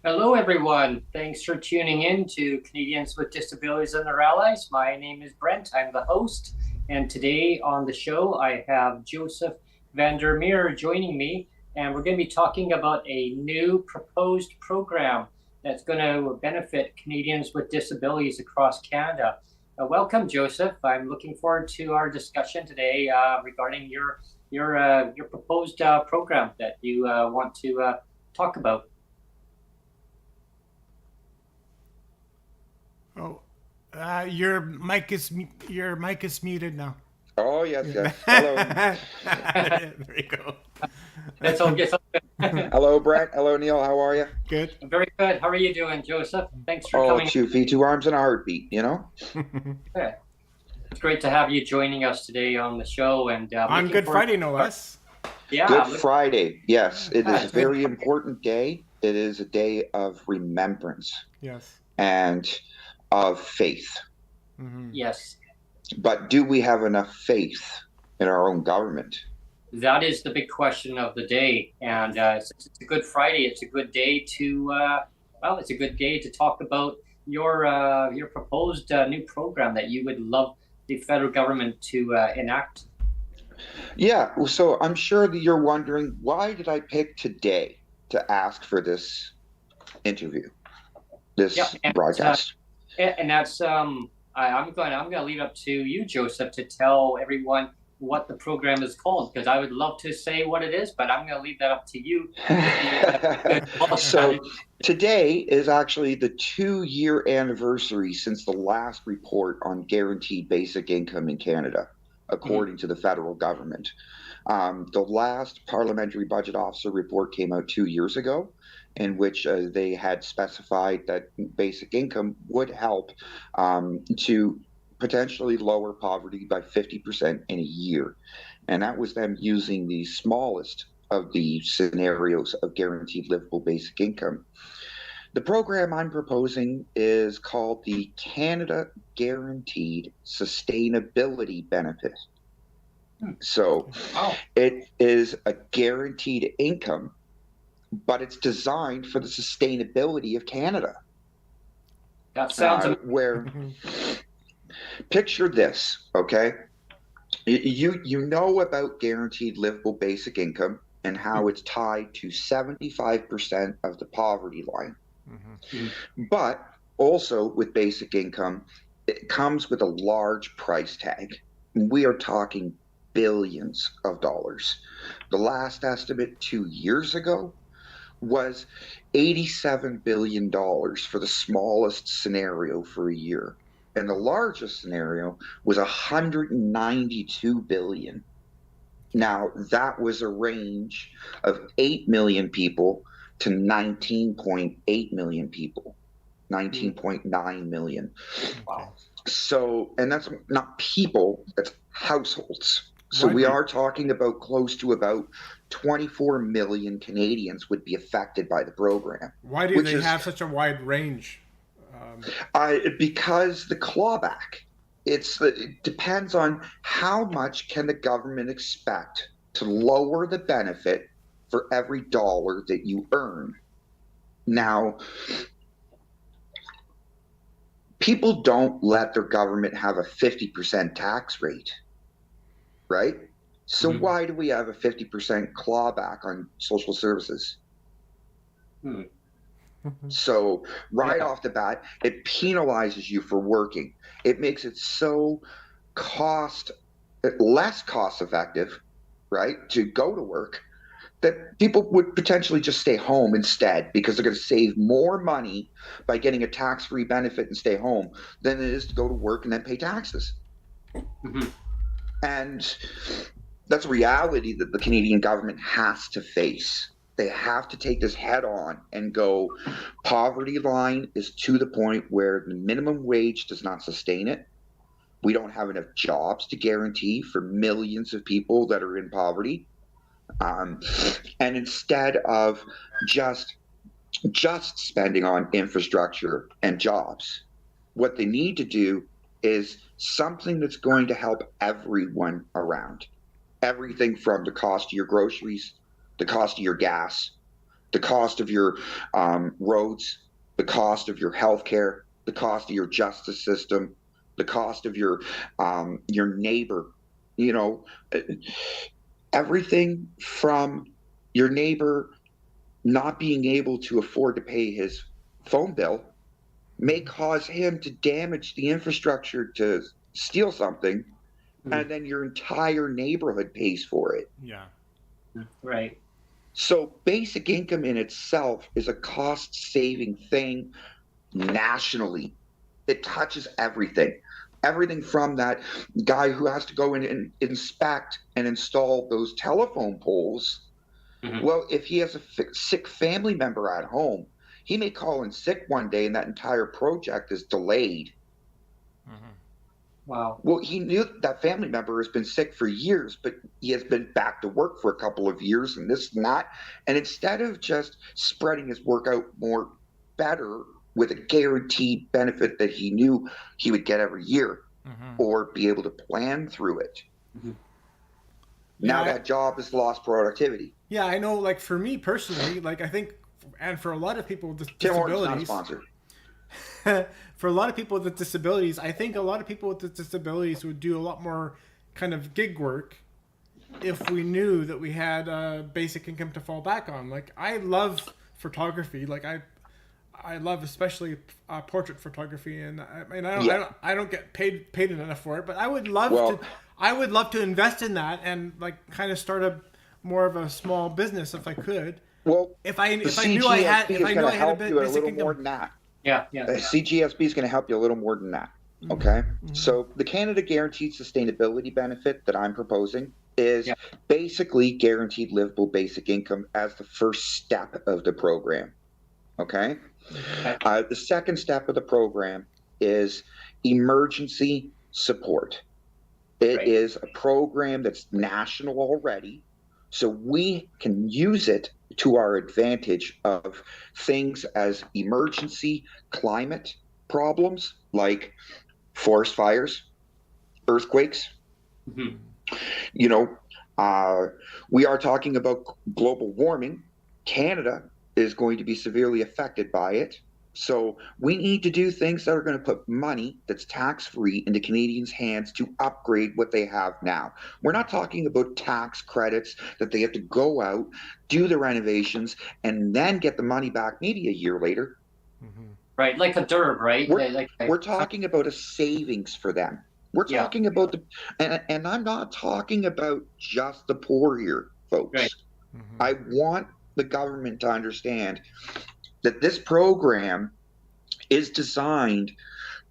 Hello, everyone. Thanks for tuning in to Canadians with Disabilities and their Allies. My name is Brent. I'm the host. And today on the show, I have Joseph Vander Meer joining me. And we're going to be talking about a new proposed program that's going to benefit Canadians with disabilities across Canada. Welcome, Joseph. I'm looking forward to our discussion today regarding your proposed program that you want to talk about. Oh, your mic is muted now. Oh, yes, yes. Hello. There you go. That's all. Yes. Hello, Brent. Hello, Neil. How are you? Good. Very good. How are you doing, Joseph? Thanks for Oh, coming. 2 feet, 2 arms, and a heartbeat, you know? Yeah. It's great to have you joining us today on the show. And On Good Friday, no less. Yeah. Good Friday. Yes, it is a very important day. It is a day of remembrance Yes. and of faith. Mm-hmm. Yes. But do we have enough faith in our own government? That is the big question of the day. And since it's a Good Friday, it's a good day to it's a good day to talk about your proposed new program that you would love the federal government to enact. Yeah, so I'm sure that you're wondering, why did I pick today to ask for this interview, this broadcast? And that's I'm gonna leave it up to you, Joseph, to tell everyone what the program is called, because I would love to say what it is, but I'm gonna leave that up to you. So today is actually the 2-year anniversary since the last report on guaranteed basic income in Canada, according to the federal government. The last parliamentary budget officer report came out 2 years ago, in which they had specified that basic income would help to potentially lower poverty by 50% in a year. And that was them using the smallest of the scenarios of guaranteed livable basic income. The program I'm proposing is called the Canada Guaranteed Sustainability Benefit. So it is a guaranteed income, but it's designed for the sustainability of Canada. That sounds where picture this, okay? You know about guaranteed livable basic income and how it's tied to 75% of the poverty line. But also with basic income, it comes with a large price tag. We are talking billions of dollars. The last estimate 2 years ago was $87 billion for the smallest scenario for a year. And the largest scenario was $192 billion. Now, that was a range of 8 million people to 19.8 million people, 19.9 million. Wow. So, and that's not people, that's households. So we are talking about close to about 24 million Canadians would be affected by the program. Why do they have such a wide range? Because the clawback, it depends on how much can the government expect to lower the benefit for every dollar that you earn. Now, people don't let their government have a 50% tax rate, right? So why do we have a 50% clawback on social services? So off the bat, it penalizes you for working. It makes it so less cost effective, right, to go to work, that people would potentially just stay home instead, because they're going to save more money by getting a tax-free benefit and stay home than it is to go to work and then pay taxes. And that's a reality that the Canadian government has to face. They have to take this head on and go, poverty line is to the point where the minimum wage does not sustain it. We don't have enough jobs to guarantee for millions of people that are in poverty. And instead of just spending on infrastructure and jobs, what they need to do is something that's going to help everyone around. Everything from the cost of your groceries, the cost of your gas, the cost of your roads, the cost of your healthcare, the cost of your justice system, the cost of your neighbor, you know, everything from your neighbor not being able to afford to pay his phone bill may cause him to damage the infrastructure to steal something, and then your entire neighborhood pays for it. Yeah. Right. So basic income in itself is a cost-saving thing nationally. It touches everything. Everything from that guy who has to go in and inspect and install those telephone poles. Well, if he has a sick family member at home, he may call in sick one day and that entire project is delayed. Wow. Well, he knew that family member has been sick for years, but he has been back to work for a couple of years and this and that. And instead of just spreading his work out more better with a guaranteed benefit that he knew he would get every year or be able to plan through it. Now that job has lost productivity. Yeah, I know, like for me personally, like I think, and for a lot of people with disabilities, Tim Hortons not sponsored. For a lot of people with disabilities, I think a lot of people with disabilities would do a lot more kind of gig work if we knew that we had a basic income to fall back on. Like I love photography, like I love especially portrait photography, and I don't get paid enough for it, but I would love to invest in that and like kind of start a more of a small business if I could. Well, if I knew I had a basic income. More than that. Yeah. CGSB is going to help you a little more than that. Okay. So the Canada Guaranteed Sustainability Benefit that I'm proposing is basically Guaranteed Livable Basic Income as the first step of the program. Okay. The second step of the program is emergency support. It is a program that's national already, so we can use it to our advantage of things as emergency climate problems like forest fires, earthquakes. You know, we are talking about global warming. Canada is going to be severely affected by it. So we need to do things that are going to put money that's tax-free into Canadians' hands to upgrade what they have now. We're not talking about tax credits that they have to go out, do the renovations, and then get the money back maybe a year later. Right, like a DERB, right? We're talking about a savings for them. We're talking about and I'm not talking about just the poor here, folks. Right. I want the government to understand that this program is designed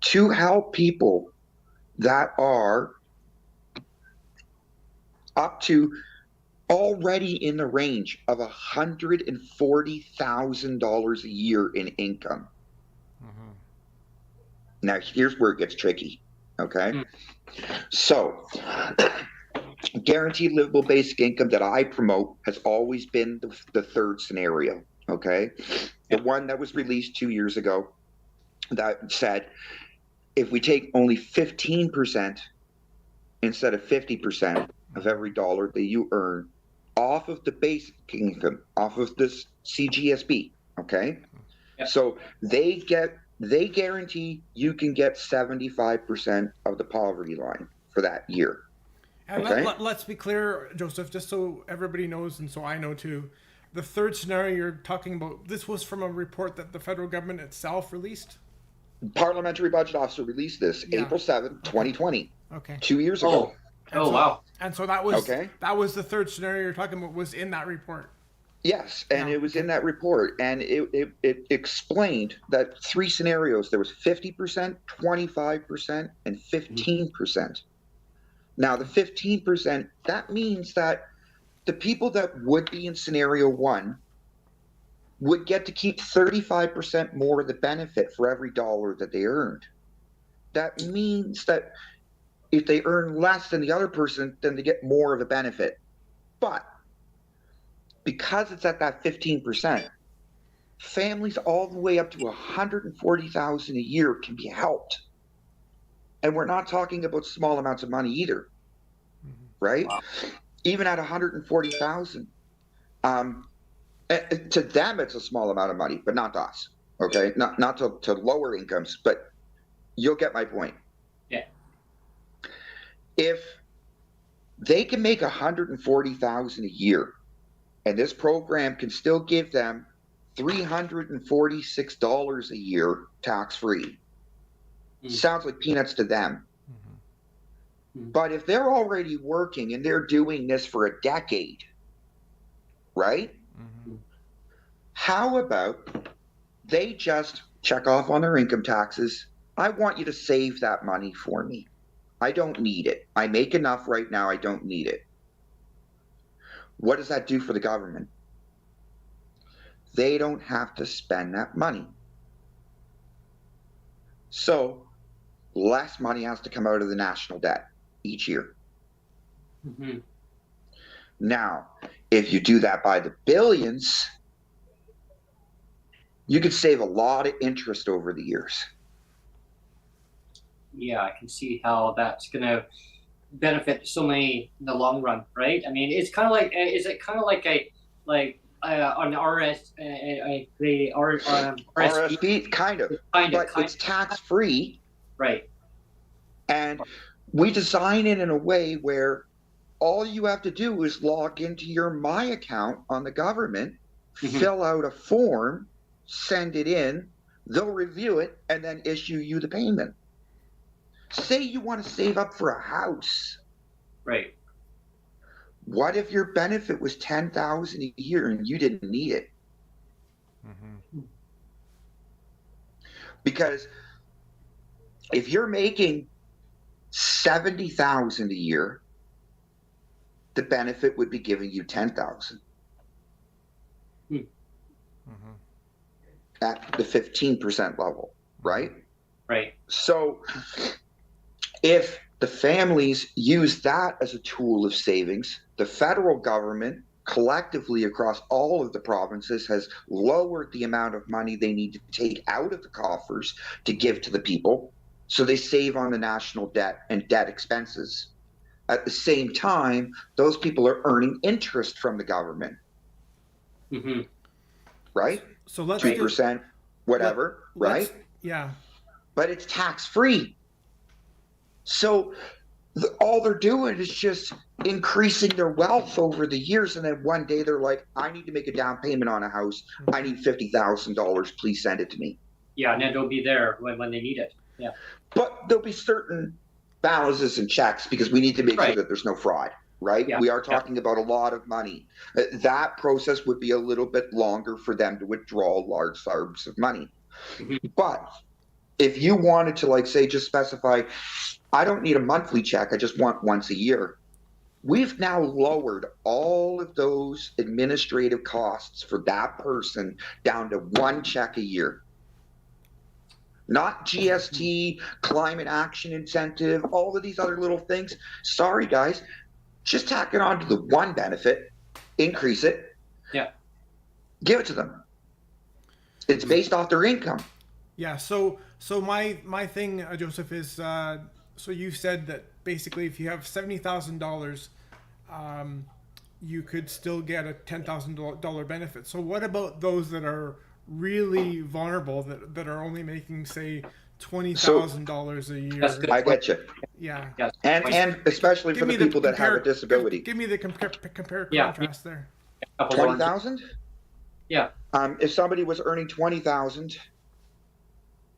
to help people that are up to already in the range of $140,000 a year in income. Now, here's where it gets tricky, okay? So, Guaranteed Livable Basic Income that I promote has always been the third scenario, okay? The one that was released 2 years ago that said, if we take only 15% instead of 50% of every dollar that you earn off of the basic income, off of this CGSB, okay? So they guarantee you can get 75% of the poverty line for that year. And let's be clear, Joseph, just so everybody knows and so I know too, the third scenario you're talking about, this was from a report that the federal government itself released? Parliamentary Budget Officer released this April 7th, 2020. Okay. 2 years ago. Wow. And so that was the third scenario you're talking about was in that report. Yes, and it was in that report, and it explained that three scenarios. There was 50%, 25%, and 15%. Now, the 15%, that means that the people that would be in scenario one would get to keep 35% more of the benefit for every dollar that they earned. That means that if they earn less than the other person, then they get more of a benefit. But because it's at that 15%, families all the way up to $140,000 a year can be helped. And we're not talking about small amounts of money either, right? Wow. Even at $140,000, To them, it's a small amount of money, but not to us. Okay, not to lower incomes, but you'll get my point. Yeah. If they can make $140,000 a year, and this program can still give them $346 a year tax-free, sounds like peanuts to them. But if they're already working and they're doing this for a decade, right? How about they just check off on their income taxes? I want you to save that money for me. I don't need it. I make enough right now. I don't need it. What does that do for the government? They don't have to spend that money. So less money has to come out of the national debt each year. Now, if you do that by the billions, you could save a lot of interest over the years. Yeah, I can see how that's going to benefit so many in the long run, right? I mean, it's kind of like, is it kind of like an RSP, kind of, but it's tax-free. Right. And we design it in a way where all you have to do is log into your My account on the government, fill out a form, send it in, they'll review it, and then issue you the payment. Say you want to save up for a house. Right. What if your benefit was $10,000 a year and you didn't need it? Because if you're making $70,000 a year, the benefit would be giving you $10,000 at the 15% level, right? Right. So if the families use that as a tool of savings, the federal government collectively across all of the provinces has lowered the amount of money they need to take out of the coffers to give to the people. So they save on the national debt and debt expenses. At the same time, those people are earning interest from the government. Right? So let's 2%, whatever, right? Yeah. But it's tax-free. So all they're doing is just increasing their wealth over the years. And then one day they're like, I need to make a down payment on a house. I need $50,000. Please send it to me. Yeah, and it'll be there when they need it. Yeah. But there'll be certain balances and checks because we need to make sure that there's no fraud, right? Yeah. We are talking about a lot of money. That process would be a little bit longer for them to withdraw large sums of money. But if you wanted to, like, say, just specify, I don't need a monthly check, I just want once a year. We've now lowered all of those administrative costs for that person down to one check a year. Not GST, climate action incentive, all of these other little things. Sorry, guys, just tack it on to the one benefit, increase it. Yeah. Give it to them. It's based off their income. Yeah. So my thing, Joseph, is so you said that basically if you have $70,000, you could still get a $10,000 benefit. So what about those that are really vulnerable that are only making, say, $20,000 a year? I get you. Yeah. And especially for the people that have a disability. Give me the contrast there. 20,000? Yeah. If somebody was earning 20,000,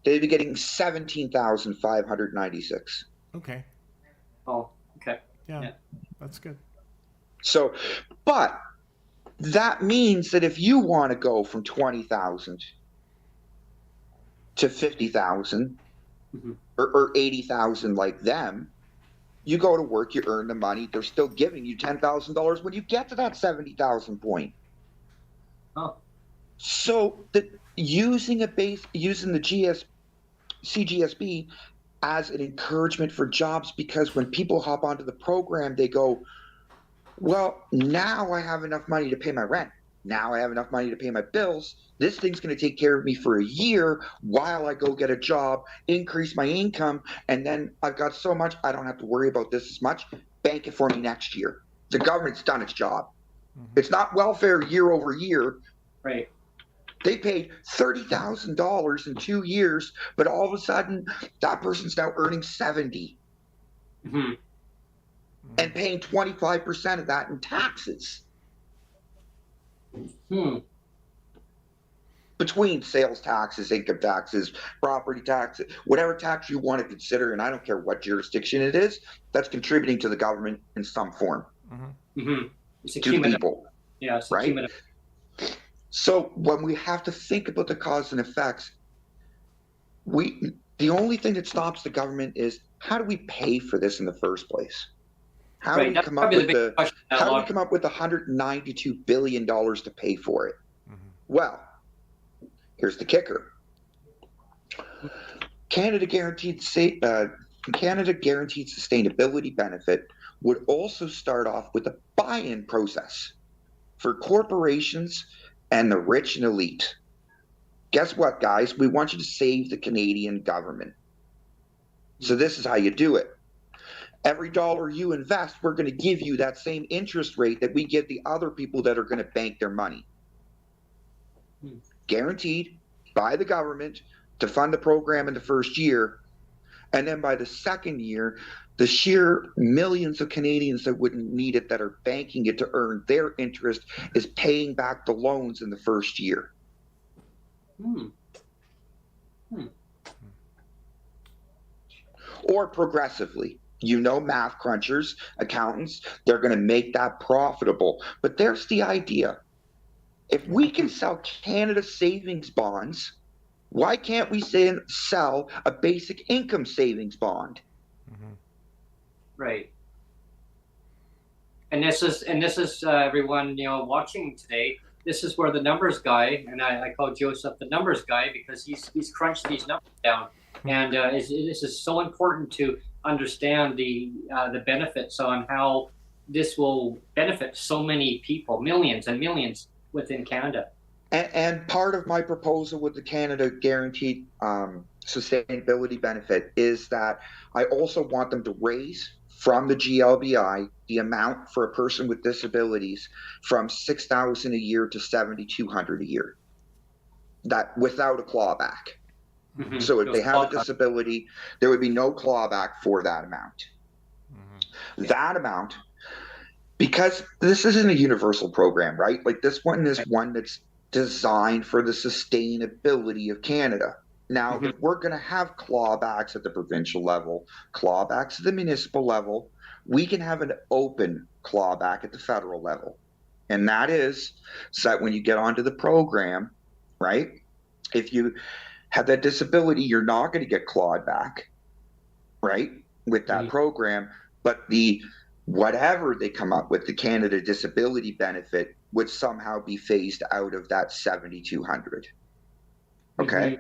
they'd be getting 17,596. Okay. Oh, okay. Yeah, that's good. So, but that means that if you want to go from 20,000 to 50,000 or 80,000 like them, you go to work, you earn the money, they're still giving you $10,000 when you get to that 70,000 point. Oh. So using the CGSB as an encouragement for jobs, because when people hop onto the program, they go, well, now I have enough money to pay my rent. Now I have enough money to pay my bills. This thing's going to take care of me for a year while I go get a job, increase my income, and then I've got so much, I don't have to worry about this as much. Bank it for me next year. The government's done its job. It's not welfare year over year. Right. They paid $30,000 in 2 years, but all of a sudden, that person's now earning 70 Mm-hmm. and paying 25% of that in taxes. Between sales taxes, income taxes, property taxes, whatever tax you want to consider, and I don't care what jurisdiction it is, that's contributing to the government in some form. It's a to the people. Yeah, it's right? cumulative. So when we have to think about the cause and effects, the only thing that stops the government is, how do we pay for this in the first place? How do we come up with $192 billion to pay for it? Well, here's the kicker. Canada Guaranteed Sustainability Benefit would also start off with a buy-in process for corporations and the rich and elite. Guess what, guys? We want you to save the Canadian government. So this is how you do it. Every dollar you invest, we're going to give you that same interest rate that we give the other people that are going to bank their money. Guaranteed by the government to fund the program in the first year. And then by the second year, the sheer millions of Canadians that wouldn't need it, that are banking it to earn their interest, is paying back the loans in the first year. Or progressively. You know, math crunchers, accountants, they're going to make that profitable. But there's the idea. If we can sell Canada savings bonds, why can't we sell a basic income savings bond? Right. And this is everyone, watching today. This is where the numbers guy, and I call Joseph the numbers guy, because he's crunched these numbers down, and this is so important to understand the benefits on how this will benefit so many people, millions and millions within Canada. And part of my proposal with the Canada Guaranteed Sustainability Benefit is that I also want them to raise from the GLBI the amount for a person with disabilities from $6,000 a year to $7,200 a year. That without a clawback. So if they have a disability, there would be no clawback for that amount. That amount, because this isn't a universal program, right? Like, this one is one that's designed for the sustainability of Canada. Now, if we're going to have clawbacks at the provincial level, clawbacks at the municipal level, we can have an open clawback at the federal level. And that is so that when you get onto the program, right, if you have that disability, you're not going to get clawed back, right, with that program. But whatever they come up with, the Canada Disability Benefit, would somehow be phased out of that $7,200. Okay.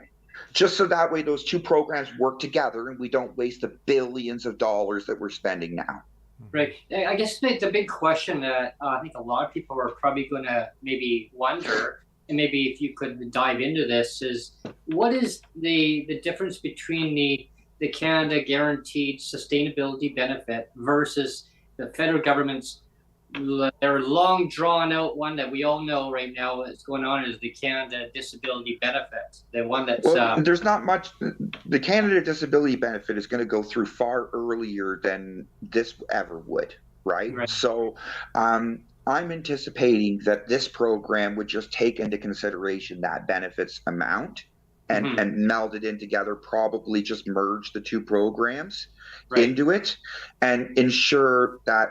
Just so that way those two programs work together and we don't waste the billions of dollars that we're spending now. Right. I guess the big question that I think a lot of people are probably going to maybe wonder, and maybe if you could dive into this, is what is the difference between the Canada Guaranteed Sustainability Benefit versus the federal government's their long drawn out one that we all know right now is going on, is the Canada Disability Benefit, the one that's there's not much. The Canada Disability Benefit is going to go through far earlier than this ever would, right? So I'm anticipating that this program would just take into consideration that benefits amount and meld it in together, probably just merge the two programs into it, and ensure that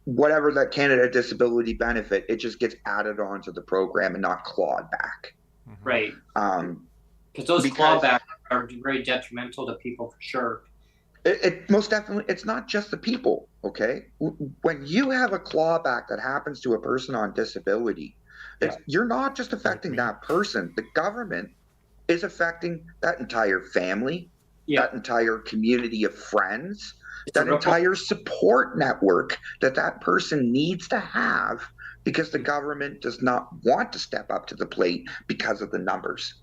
whatever that Canada Disability Benefit, it just gets added onto the program and not clawed back. Right. Because those clawbacks are very detrimental to people, for sure. It most definitely, it's not just the people, okay? When you have a clawback that happens to a person on disability, you're not just affecting that person. The government is affecting that entire family, that entire community of friends, that entire support network that person needs to have, because the government does not want to step up to the plate because of the numbers.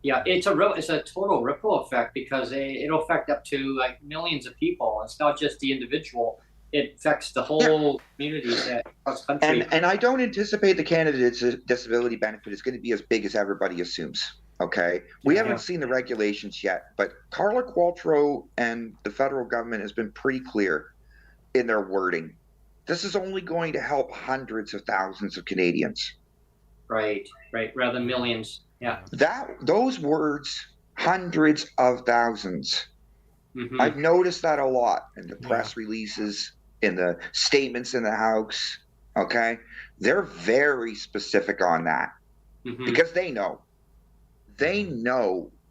Yeah, it's a total ripple effect, because it'll affect up to like millions of people. It's not just the individual. it affects the whole communities across the country. And I don't anticipate the candidate's disability benefit is going to be as big as everybody assumes. Okay, we haven't seen the regulations yet, but Carla Qualtrough and the federal government has been pretty clear in their wording. This is only going to help hundreds of thousands of Canadians. Right, rather than millions. Yeah. Those words, hundreds of thousands. I've noticed that a lot in the press releases, in the statements in the House. Okay, they're very specific on that because they know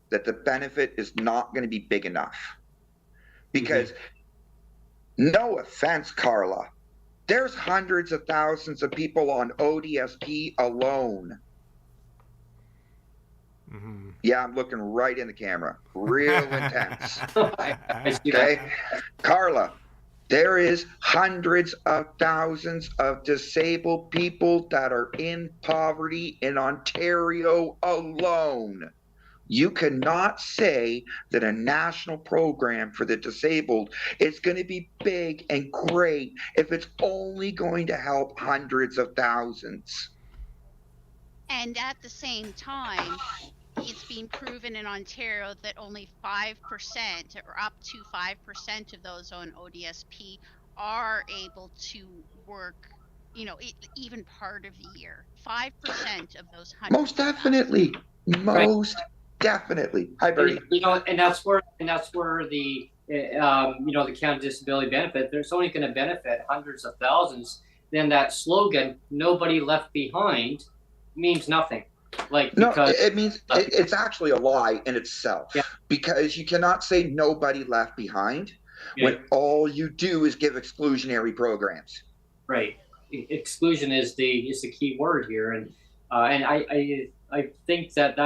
that the benefit is not going to be big enough. Because, no offense, Carla, there's hundreds of thousands of people on ODSP alone. Yeah, I'm looking right in the camera. Real intense. Okay, Carla, there is hundreds of thousands of disabled people that are in poverty in Ontario alone. You cannot say that a national program for the disabled is going to be big and great if it's only going to help hundreds of thousands. And at the same time, it's been proven in Ontario that only 5% or up to 5% of those on ODSP are able to work, even part of the year. 5% of those 100. Most definitely. Definitely. Hi, Bertie. And that's where the the Canada Disability Benefit, there's only going to benefit hundreds of thousands. Then that slogan, "Nobody left behind," means nothing. Because it means it's actually a lie in itself. Yeah. Because you cannot say nobody left behind when all you do is give exclusionary programs. Right. Exclusion is the key word here, and I think that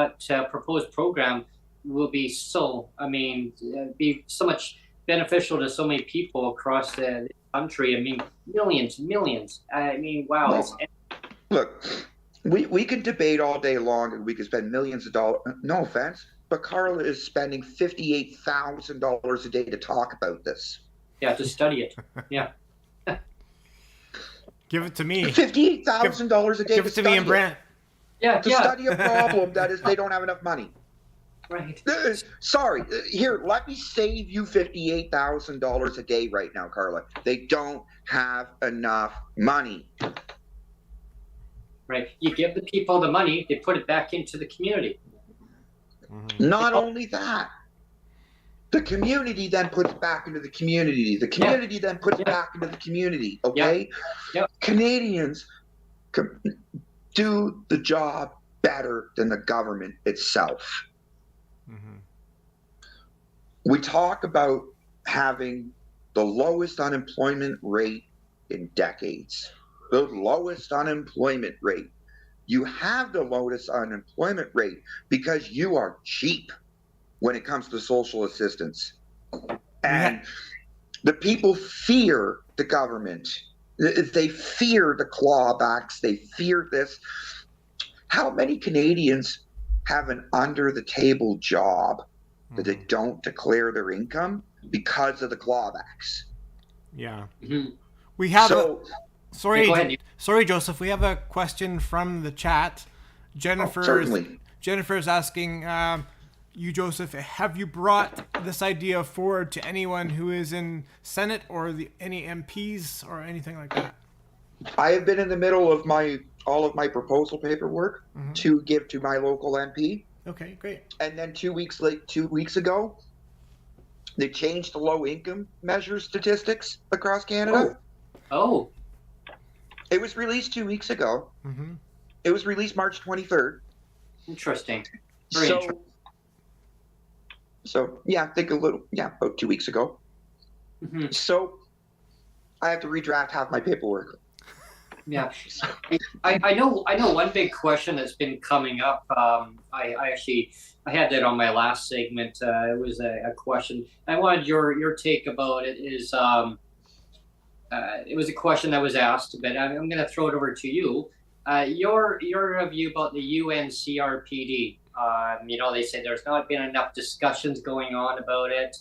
proposed program will be be so much beneficial to so many people across the country. I mean, millions. I mean, wow. Well, look, we could debate all day long, and we could spend millions of dollars. No offense, but Carla is spending $58,000 a day to talk about this. Yeah, to study it. Yeah. Give it to me. $58,000 a day. Give it to me and Brent. Yeah, to study a problem that is they don't have enough money. Right. Sorry. Here, let me save you $58,000 a day right now, Carla. They don't have enough money. Right. You give the people the money, they put it back into the community. Not only that, the community then puts back into the community. The community then puts back into the community. Okay? Yep. Canadians do the job better than the government itself. We talk about having the lowest unemployment rate in decades. The lowest unemployment rate. You have the lowest unemployment rate because you are cheap when it comes to social assistance. And the people fear the government. They fear the clawbacks. They fear this. How many Canadians have an under-the-table job that they don't declare their income because of the clawbacks? Yeah. We have sorry, Joseph. We have a question from the chat. Jennifer is asking you, Joseph, have you brought this idea forward to anyone who is in Senate or any MPs or anything like that? I have been in the middle of all of my proposal paperwork to give to my local MP. Okay, great. And then 2 weeks ago, they changed the low income measure statistics across Canada. Oh. It was released 2 weeks ago. It was released March 23rd. Interesting. Very interesting. So yeah, about 2 weeks ago. So I have to redraft half my paperwork. Yeah, I know one big question that's been coming up. I had that on my last segment. It was a question. I wanted your take about it. It was a question that was asked, but I'm going to throw it over to you. Your view about the UN CRPD. They say there's not been enough discussions going on about it.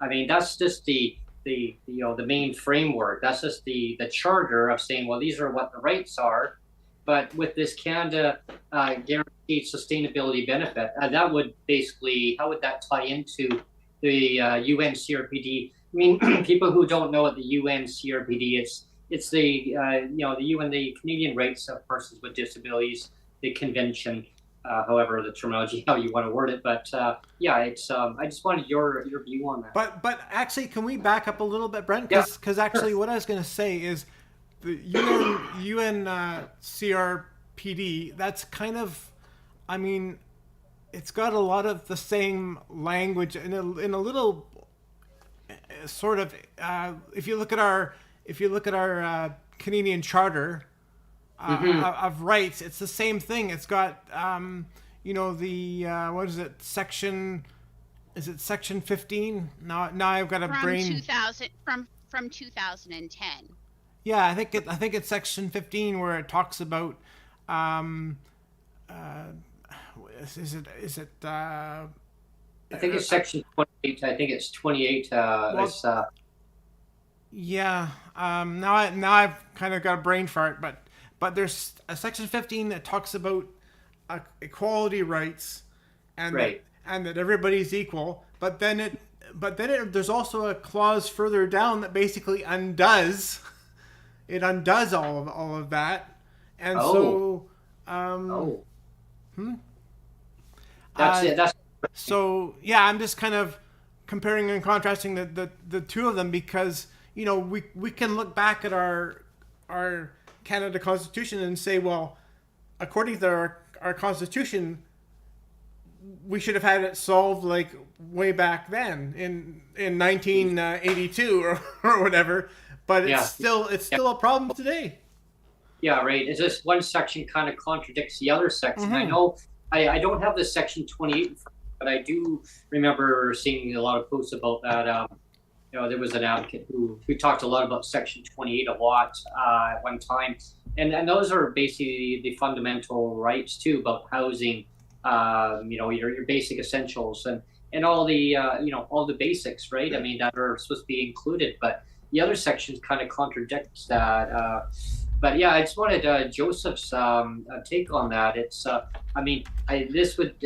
I mean, that's just the the the main framework. That's just the charter of saying, well, these are what the rights are. But with this Canada guaranteed sustainability benefit, that would basically, how would that tie into the UN CRPD? I mean, people who don't know what the UN CRPD is, it's the the UN, the Canadian Rights of Persons with Disabilities, the convention, however the terminology, how you want to word it. But yeah, it's I just wanted your view on that. But actually, can we back up a little bit, Brent? Yeah. Because actually, what I was going to say is the UN CRPD. That's kind of, I mean, it's got a lot of the same language in a little sort of. If you look at our Canadian Charter of rights, it's the same thing. It's got the what is it, section? Is it section 15? Now I've got a brain. 2000 from 2010. Yeah, I think it's section 15 where it talks about is it I think it's section 28. I think it's 28. Yeah. Now I've kind of got a brain fart, but there's a section 15 that talks about equality rights and right. that everybody's equal. But then there's also a clause further down that basically undoes all of that. And That's it. That's so yeah, I'm just kind of comparing and contrasting the two of them because we can look back at our Canada Constitution and say, well, according to our Constitution, we should have had it solved like way back then in 1982 or whatever. But it's still a problem today. Yeah, right. Is this one section kind of contradicts the other section? Mm-hmm. I know I don't have the section 28, but I do remember seeing a lot of posts about that. There was an advocate who talked a lot about section 28 a lot at one time, and those are basically the fundamental rights too, about housing, your basic essentials and all the all the basics, right? I mean, that are supposed to be included, but the other sections kind of contradicts that. But yeah, I just wanted Joseph's take on that. It's this would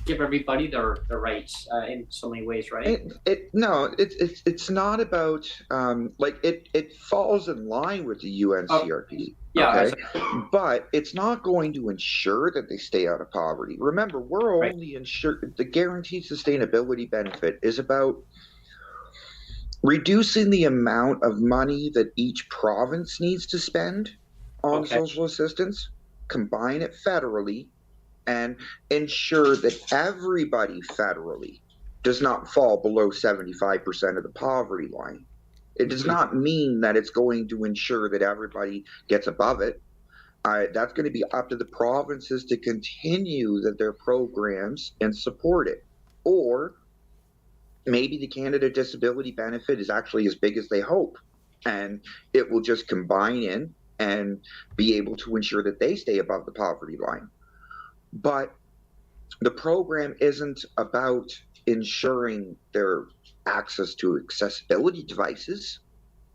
give everybody their rights in so many ways, right? It's not about it falls in line with the UN CRPD. Yeah, okay? But it's not going to ensure that they stay out of poverty. Remember, we're only insured. The guaranteed sustainability benefit is about reducing the amount of money that each province needs to spend on social assistance, combine it federally, and ensure that everybody federally does not fall below 75% of the poverty line. It does not mean that it's going to ensure that everybody gets above it. That's going to be up to the provinces to continue their programs and support it. Or maybe the Canada Disability Benefit is actually as big as they hope, and it will just combine in and be able to ensure that they stay above the poverty line. But the program isn't about ensuring their access to accessibility devices.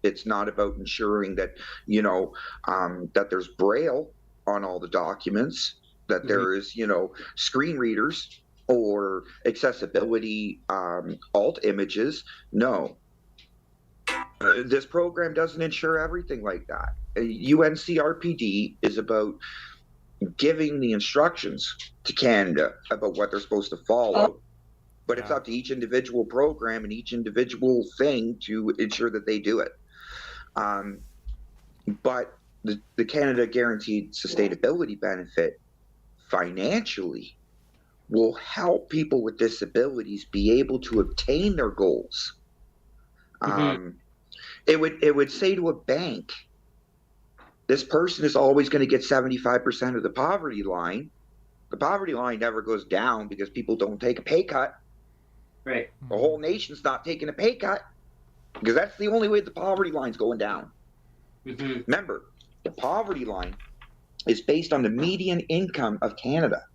It's not about ensuring that, that there's Braille on all the documents, that there is, screen readers or accessibility alt images. No. This program doesn't ensure everything like that. UNCRPD is about giving the instructions to Canada about what they're supposed to follow, but it's up to each individual program and each individual thing to ensure that they do it. But the Canada Guaranteed Sustainability Benefit financially will help people with disabilities be able to obtain their goals. It would say to a bank, this person is always going to get 75% of the poverty line. The poverty line never goes down because people don't take a pay cut. Right. The whole nation's not taking a pay cut because that's the only way the poverty line's going down. Remember, the poverty line is based on the median income of Canada,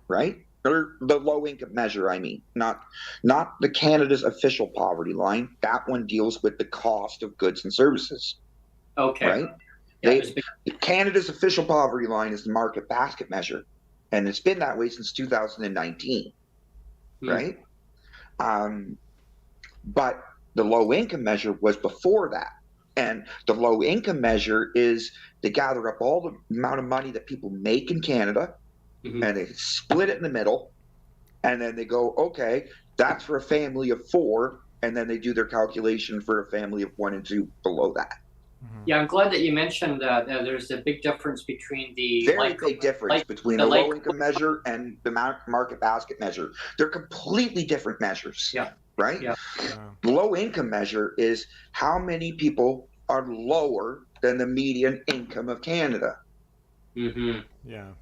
right? or the low income measure, I mean, not the Canada's official poverty line. That one deals with the cost of goods and services. Okay. Right? Yeah, Canada's official poverty line is the market basket measure, and it's been that way since 2019. Right? But the low income measure was before that. And the low income measure is they gather up all the amount of money that people make in Canada, and they split it in the middle, and then they go, okay, that's for a family of 4, and then they do their calculation for a family of 1 and 2 below that. Yeah, I'm glad that you mentioned that there's a big difference between the big difference between the low income measure and the market basket measure. They're completely different measures. Yeah. Right? Yeah. The low income measure is how many people are lower than the median income of Canada. Yeah.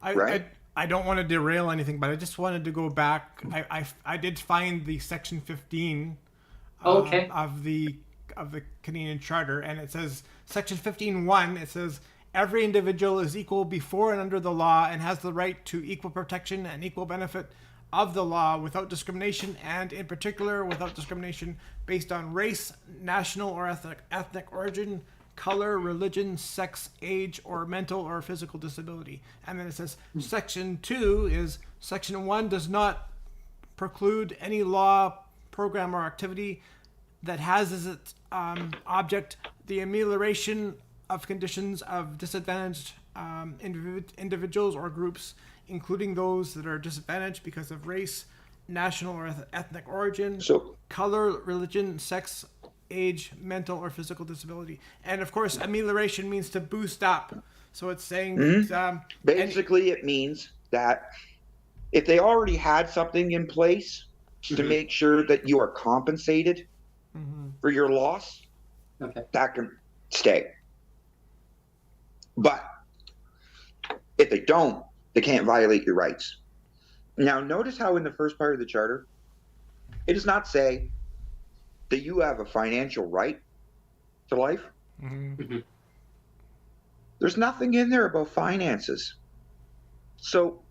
I don't want to derail anything, but I just wanted to go back. I did find the section 15 of the Canadian Charter, and it says section 15(1). It says every individual is equal before and under the law and has the right to equal protection and equal benefit of the law without discrimination, and in particular without discrimination based on race, national or ethnic origin, color, religion, sex, age, or mental or physical disability. And then it says section 2 is section 1 does not preclude any law, program, or activity that has as its object the amelioration of conditions of disadvantaged individuals or groups, including those that are disadvantaged because of race, national or ethnic origin, color, religion, sex, age, mental or physical disability. And of course, amelioration means to boost up. So it's saying basically it means that if they already had something in place to make sure that you are compensated for your loss, that can stay. But if they don't, they can't violate your rights. Now, notice how in the first part of the Charter, it does not say that you have a financial right to life. There's nothing in there about finances. So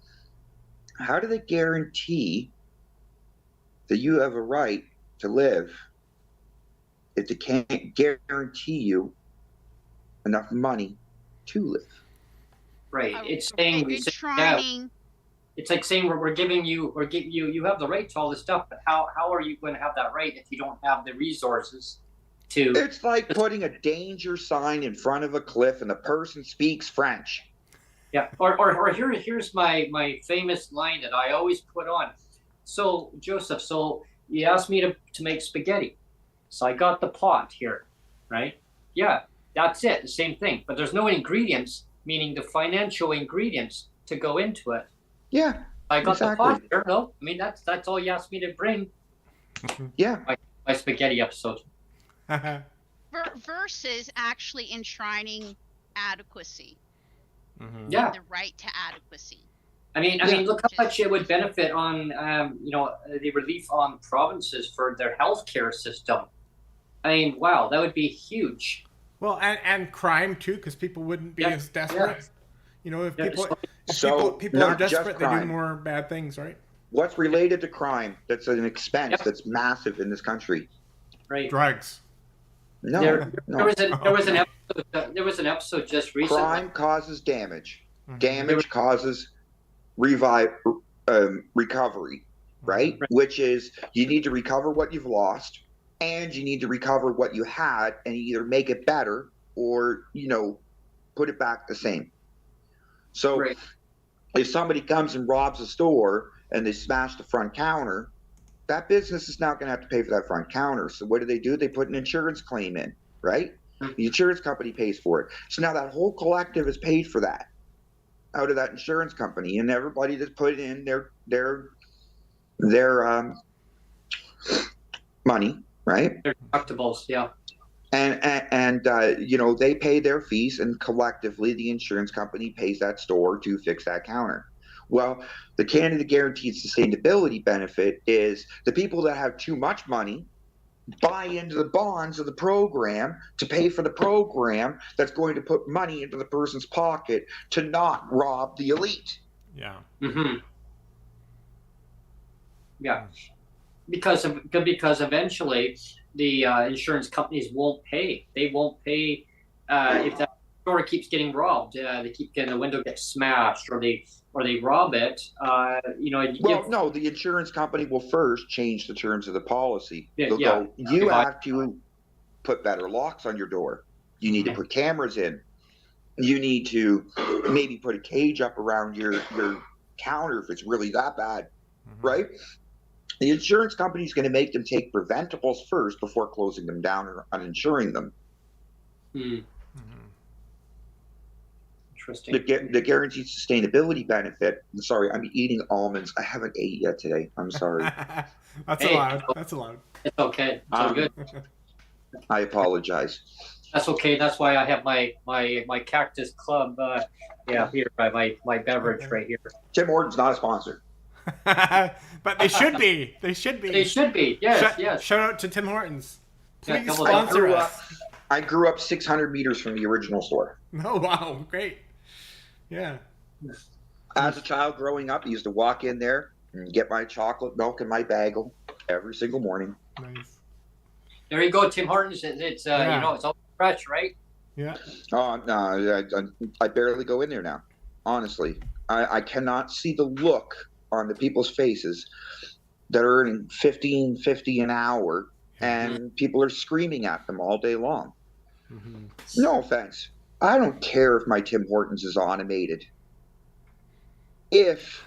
how do they guarantee that you have a right to live if they can't guarantee you enough money to live? Right. It's saying it's like saying we're giving you, or you have the right to all this stuff, but how are you going to have that right if you don't have the resources to? It's like putting a danger sign in front of a cliff and the person speaks French. Yeah. Or here's my famous line that I always put on. So Joseph, so you asked me to make spaghetti, so I got the pot here, right? Yeah, that's it, the same thing. But there's no ingredients, meaning the financial ingredients to go into it. Yeah, I got the pot here. No, I mean that's all you asked me to bring. Yeah, my spaghetti episode. Versus actually enshrining adequacy. Yeah, the right to adequacy. I mean, look how much it would benefit on, the relief on provinces for their healthcare system. I mean, wow, that would be huge. Well, and crime too, because people wouldn't be as desperate. Yeah. You know, if people are desperate, they do more bad things, right? What's related to crime that's an expense that's massive in this country? Right. Drugs. No, there was an episode just recently. Crime causes damage. Damage causes recovery, right? Which is you need to recover what you've lost, and you need to recover what you had, and either make it better or put it back the same. So if somebody comes and robs a store and they smash the front counter, that business is now going to have to pay for that front counter. So what do? They put an insurance claim in, right? The insurance company pays for it. So now that whole collective is paid for that out of that insurance company, and everybody just put in their money, right? Their deductibles, yeah. And they pay their fees, and collectively the insurance company pays that store to fix that counter. Well, the Canada Guaranteed Sustainability benefit is the people that have too much money buy into the bonds of the program to pay for the program that's going to put money into the person's pocket to not rob the elite. Yeah. Yeah. Because eventually the insurance companies won't pay. They won't pay if that store keeps getting robbed. They keep getting the window gets smashed, or they rob it. No, the insurance company will first change the terms of the policy. They'll yeah. go, you have to put better locks on your door. You need to put cameras in. You need to maybe put a cage up around your counter if it's really that bad, right? The insurance company is going to make them take preventables first before closing them down or uninsuring them. Interesting. The guaranteed sustainability benefit. I'm sorry, I'm eating almonds. I haven't ate yet today. I'm sorry. That's allowed. That's allowed. It's okay. It's all good. I apologize. That's okay. That's why I have my Cactus Club. Here by my beverage right here. Tim Hortons not a sponsor. But they should be. They should be. They should be. Yes. Yes. Shout out to Tim Hortons. Please Yeah, sponsor us. I grew up 600 meters from the original store. Oh, wow. Great. Yeah. As a child growing up, I used to walk in there and get my chocolate milk and my bagel every single morning. Nice. There you go, Tim Hortons. It's it's all fresh, right? Yeah. Oh no, I barely go in there now. Honestly, I cannot see the look on the people's faces that are earning $15.50 an hour, and people are screaming at them all day long. No offense. I don't care if my Tim Hortons is automated. If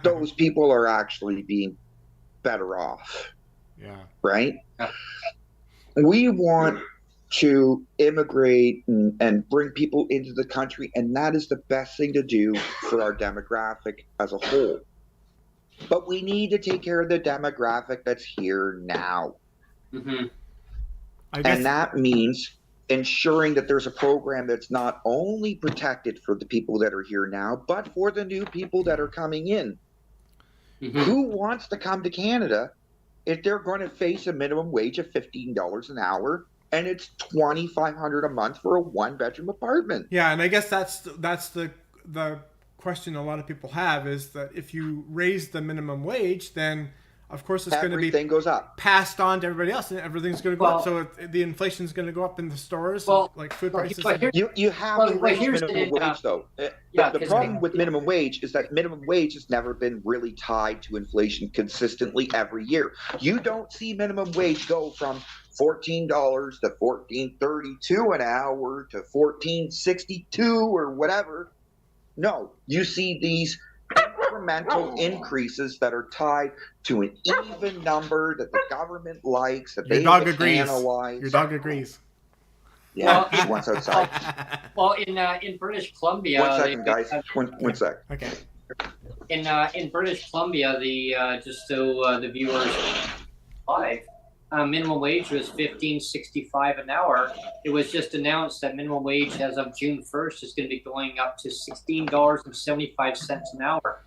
those people are actually being better off. Yeah. Right? Yeah. We want to immigrate and bring people into the country, and that is the best thing to do for our demographic as a whole. But we need to take care of the demographic that's here now. And that means ensuring that there's a program that's not only protected for the people that are here now, but for the new people that are coming in. Who wants to come to Canada if they're going to face a minimum wage of $15 an hour and it's $2,500 a month for a one-bedroom apartment? Yeah, and I guess that's the question a lot of people have, is that if you raise the minimum wage, then of course it's going to be goes up, passed on to everybody else, and everything's going to go up. So the inflation's going to go up in the stores, like food prices. You have to raise minimum wage, though. The problem with minimum wage is that minimum wage has never been really tied to inflation consistently every year. You don't see minimum wage go from $14 to $14.32 an hour to $14.62 or whatever. No, you see these incremental increases that are tied to an even number that the government likes, that Your dog agrees. Your dog agrees. Yeah, she wants outside. Well, in British Columbia, 1 second, guys. One sec. Okay. In British Columbia, just so the viewers live, minimum wage was $15.65 an hour. It was just announced that minimum wage as of June 1st is going to be going up to $16.75 an hour,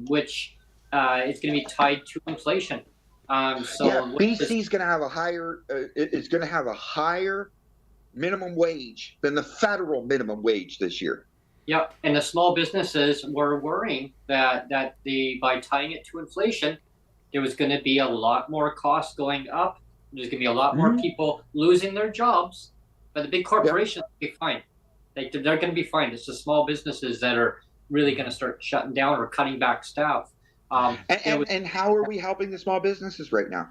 which is going to be tied to inflation. BC is going to have a higher. It's going to have a higher minimum wage than the federal minimum wage this year. Yeah, and the small businesses were worrying that by tying it to inflation, there was going to be a lot more costs going up. There's going to be a lot more people losing their jobs, but the big corporations will be fine. They're going to be fine. It's the small businesses that are really going to start shutting down or cutting back staff. And how are we helping the small businesses right now?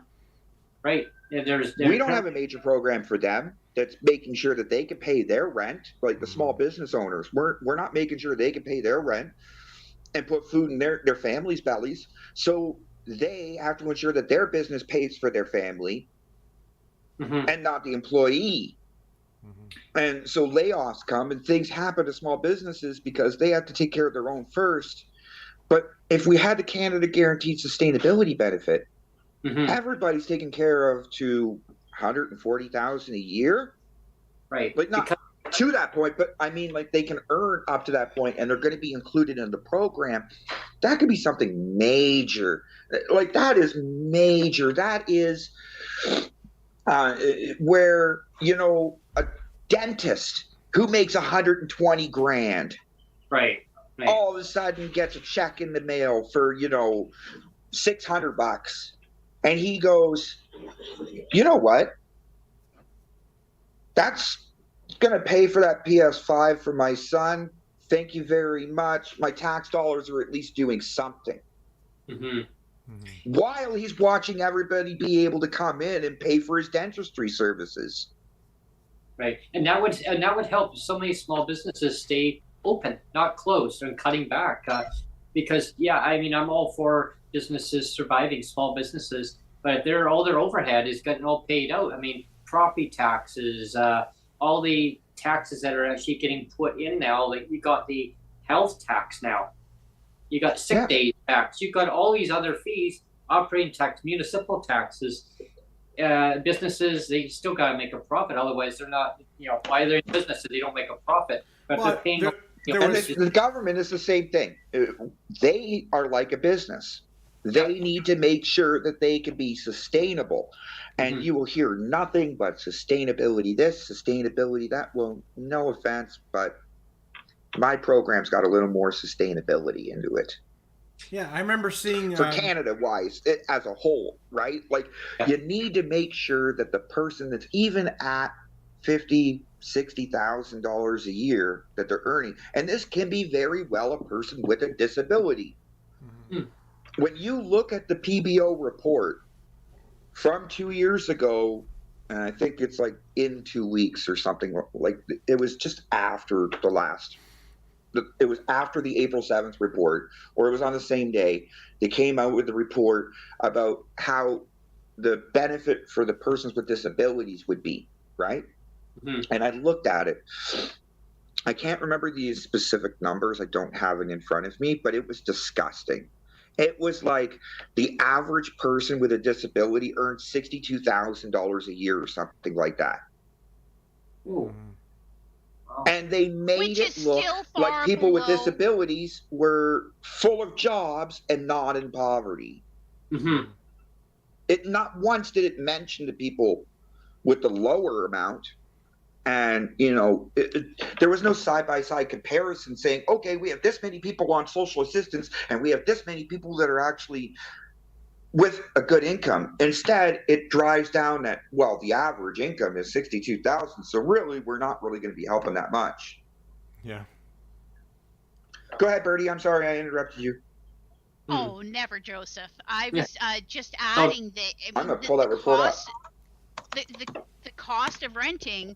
Right. We don't have a major program for them that's making sure that they can pay their rent, like the small business owners. We're not making sure they can pay their rent and put food in their families' bellies. So they have to ensure that their business pays for their family and not the employee. And so layoffs come and things happen to small businesses because they have to take care of their own first. But if we had the Canada Guaranteed Sustainability benefit, everybody's taken care of to $140,000 a year. Right. Like not to that point, but I mean, like they can earn up to that point and they're going to be included in the program. That could be something major. Like that is major. That is where, a dentist who makes $120,000 right. all of a sudden gets a check in the mail for, $600. And he goes, you know what? That's going to pay for that PS5 for my son. Thank you very much. My tax dollars are at least doing something. Mm-hmm. While he's watching everybody be able to come in and pay for his dentistry services. Right, and that would help so many small businesses stay open, not closed, and cutting back. Because I mean, I'm all for businesses surviving, small businesses, but if all their overhead is getting all paid out. I mean, property taxes, all the taxes that are actually getting put in now. Like you got the health tax now, you got sick days tax, you got all these other fees, operating tax, municipal taxes. Businesses, they still got to make a profit, otherwise they're not, why they're in business if they don't make a profit. But they're paying. The government is the same thing. They are like a business. They need to make sure that they can be sustainable. And you will hear nothing but sustainability this, sustainability that. Well, no offense, but my program's got a little more sustainability into it. Yeah, I remember seeing for Canada-wise as a whole, right? Like you need to make sure that the person that's even at $50,000-$60,000 a year that they're earning, and this can be very well a person with a disability. Mm-hmm. When you look at the PBO report from 2 years ago, and I think it's like in 2 weeks or something, like it was just after it was after the April 7th report, or it was on the same day, they came out with the report about how the benefit for the persons with disabilities would be, right? Mm-hmm. And I looked at it. I can't remember these specific numbers. I don't have it in front of me, but it was disgusting. It was like the average person with a disability earns $62,000 a year or something like that. Ooh. And they made it look like people with disabilities were full of jobs and not in poverty. Mm-hmm. Not once did it mention the people with the lower amount. And, there was no side-by-side comparison saying, okay, we have this many people on social assistance and we have this many people that are actually with a good income. Instead, it drives down that, well, the average income is $62,000. So really, we're not really going to be helping that much. Yeah. Go ahead, Bertie. I'm sorry I interrupted you. Oh, never, Joseph. I was just adding that. I'm going to pull that report up. The cost of renting,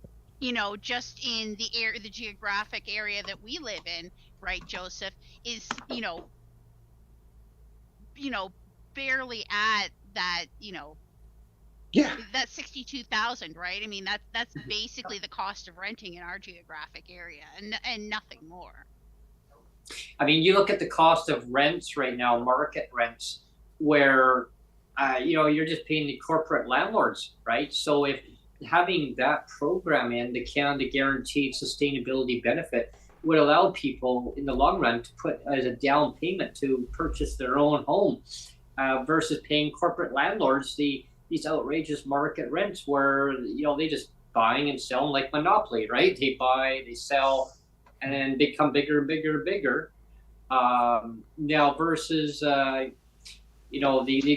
just in the geographic area that we live in, right, Joseph, is, barely at that, that's 62,000, right? I mean, that's basically the cost of renting in our geographic area, and nothing more. I mean, you look at the cost of rents right now, market rents, where you're just paying the corporate landlords, right? So if having that program in the Canada Guaranteed Sustainability Benefit would allow people in the long run to put as a down payment to purchase their own home. Versus paying corporate landlords these outrageous market rents where they just buying and selling like monopoly, right? They buy, they sell, and then become bigger and bigger and bigger. Now versus they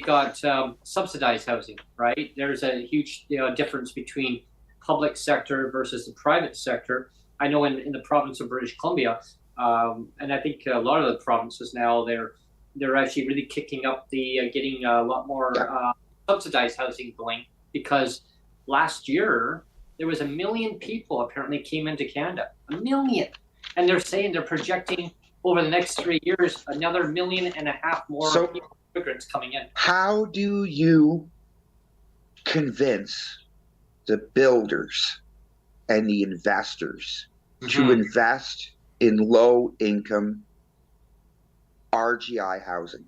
got subsidized housing, right? There's a huge difference between public sector versus the private sector. I know in the province of British Columbia, and I think a lot of the provinces now they're actually really kicking up the getting a lot more subsidized housing going, because last year there was 1 million people apparently came into Canada, 1 million, and they're saying they're projecting over the next 3 years another 1.5 million more immigrants coming in. How do you convince the builders and the investors to invest in low income RGI housing?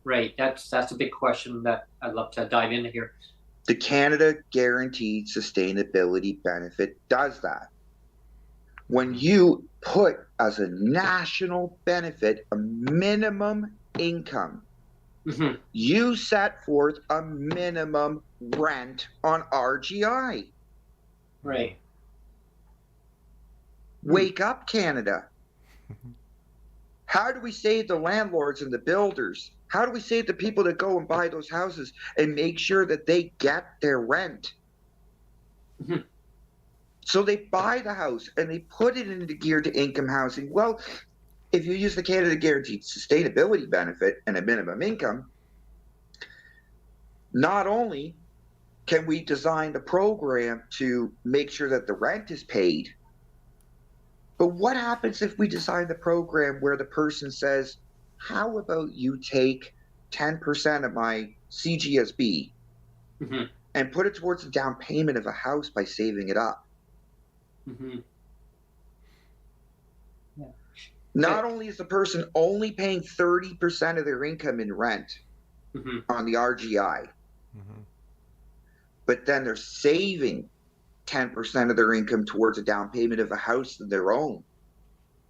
Right, that's a big question that I'd love to dive into here. The Canada Guaranteed Sustainability Benefit does that. When you put as a national benefit a minimum income, you set forth a minimum rent on RGI. Right. Wake up, Canada. How do we save the landlords and the builders? How do we save the people that go and buy those houses and make sure that they get their rent? Mhm. So they buy the house and they put it into geared to income housing. Well, if you use the Canada Guaranteed Sustainability Benefit and a minimum income, not only can we design the program to make sure that the rent is paid, but what happens if we design the program where the person says, how about you take 10% of my CGSB Mhm. and put it towards the down payment of a house by saving it up? Mhm. Yeah. Not only is the person only paying 30% of their income in rent Mhm. on the RGI, but then they're saving 10% of their income towards a down payment of a house of their own.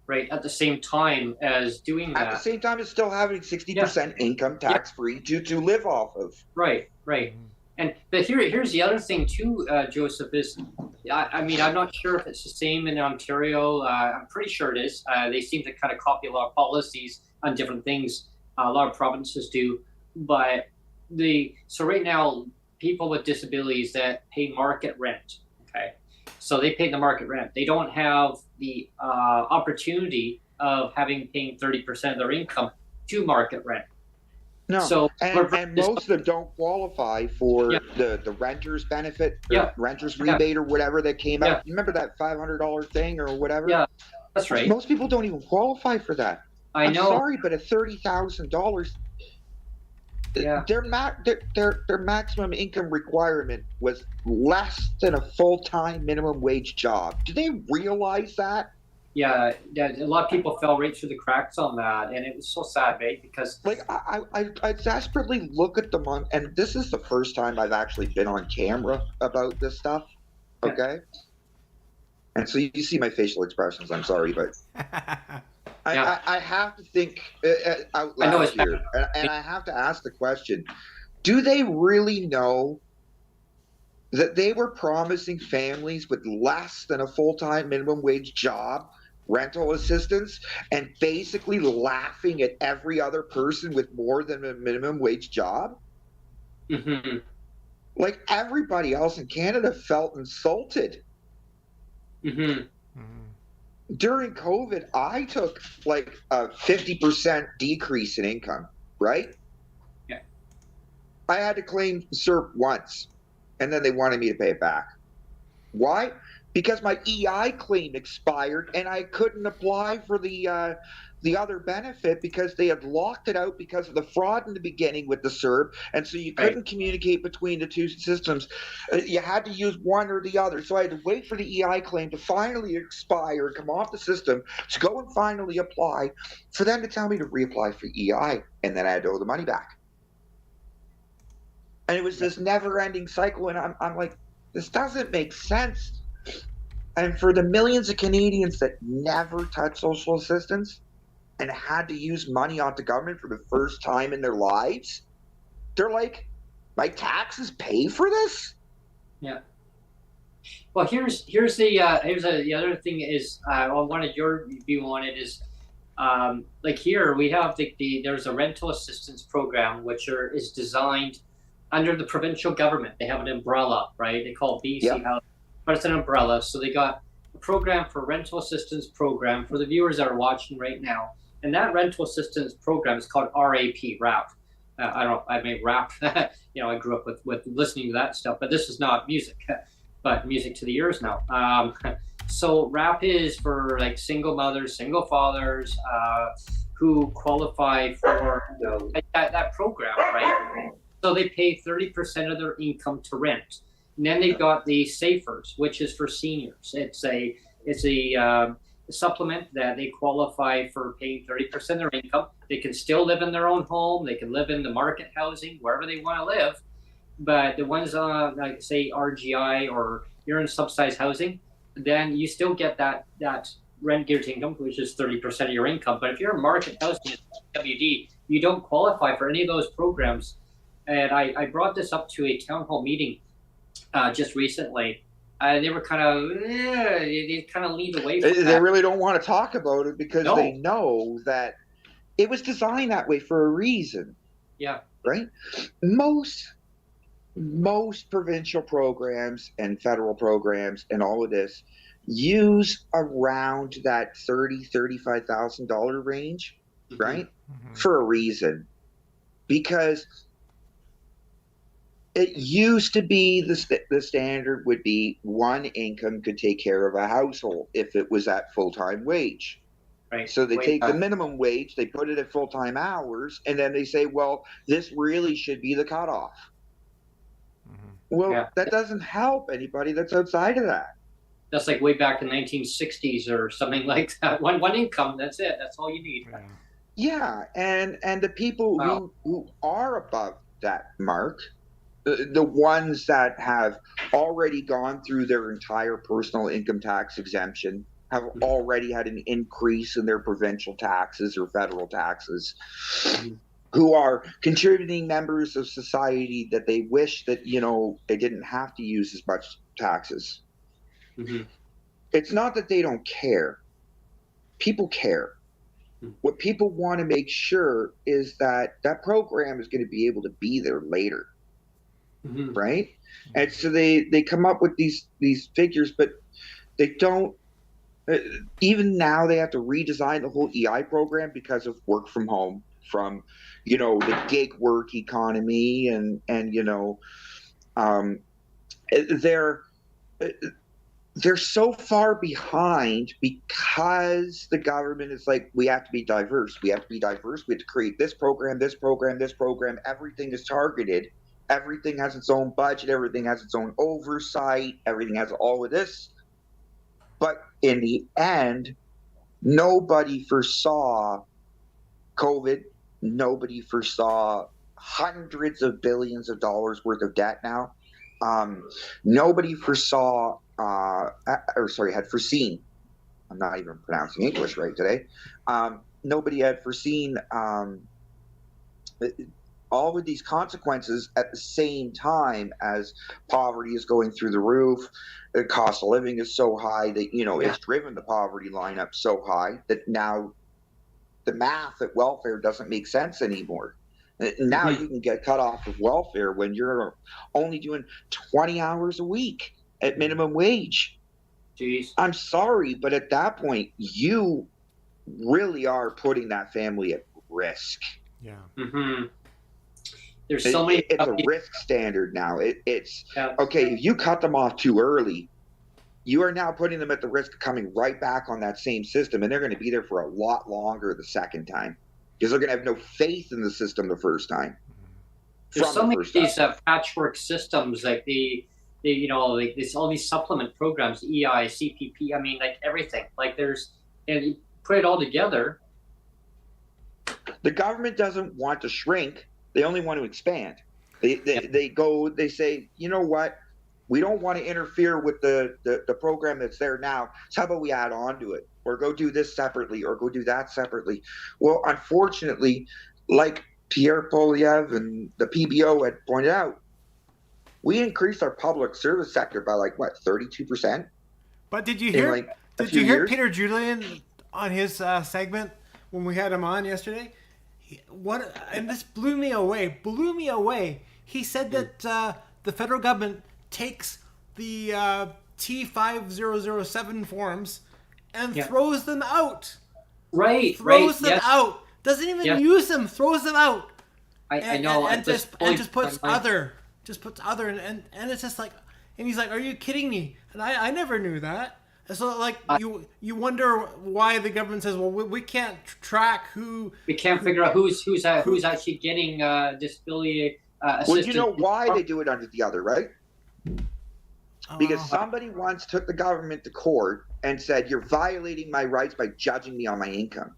Right. At the same time as doing that. At the same time as still having 60% income tax free to live off of. Right. Right. But here's the other thing too, Joseph, is I mean, I'm not sure if it's the same in Ontario. I'm pretty sure it is. They seem to kind of copy a lot of policies on different things. A lot of provinces do, but so right now, people with disabilities that pay market rent, okay, so they pay the market rent. They don't have the opportunity of paying 30% of their income to market rent. No, so and most of them don't qualify for Yeah. the renter's benefit or Yeah. renter's Yeah. rebate or whatever that came Yeah. out. You remember that $500 thing or whatever? Yeah, that's right. Most people don't even qualify for that. I I'm know. sorry, but at $30,000, Yeah. their maximum income requirement was less than a full-time minimum wage job. Do they realize that? Yeah, a lot of people fell right through the cracks on that, and it was so sad, right? Because Like I desperately look at them on, and this is the first time I've actually been on camera about this stuff. Okay, and so you see my facial expressions. I'm sorry, but I have to think out I know loud it's bad. here, and I have to ask the question: do they really know that they were promising families with less than a full-time minimum wage job rental assistance and basically laughing at every other person with more than a minimum wage job? Mm-hmm. Like, everybody else in Canada felt insulted. Mm-hmm. During COVID, I took like a 50% decrease in income, right? Yeah. I had to claim CERP once, and then they wanted me to pay it back. Why? Because my EI claim expired and I couldn't apply for the other benefit because they had locked it out because of the fraud in the beginning with the CERB, and so you couldn't communicate between the two systems. You had to use one or the other. So I had to wait for the EI claim to finally expire and come off the system to go and finally apply, for them to tell me to reapply for EI, and then I had to owe the money back. And it was this never-ending cycle, and I'm like, this doesn't make sense. And for the millions of Canadians that never touched social assistance and had to use money off the government for the first time in their lives, they're like, my taxes pay for this? Yeah. Well, here's the other thing is I wanted your view on it is like here we have there's a rental assistance program which is designed under the provincial government. They have an umbrella, right? They call it BC House, but it's an umbrella. So they got a program for rental assistance program for the viewers that are watching right now. And that rental assistance program is called RAP. I may rap. You know, I grew up with listening to that stuff, but this is not music, but music to the ears now. So RAP is for like single mothers, single fathers who qualify for that program, right? So they pay 30% of their income to rent. And then they've got the Safers, which is for seniors. It's a supplement that they qualify for paying 30% of their income. They can still live in their own home. They can live in the market housing, wherever they want to live. But the ones like say RGI or you're in subsidized housing, then you still get that rent geared income, which is 30% of your income. But if you're in market housing, PWD, you don't qualify for any of those programs. And I brought this up to a town hall meeting just recently. They were kind of they kind of leaned away from They really don't want to talk about it because No. they know that it was designed that way for a reason. Yeah. Right? Most provincial programs and federal programs and all of this use around that $30,000-$35,000 range, right? For a reason. Because it used to be the standard would be one income could take care of a household if it was at full-time wage. Right. So they take the minimum wage, they put it at full-time hours, and then they say, well, this really should be the cutoff. Well, that doesn't help anybody that's outside of that. That's like way back in the 1960s or something like that. One income, that's it. That's all you need. Yeah, and the people who are above that mark, the ones that have already gone through their entire personal income tax exemption, have already had an increase in their provincial taxes or federal taxes, who are contributing members of society that they wish that, they didn't have to use as much taxes. It's not that they don't care. People care. What people want to make sure is that that program is going to be able to be there later. Right? And so they come up with these figures, but they don't. Even now, they have to redesign the whole EI program because of work from home, from the gig work economy, and they're so far behind because the government is like, we have to be diverse. We have to be diverse. We have to create this program, this program, this program. Everything is targeted. Everything has its own budget. Everything has its own oversight. Everything has all of this. But in the end, nobody foresaw COVID. Nobody foresaw hundreds of billions of dollars worth of debt now. Nobody foresaw, had foreseen. I'm not even pronouncing English right today. Nobody had foreseen all of these consequences at the same time as poverty is going through the roof. The cost of living is so high that, it's driven the poverty line up so high that now the math at welfare doesn't make sense anymore. Now you can get cut off of welfare when you're only doing 20 hours a week at minimum wage. Jeez. I'm sorry, but at that point, you really are putting that family at risk. Yeah. There's so many. It's a risk standard now. It's okay. If you cut them off too early, you are now putting them at the risk of coming right back on that same system, and they're going to be there for a lot longer the second time because they're going to have no faith in the system the first time. There's so many of these patchwork systems, like like this, all these supplement programs, EI, CPP. I mean, like everything. Like and you put it all together. The government doesn't want to shrink. They only want to expand. They say, you know what? We don't want to interfere with the program that's there now. So how about we add on to it, or go do this separately, or go do that separately? Well, unfortunately, like Pierre Poilievre and the PBO had pointed out, we increased our public service sector by 32%. But did you hear? Did you hear Peter Julian on his segment when we had him on yesterday? And this blew me away. He said that the federal government takes the T5007 forms and throws them out. Throws them out. Doesn't even use them. Throws them out. I know. And just puts other. Just puts other. And it's just like, and he's like, "Are you kidding me?" And I never knew that. And so, you wonder why the government says, "Well, we can't track who." We can't figure out who's actually getting disability assistance. Well, you know why they do it under the other, right? Because somebody once took the government to court and said, "You're violating my rights by judging me on my income."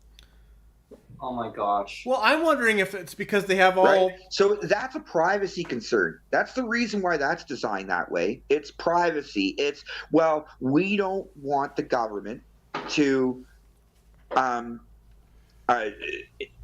Oh my gosh. Well, I'm wondering if it's because they have all. Right? So that's a privacy concern. That's the reason why that's designed that way. It's privacy. We don't want the government to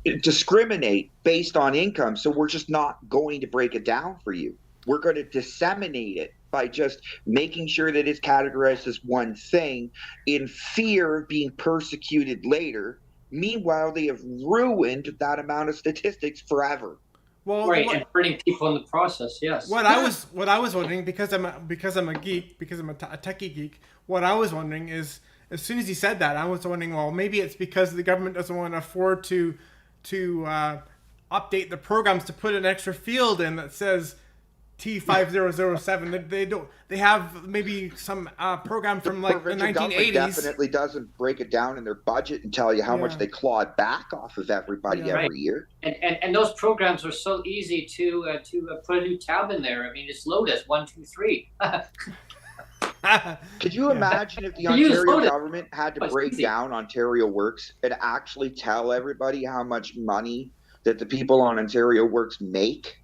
discriminate based on income, so we're just not going to break it down for you. We're going to disseminate it by just making sure that it's categorized as one thing in fear of being persecuted later. Meanwhile, they have ruined that amount of statistics forever. Well, Right, and hurting people in the process. Yes. what I was wondering, because I'm a geek, because I'm a techie geek. What I was wondering is, as soon as he said that, I was wondering, well, maybe it's because the government doesn't want to afford to update the programs to put an extra field in that says T5007. They don't. They have maybe some program from like the provincial government 1980s. definitely doesn't break it down in their budget and tell you how much they clawed back off of everybody every year. And those programs are so easy to put a new tab in there. I mean, just load us 1, 2, 3. Could you imagine if the Ontario government had to break down Ontario Works and actually tell everybody how much money that the people on Ontario Works make?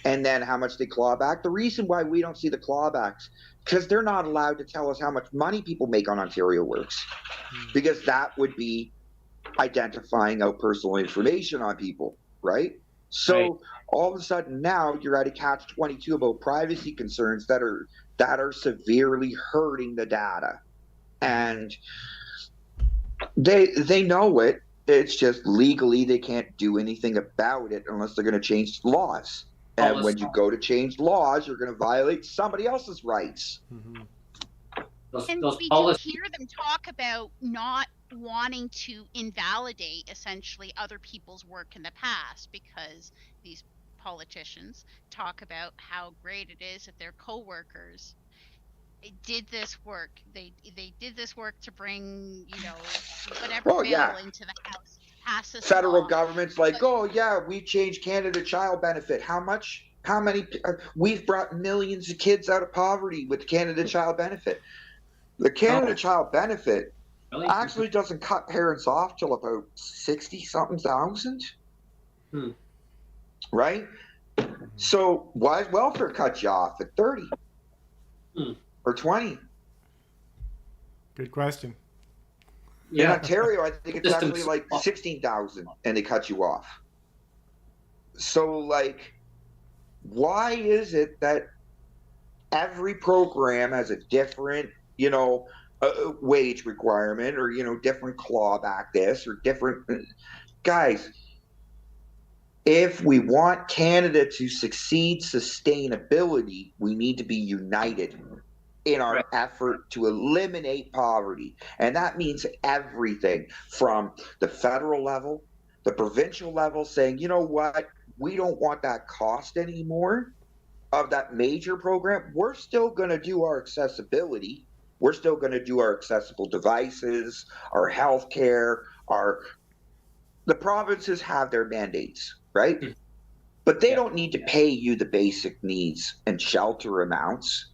And then how much they claw back? The reason why we don't see the clawbacks, because they're not allowed to tell us how much money people make on Ontario Works, because that would be identifying out personal information on people, right? So all of a sudden now you're at a catch-22 about privacy concerns that are severely hurting the data, and they know it. It's just legally they can't do anything about it unless they're going to change laws. And when you go to change laws, you're going to violate somebody else's rights. And we do hear them talk about not wanting to invalidate essentially other people's work in the past, because these politicians talk about how great it is if their co-workers did this work. They did this work to bring, whatever bill into the House. Federal government's like, oh yeah, we changed Canada Child Benefit. How many? We've brought millions of kids out of poverty with the Canada Child Benefit. The Canada Child Benefit actually doesn't cut parents off till about 60-something thousand, right? So why is welfare cut you off at 30 or 20? Good question. In Ontario, I think it's actually like 16,000, and they cut you off. So, like, why is it that every program has a different, wage requirement, or different clawback this or different? Guys, if we want Canada to succeed sustainability, we need to be united in our effort to eliminate poverty. And that means everything from the federal level, the provincial level, saying, you know what, we don't want that cost anymore of that major program. We're still going to do our accessibility. We're still going to do our accessible devices, our healthcare, the provinces have their mandates, right? But they don't need to pay you the basic needs and shelter amounts.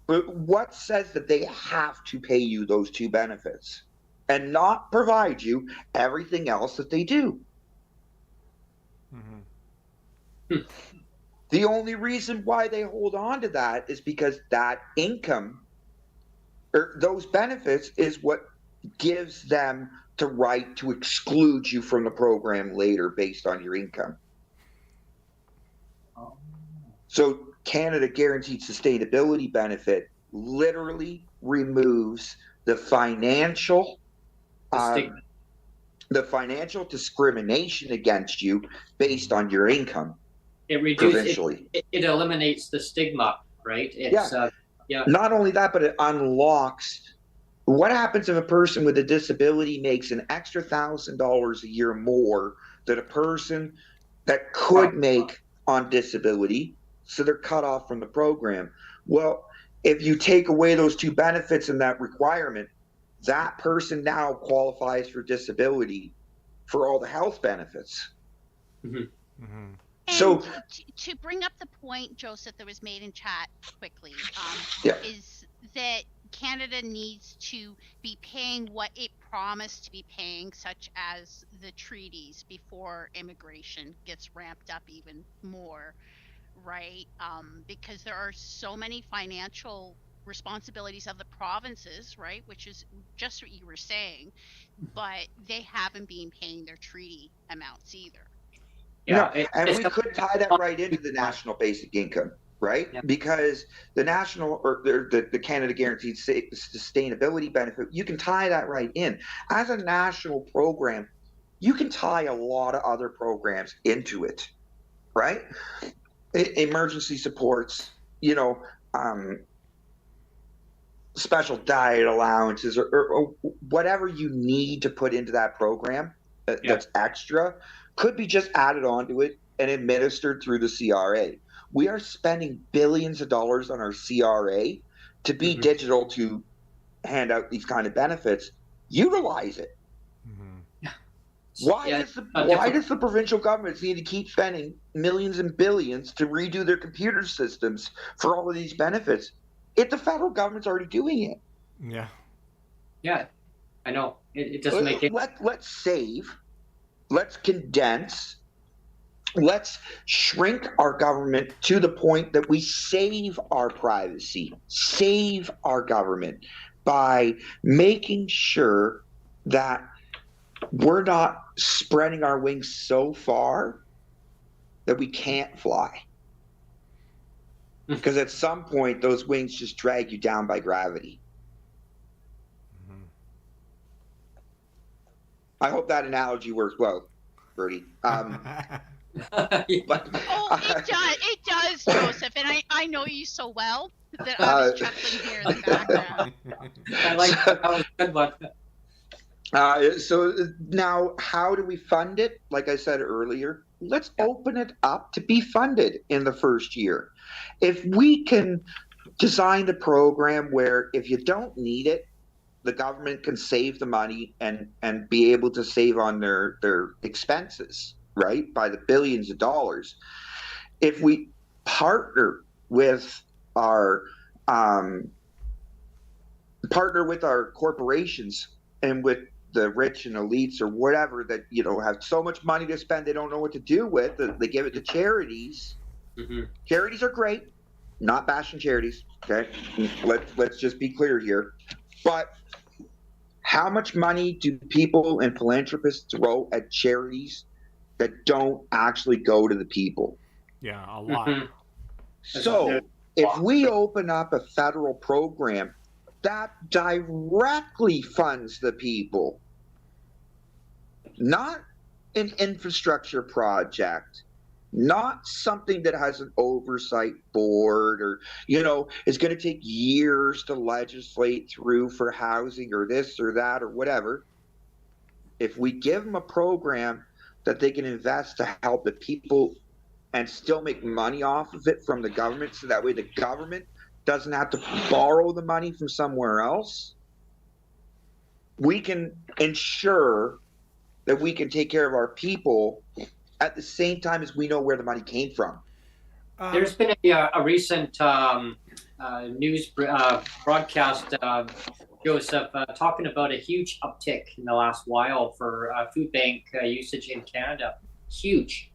But what says that they have to pay you those two benefits and not provide you everything else that they do? The only reason why they hold on to that is because that income or those benefits is what gives them the right to exclude you from the program later based on your income. So Canada Guaranteed Sustainability Benefit literally removes the financial discrimination against you based on your income. It reduces it eliminates the stigma, right? Not only that, but it unlocks. What happens if a person with a disability makes an extra $1,000 a year more than a person that could make on disability? So they're cut off from the program. Well, if you take away those two benefits and that requirement, that person now qualifies for disability for all the health benefits. So to bring up the point, Joseph, that was made in chat quickly, is that Canada needs to be paying what it promised to be paying, such as the treaties, before immigration gets ramped up even more. Right, because there are so many financial responsibilities of the provinces, right, which is just what you were saying, but they haven't been paying their treaty amounts either. And we could tie that right into the national basic income, right? Because the national or the Canada Guaranteed Sustainability Benefit, you can tie that right in as a national program. you can tie a lot of other programs into it, right? Emergency supports, special diet allowances, or whatever you need to put into that program that's extra could be just added onto it and administered through the CRA. We are spending billions of dollars on our CRA to be digital, to hand out these kind of benefits. Utilize it. Why does the provincial governments need to keep spending millions and billions to redo their computer systems for all of these benefits if the federal government's already doing it? Yeah, I know. It doesn't make it. Let's save. Let's condense. Let's shrink our government to the point that we save our privacy, save our government by making sure that we're not spreading our wings so far that we can't fly. Because at some point, those wings just drag you down by gravity. I hope that analogy works well, Bertie. But, it does, Joseph, and I know you so well that I was chuckling here in the background. I like that was a good one. So now, how do we fund it? Like I said earlier, let's open it up to be funded in the first year. If we can design the program where if you don't need it, the government can save the money and be able to save on their expenses, right, by the billions of dollars. If we partner with our corporations and with the rich and elites or whatever that have so much money to spend they don't know what to do with, they give it to charities. Charities are great, not bashing charities, okay? Let's just be clear here. But how much money do people and philanthropists throw at charities that don't actually go to the people? Yeah, a lot. So if we open up a federal program that directly funds the people, not an infrastructure project, not something that has an oversight board or, is going to take years to legislate through for housing or this or that or whatever. If we give them a program that they can invest to help the people and still make money off of it from the government, so that way the government doesn't have to borrow the money from somewhere else, we can ensure that we can take care of our people at the same time as we know where the money came from. There's been a recent news broadcast, Joseph, talking about a huge uptick in the last while for food bank usage in Canada. Huge.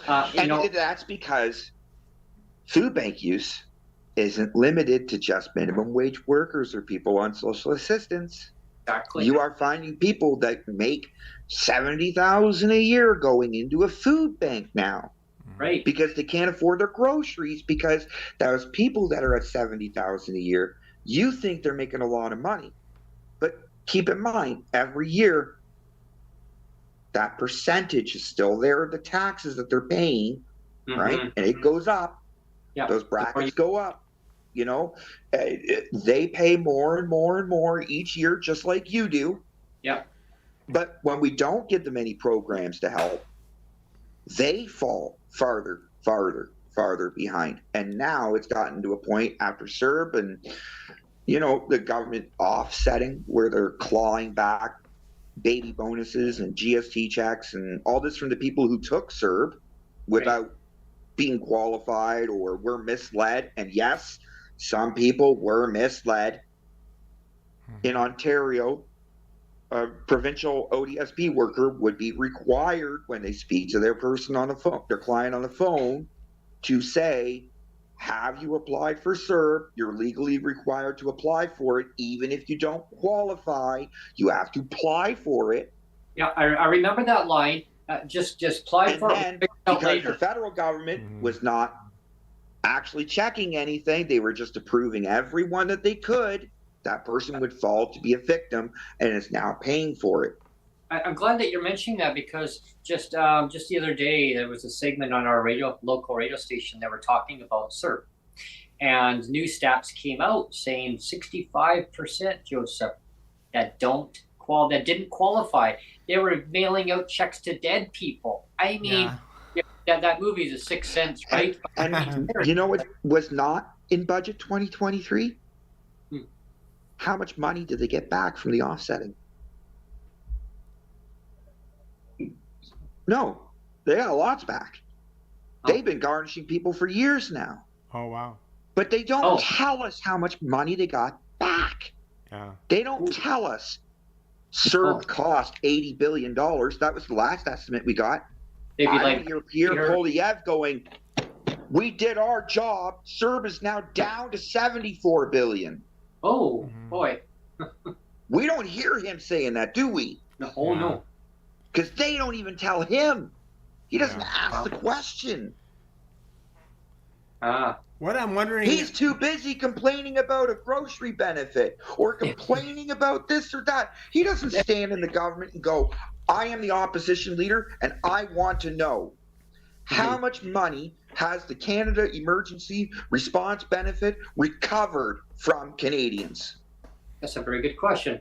That's because food bank use isn't limited to just minimum wage workers or people on social assistance. Exactly. You are finding people that make $70,000 a year going into a food bank now, right? Because they can't afford their groceries. Because those people that are at $70,000 a year, you think they're making a lot of money, but keep in mind, every year that percentage is still there. The taxes that they're paying, right, and it goes up. Yeah, those brackets go up. They pay more and more and more each year, just like you do. Yeah. But when we don't give them any programs to help, they fall farther behind. And now it's gotten to a point after CERB and, the government offsetting, where they're clawing back baby bonuses and GST checks and all this from the people who took CERB without being qualified or were misled. And yes, some people were misled. In Ontario, a provincial ODSP worker would be required, when they speak to their person on the phone, their client on the phone, to say, have you applied for CERB? You're legally required to apply for it. Even if you don't qualify, you have to apply for it. Yeah, I remember that line. Just apply for it. Because the federal government was not actually checking anything, they were just approving everyone that they could. That person would fall to be a victim and is now paying for it. I'm glad that you're mentioning that, because just the other day there was a segment on our local radio station that were talking about CERP, and new stats came out saying 65%, Joseph, that didn't qualify. They were mailing out checks to dead people. I mean, that movie is a Sixth Sense, right? And you know what was not in budget 2023? How much money did they get back from the offsetting? No, they got lots back. They've been garnishing people for years now. Oh, wow. But they don't tell us how much money they got back. Yeah. They don't tell us. CERB cost $80 billion. That was the last estimate we got. They'd be I hear Pierre Poilievre going, we did our job. CERB is now down to $74 billion. Oh, boy. We don't hear him saying that, do we? No. Because they don't even tell him. He doesn't ask the question. What I'm wondering... He's too busy complaining about a grocery benefit or complaining about this or that. He doesn't stand in the government and go, I am the opposition leader and I want to know how much money has the Canada Emergency Response Benefit recovered from Canadians? That's a very good question.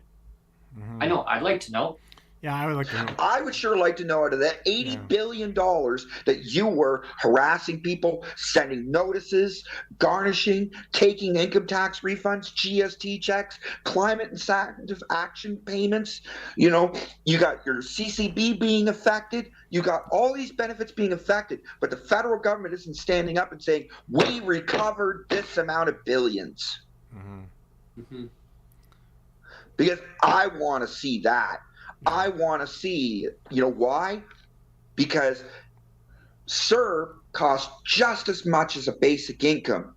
I know. I'd like to know. Yeah, I would like to know. I would sure like to know, out of that $80 billion that you were harassing people, sending notices, garnishing, taking income tax refunds, GST checks, climate incentive action payments, you know, you got your CCB being affected, you got all these benefits being affected, but the federal government isn't standing up and saying, we recovered this amount of billions. Because I want to see that. I want to see, you know why? Because CERB cost just as much as a basic income,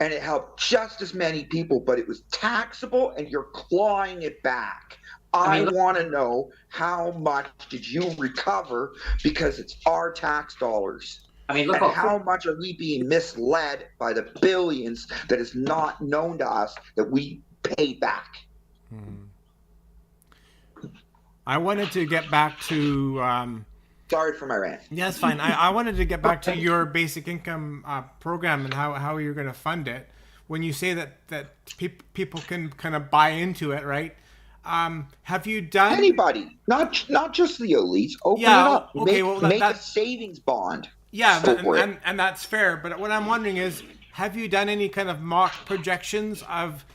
and it helped just as many people, but it was taxable and you're clawing it back. I want to know, how much did you recover, because it's our tax dollars. And how much are we being misled by the billions that is not known to us that we pay back? I wanted to get back to... Sorry for my rant. Yeah, it's fine. I wanted to get back to your basic income program and how you're going to fund it. When you say that people can kind of buy into it, right? Have you done... Anybody, not just the elites. Open it up. Okay, make a savings bond. Yeah, and that's fair. But what I'm wondering is, have you done any kind of mock projections of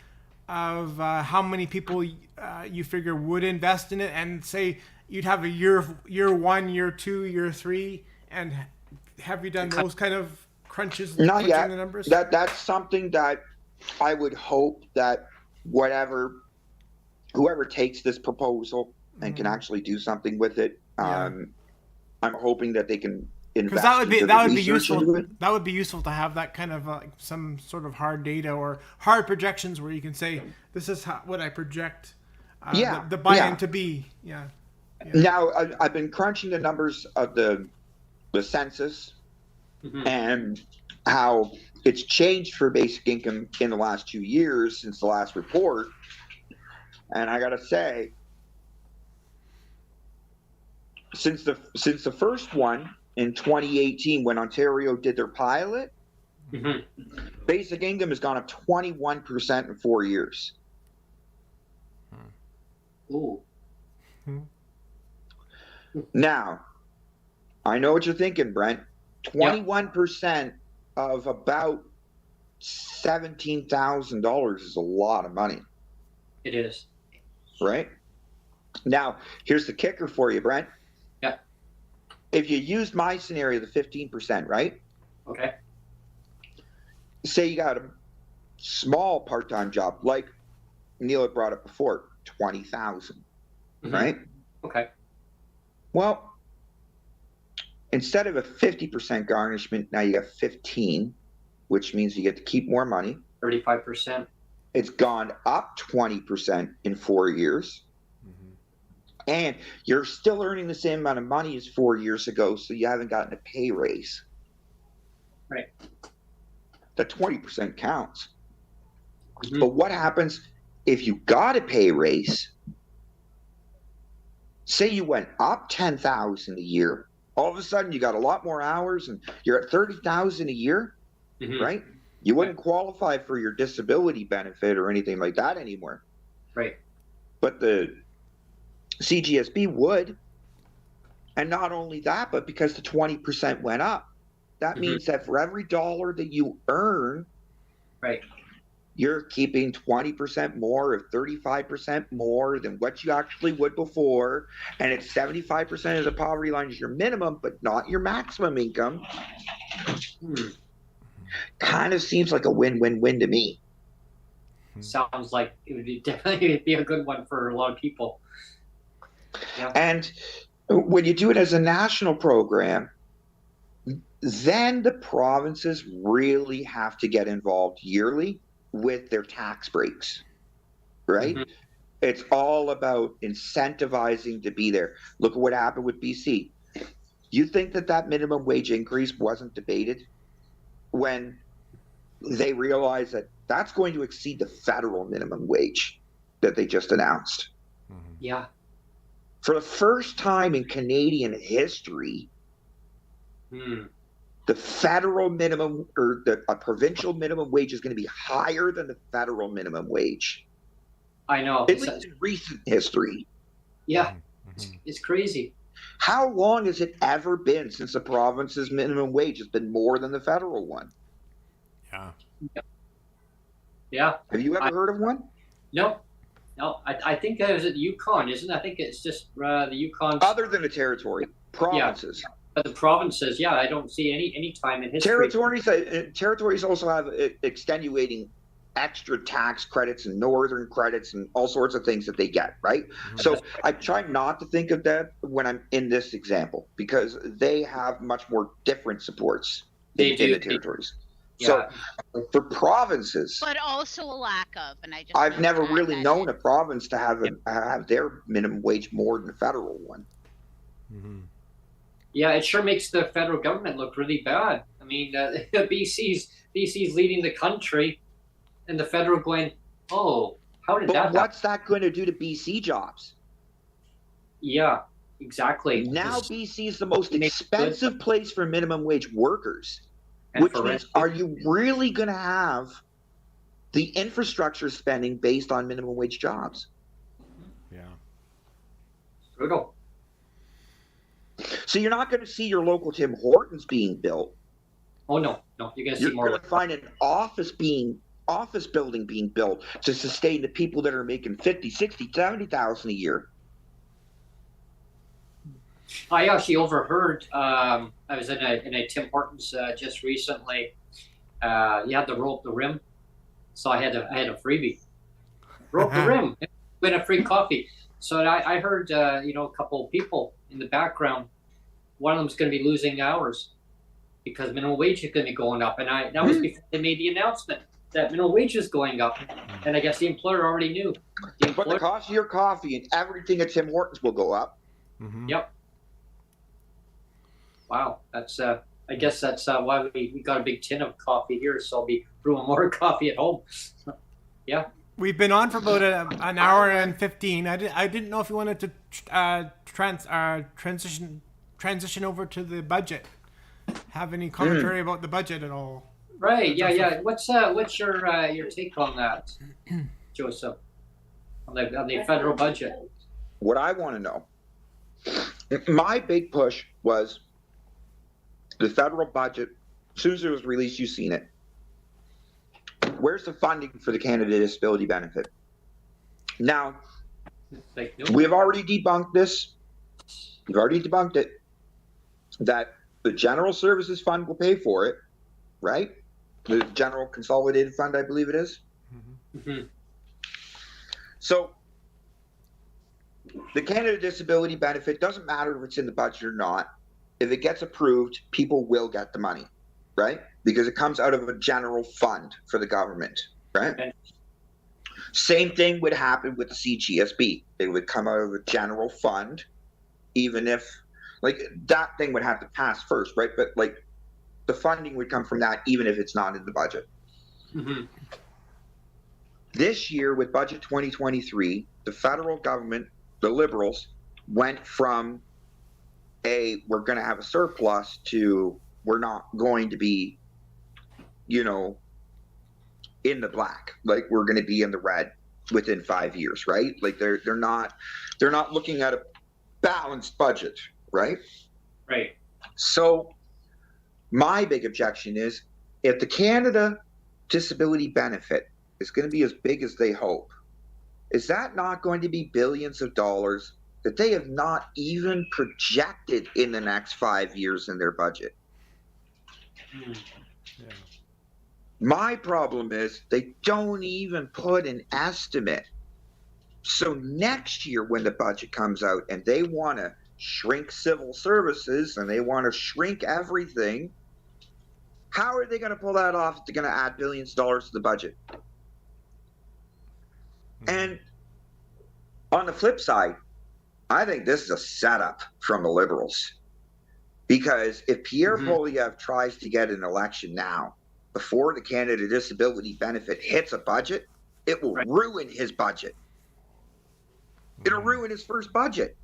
how many people you figure would invest in it, and say you'd have a year 1, year 2, year 3, and have you done those kind of crunches? Not yet. The numbers? That's something that I would hope that whoever takes this proposal and can actually do something with it, I'm hoping that they can invest. Because that would be useful. That would be useful to have that kind of some sort of hard data or hard projections where you can say, this is what I project the buy-in to be. Now, I've been crunching the numbers of the census and how it's changed for basic income in the last 2 years since the last report. And I got to say, since the first one in 2018, when Ontario did their pilot, basic income has gone up 21% in 4 years. Ooh. Now, I know what you're thinking, Brent. 21% of about $17,000 is a lot of money. It is. Right? Now, here's the kicker for you, Brent. Yeah. If you used my scenario, the 15%, right? Okay. Say you got a small part-time job, like Neil had brought up before, 20,000, right? Okay. Well, instead of a 50% garnishment, now you got 15, which means you get to keep more money. 35%. It's gone up 20% in 4 years. And you're still earning the same amount of money as 4 years ago, so you haven't gotten a pay raise. Right. The 20% counts. But what happens if you got a pay raise? say you went up 10,000 a year, all of a sudden you got a lot more hours and you're at 30,000 a year, right? You wouldn't qualify for your disability benefit or anything like that anymore. Right. But the CGSB would. And not only that, but because the 20% went up, that means that for every dollar that you earn, right, you're keeping 20% more or 35% more than what you actually would before. And it's 75% of the poverty line is your minimum, but not your maximum income. Kind of seems like a win-win-win to me. Sounds like it would be definitely be a good one for a lot of people. Yeah. And when you do it as a national program, then the provinces really have to get involved yearly with their tax breaks, right? It's all about incentivizing to be there. Look at what happened with BC. You think that minimum wage increase wasn't debated when they realized that that's going to exceed the federal minimum wage that they just announced? Yeah. For the first time in Canadian history, the federal minimum or a provincial minimum wage is going to be higher than the federal minimum wage. I know. At least in recent history. Yeah. It's crazy. How long has it ever been since the province's minimum wage has been more than the federal one? Yeah. Yeah. Have you ever heard of one? No. No, I think it was at Yukon, isn't it? I think it's just the Yukon. Other than the territory, provinces. Yeah, but the provinces, yeah, I don't see any time in history. Territories also have extenuating extra tax credits and northern credits and all sorts of things that they get, right? So I try not to think of that when I'm in this example because they have much more different supports in the territories. So for provinces, but also a lack of, and I've never really known a province to have their minimum wage more than the federal one. Yeah, it sure makes the federal government look really bad. I mean, BC's leading the country, and the federal going, oh, how did that happen? But what's that going to do to BC jobs? Yeah, exactly. Now BC is the most expensive place for minimum wage workers. Which means, are you really going to have the infrastructure spending based on minimum wage jobs? Yeah. Brutal. So you're not going to see your local Tim Hortons being built. Oh, no. You're going to see more. You're going to find an office building being built to sustain the people that are making 50, 60, 70,000 a year. I actually overheard. I was in a Tim Hortons just recently. You had to roll up the rim, so I had a freebie. Roll up the rim, win a free coffee. So I heard a couple of people in the background. One of them's going to be losing hours because minimum wage is going to be going up, and that was before they made the announcement that minimum wage is going up, and I guess the employer already knew. But the cost of your coffee and everything at Tim Hortons will go up. Yep. Wow, that's I guess that's why we got a big tin of coffee here, so I'll be brewing more coffee at home. Yeah. We've been on for about an hour and 15. I didn't know if you wanted to transition over to the budget. Have any commentary about the budget at all? Right. Yeah. What's your take on that, Joseph? On the federal budget. What I want to know. My big push was the federal budget. As soon as it was released, you've seen it. Where's the funding for the Canada Disability Benefit? Now, we've already debunked this. We've already debunked it. That the General Services Fund will pay for it, right? The General Consolidated Fund, I believe it is. So, the Canada Disability Benefit doesn't matter if it's in the budget or not. If it gets approved, people will get the money, right? Because it comes out of a general fund for the government, right? Okay. Same thing would happen with the CGSB. It would come out of a general fund, even if, that thing would have to pass first, right? But, the funding would come from that, even if it's not in the budget. This year, with Budget 2023, the federal government, the Liberals, went from we're going to have a surplus to we're not going to be, you know, in the black. Like, we're going to be in the red within 5 years, right? Like, they're not looking at a balanced budget, right? Right. So my big objection is, if the Canada disability benefit is going to be as big as they hope, is that not going to be billions of dollars that they have not even projected in the next 5 years in their budget? Yeah. My problem is they don't even put an estimate. So next year when the budget comes out and they want to shrink civil services and they want to shrink everything, how are they going to pull that off if they're going to add billions of dollars to the budget? And on the flip side, I think this is a setup from the Liberals. Because if Pierre Poilievre tries to get an election now, before the Canada Disability Benefit hits a budget, it will ruin his budget. It'll ruin his first budget.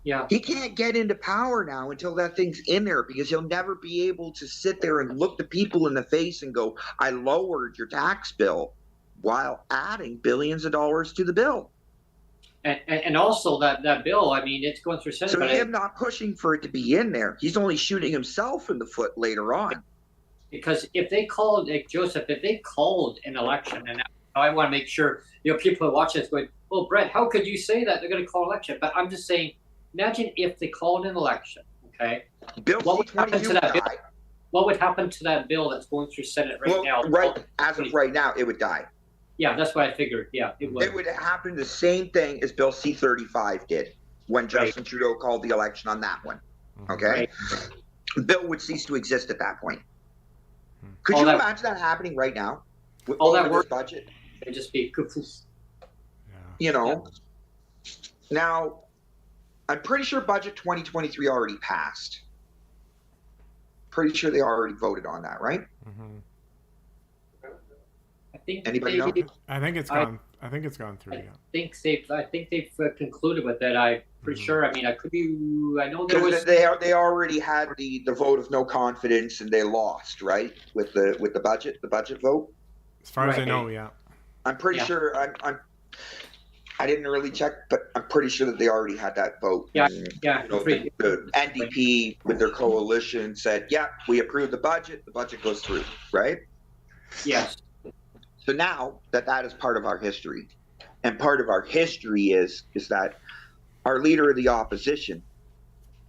Yeah. He can't get into power now until that thing's in there, because he'll never be able to sit there and look the people in the face and go, I lowered your tax bill, while adding billions of dollars to the bill. And also that bill, I mean, it's going through Senate. So him not pushing for it to be in there, he's only shooting himself in the foot later on. Because if they called, like Joseph, if they called an election, and I want to make sure, you know, people who watch this going, well, Brent, how could you say that they're going to call an election? But I'm just saying, imagine if they called an election, okay? Bill What would happen to that bill? die. What would happen to that bill that's going through Senate right now? As of right now, it would die. Yeah, that's what I figured. Yeah, it would. It would happen the same thing as Bill C-35 did when Justin Trudeau called the election on that one. Okay? Right. Bill would cease to exist at that point. Could you imagine that happening right now? With all that work budget? It'd just be you know. Now, I'm pretty sure budget 2023 already passed. Pretty sure they already voted on that, right? Anybody know? I think it's gone. I think it's gone through. I think they've concluded with that. I'm pretty sure. I mean, I could be. I know there was. They already had the vote of no confidence and they lost, right? With the budget vote. As far as I know, yeah. I'm pretty sure. I didn't really check, but I'm pretty sure that they already had that vote. Yeah, and, you know, the NDP with their coalition said, "Yeah, we approve the budget. The budget goes through." Right? Yes. So now that is part of our history, and part of our history is that our leader of the opposition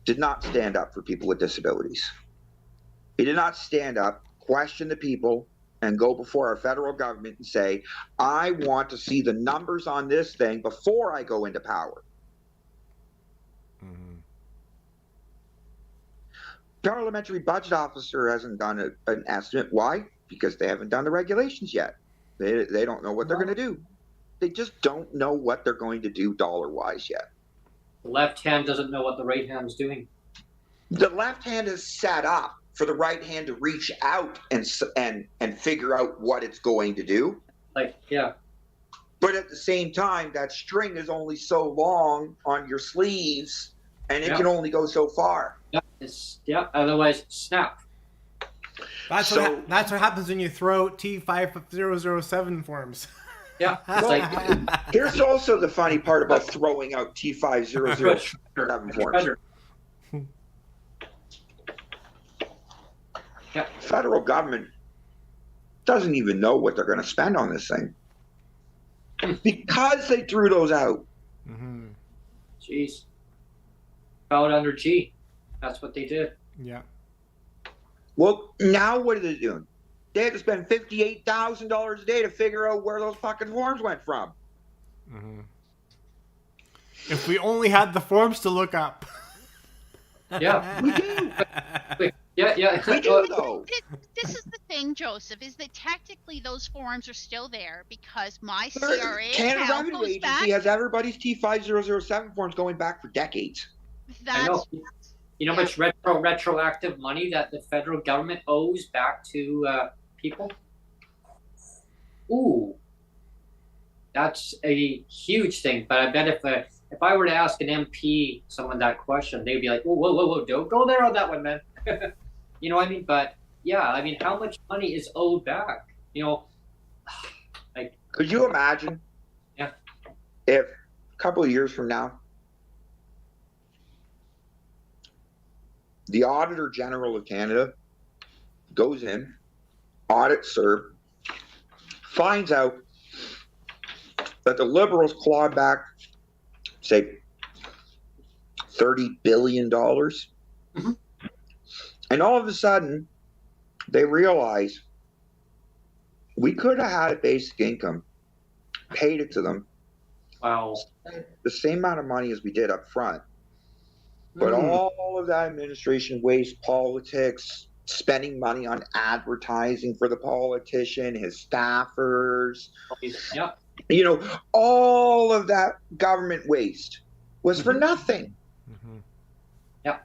did not stand up for people with disabilities. He did not stand up, question the people, and go before our federal government and say, I want to see the numbers on this thing before I go into power. Parliamentary budget officer hasn't done an estimate. Why? Because they haven't done the regulations yet. They don't know what they're going to do. They just don't know what they're going to do dollar-wise yet. The left hand doesn't know what the right hand's doing. The left hand is set up for the right hand to reach out and figure out what it's going to do. Like, yeah. But at the same time, that string is only so long on your sleeves, and it can only go so far. Yeah, otherwise, snap. That's what happens when you throw T5007 forms. Yeah. Well, here's also the funny part about throwing out T5007 forms. Yeah. Federal government doesn't even know what they're going to spend on this thing because they threw those out. Jeez. Found under G. That's what they did. Yeah. Well, now what are they doing? They had to spend $58,000 a day to figure out where those fucking forms went from. If we only had the forms to look up. Yeah. We do. Yeah. We do, though. This is the thing, Joseph, is that technically those forms are still there because my CRA Canada account Revenue goes Agency back. has everybody's T5007 forms going back for decades. I know. You know how much retroactive money that the federal government owes back to people? Ooh. That's a huge thing. But I bet if I were to ask an MP someone that question, they'd be like, whoa, don't go there on that one, man. You know what I mean? But yeah, I mean, how much money is owed back? You know, like, could you imagine? Yeah. If a couple of years from now, the Auditor General of Canada goes in, audits CERB, finds out that the Liberals clawed back, say, $30 billion. Mhm. And all of a sudden, they realize we could have had a basic income, paid it to them, wow. the same amount of money as we did up front. But Mm. all of that administration waste, politics, spending money on advertising for the politician, his staffers, Yeah. you know, all of that government waste was for nothing. Mm-hmm. Yeah.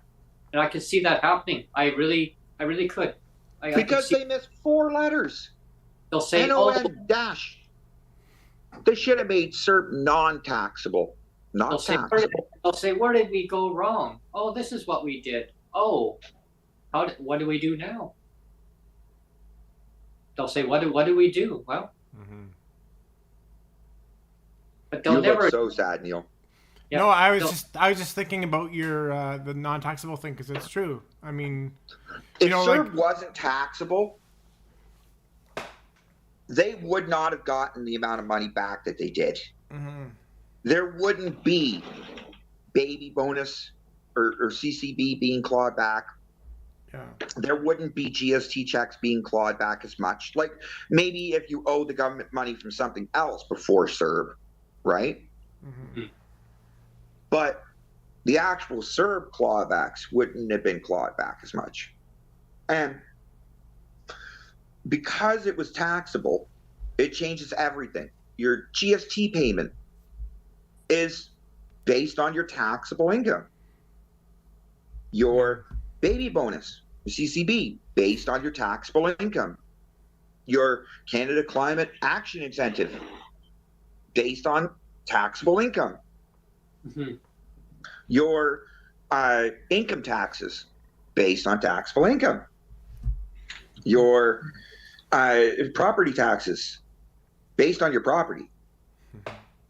And I could see that happening. I really could. Because they missed 4 letters. They'll say, NON dash. They should have made CERP non-taxable. Not taxable. They'll say, where did we go wrong? Oh, this is what we did. Oh, what do we do now? They'll say, what do we do? Well, but they'll never. Look so sad, Neil. Yeah, no, I was just thinking about your the non-taxable thing, because it's true. I mean, if CERB wasn't taxable, they would not have gotten the amount of money back that they did. Mm-hmm. There wouldn't be baby bonus or CCB being clawed back. Yeah. There wouldn't be GST checks being clawed back as much. Like maybe if you owe the government money from something else before CERB, right? Mm-hmm. But the actual CERB clawbacks wouldn't have been clawed back as much. And because it was taxable, it changes everything. Your GST payment is based on your taxable income. Your baby bonus, the CCB, based on your taxable income. Your Canada Climate Action Incentive, based on taxable income. Mm-hmm. Your income taxes, based on taxable income. Your property taxes, based on your property.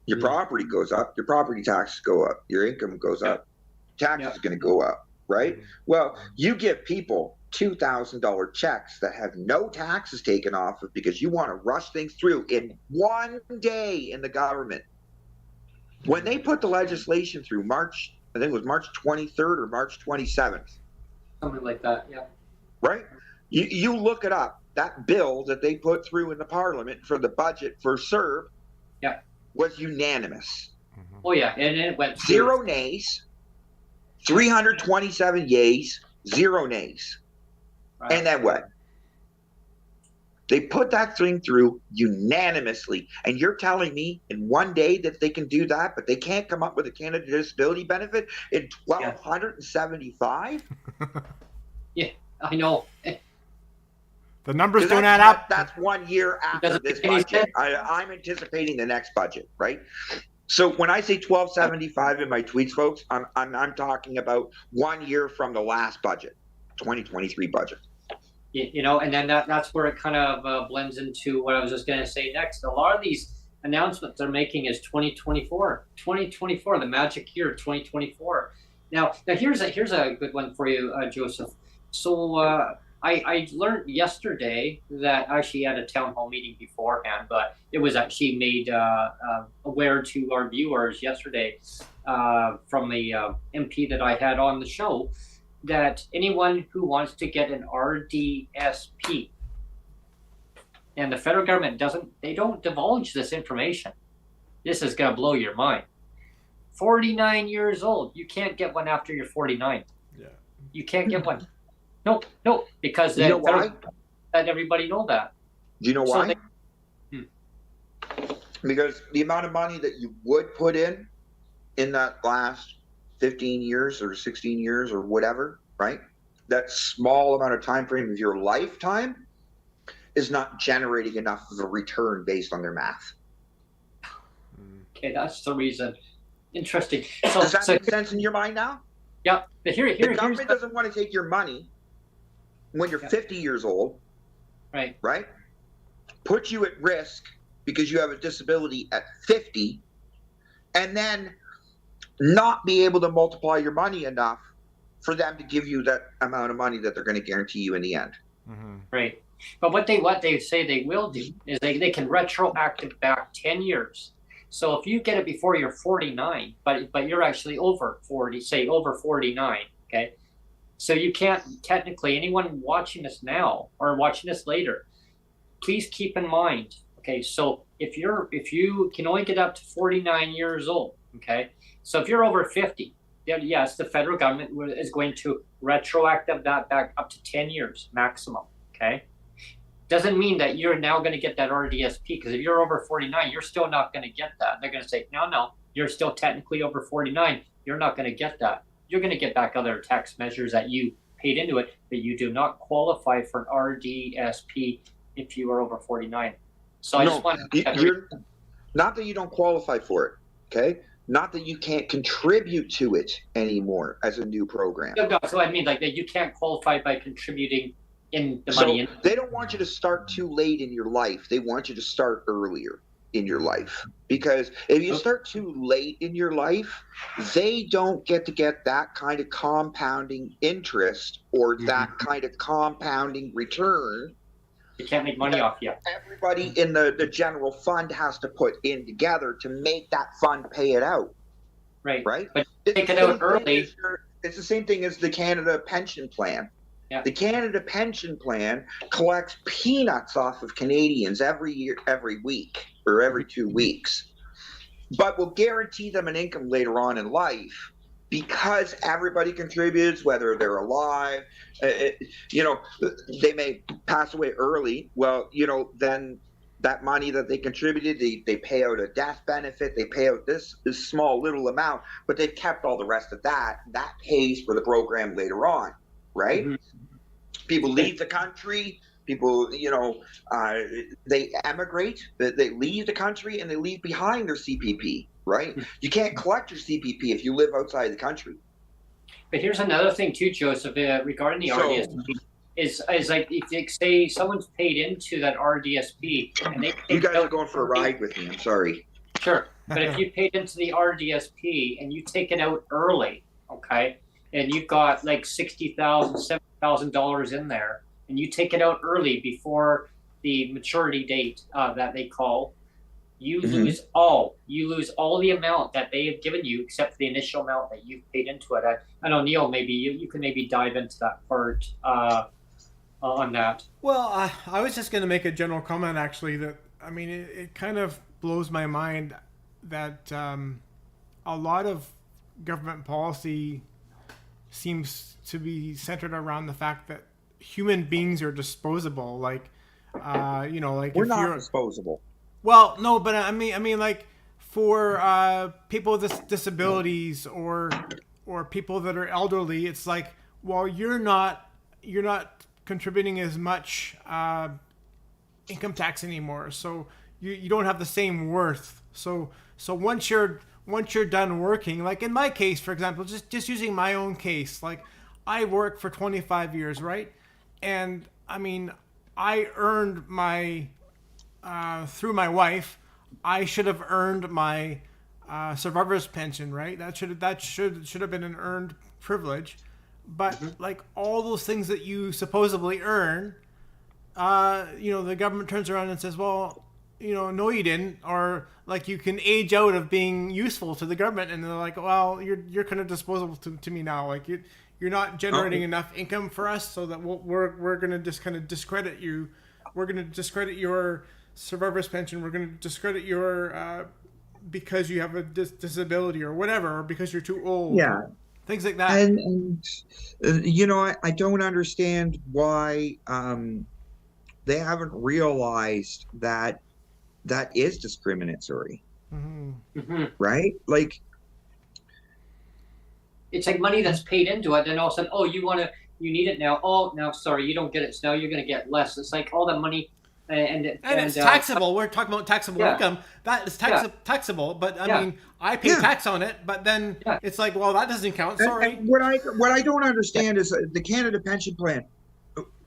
Your property goes up, your property taxes go up, your income goes up, taxes are going to go up, right? Well, you give people $2,000 checks that have no taxes taken off of because you want to rush things through in one day in the government. When they put the legislation through March, I think it was March 23rd or March 27th. Something like that, yeah. Right? You look it up. That bill that they put through in the parliament for the budget for CERB was unanimous. Mm-hmm. Oh, yeah, and it went through. 0 nays, 327 yays, 0 nays. Right. And then what? They put that thing through unanimously. And you're telling me in one day that they can do that, but they can't come up with a Canada Disability benefit in 1,275? Yeah, I know. The numbers don't add up. That's 1 year after this budget. I'm anticipating the next budget, right? So when I say 1275 in my tweets, folks, I'm talking about 1 year from the last budget, 2023 budget. You know, and then that's where it kind of blends into what I was just going to say next. A lot of these announcements they're making is 2024, the magic year, 2024. Now here's a good one for you, Joseph. So I learned yesterday that I actually had a town hall meeting beforehand, but it was actually made aware to our viewers yesterday from the MP that I had on the show, that anyone who wants to get an RDSP, and the federal government don't divulge this information. This is going to blow your mind. 49 years old, you can't get one after you're 49. Yeah. You can't get one. No, because you know why? Let everybody know that. Do you know why? Because the amount of money that you would put in that last 15 years or 16 years or whatever, right? That small amount of time frame of your lifetime is not generating enough of a return based on their math. Okay, that's the reason. Interesting. Does that make sense in your mind now? Yeah, but the government doesn't want to take your money when you're 50 years old, right? Put you at risk because you have a disability at 50, and then not be able to multiply your money enough for them to give you that amount of money that they're going to guarantee you in the end. Right. But what they say they will do is they can retroactive back 10 years. So if you get it before you're 49, but you're actually over 40, say over 49, okay? So you can't technically, anyone watching this now or watching this later, please keep in mind, okay? So if you can only get up to 49 years old, okay? So if you're over 50, then yes, the federal government is going to retroactive that back up to 10 years maximum, okay? Doesn't mean that you're now going to get that RDSP, because if you're over 49, you're still not going to get that. They're going to say, no, you're still technically over 49. You're not going to get that. You're going to get back other tax measures that you paid into it, but you do not qualify for an RDSP if you are over 49. So I just want to... Not that you don't qualify for it, okay? Not that you can't contribute to it anymore as a new program. No, so I mean like that you can't qualify by contributing in the money. They don't want you to start too late in your life. They want you to start earlier in your life. Because if you start too late in your life, they don't get that kind of compounding interest or that kind of compounding return. You can't make money off you. Everybody in the general fund has to put in together to make that fund pay it out. Right. But take it out early. It's the same thing as the Canada pension plan. Yeah. The Canada pension plan collects peanuts off of Canadians every year, every week, or every 2 weeks, but will guarantee them an income later on in life because everybody contributes, whether they're alive. They may pass away early. Well, then that money that they contributed, they pay out a death benefit, they pay out this small little amount, but they've kept all the rest of that. That pays for the program later on. Right? People leave the country. People, they emigrate. They leave the country and they leave behind their CPP. Right? You can't collect your CPP if you live outside the country. But here's another thing too, Joseph, regarding the RDSP. Is like if you say someone's paid into that RDSP and they you guys are going for a ride with me. I'm sorry. Sure, but if you paid into the RDSP and you take it out early, okay, and you've got like $60,000, $70,000 in there, and you take it out early before the maturity date that they call, you lose all the amount that they have given you, except for the initial amount that you've paid into it. I know, Neil, maybe you can maybe dive into that part on that. Well, I was just going to make a general comment, actually, that, I mean, it kind of blows my mind that a lot of government policy seems to be centered around the fact that human beings are disposable. Like, like we're not disposable. Well, no, but I mean, like for people with disabilities or people that are elderly, it's like, well, you're not contributing as much income tax anymore, so you don't have the same worth. So once you're done working, like in my case, for example, just using my own case, like I worked for 25 years, right? And I mean, I earned my through my wife, I should have earned my survivor's pension, right? That should have been an earned privilege. But like all those things that you supposedly earn, the government turns around and says, well, no, you didn't, or like you can age out of being useful to the government, and they're like, well, you're kind of disposable to me now. Like you're not generating enough income for us, so that we're going to just kind of discredit you. We're going to discredit your survivor's pension. We're going to discredit your because you have a disability or whatever, or because you're too old. Yeah. Things like that. And I don't understand why they haven't realized that is discriminatory. Right? Like, it's like money that's paid into it, and all of a sudden, you need it now. Oh, no, sorry, you don't get it. So now you're going to get less. It's like all the money and it's taxable. We're talking about taxable Yeah. income. That is taxable, but I Yeah. mean, I pay Yeah. tax on it, but then Yeah. it's like, well, that doesn't count. Sorry. And what I don't understand is the Canada Pension Plan.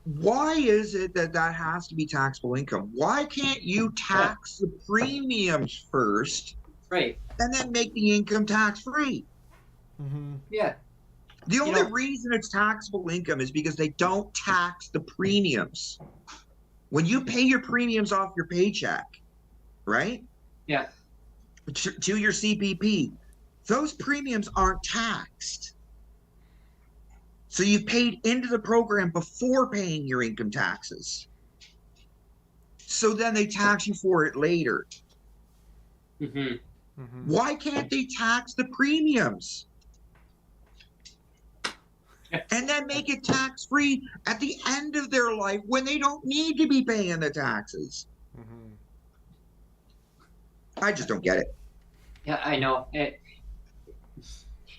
Why is it that has to be taxable income? Why can't you tax the premiums first Right. and then make the income tax free? Mm-hmm. Yeah. The only reason it's taxable income is because they don't tax the premiums. When you pay your premiums off your paycheck, right? Yeah. To your CPP, those premiums aren't taxed. So you've paid into the program before paying your income taxes. So then they tax you for it later. Mm-hmm. Mm-hmm. Why can't they tax the premiums? And then make it tax-free at the end of their life when they don't need to be paying the taxes. Mm-hmm. I just don't get it. Yeah, I know. And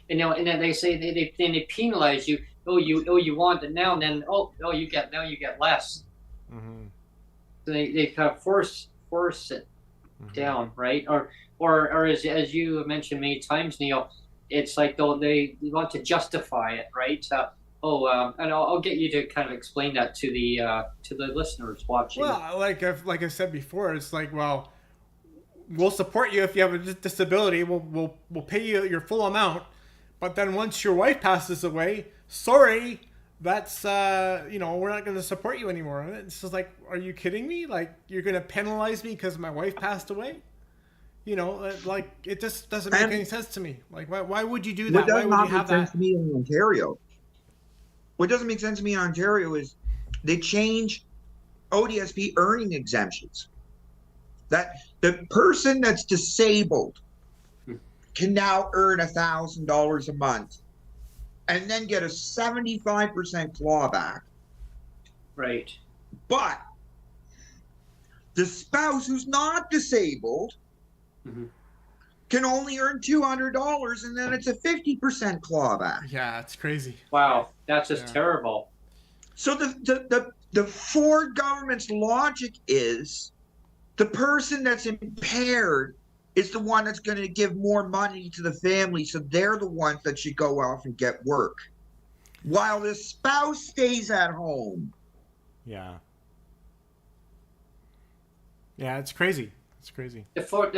then they say they penalize you. Oh, you want it now, and then you get less. Mm-hmm. So they kind of force it down, right? Or as you mentioned many times, Neil, it's like they want to justify it, right? And I'll get you to kind of explain that to the listeners watching. Well, like I said before, it's like, well, we'll support you if you have a disability. We'll pay you your full amount, but then once your wife passes away, sorry, that's we're not going to support you anymore. And it's just like, are you kidding me? Like, you're going to penalize me because my wife passed away? Like, it just doesn't make any sense to me. Like, why would you do that? Why would you have that? What doesn't make sense to me in Ontario? What doesn't make sense to me in Ontario is they change ODSP earning exemptions. That the person that's disabled can now earn $1,000 a month and then get a 75% clawback. Right. But the spouse who's not disabled can only earn $200 and then it's a 50% clawback. Yeah, it's crazy. Wow, that's just terrible. So the Ford government's logic is the person that's impaired is the one that's going to give more money to the family, so they're the ones that should go off and get work, while the spouse stays at home. Yeah. Yeah, it's crazy. It's crazy. The Ford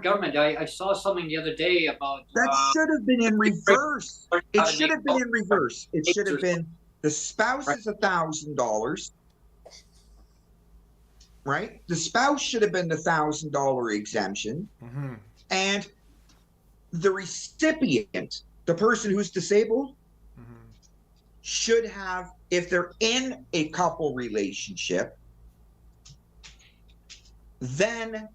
government. I saw something the other day about That should have been in reverse. It should have been in reverse. It should have been the spouse is $1,000, right? The spouse should have been the $1,000 exemption, and the recipient, the person who's disabled, should have, if they're in a couple relationship, then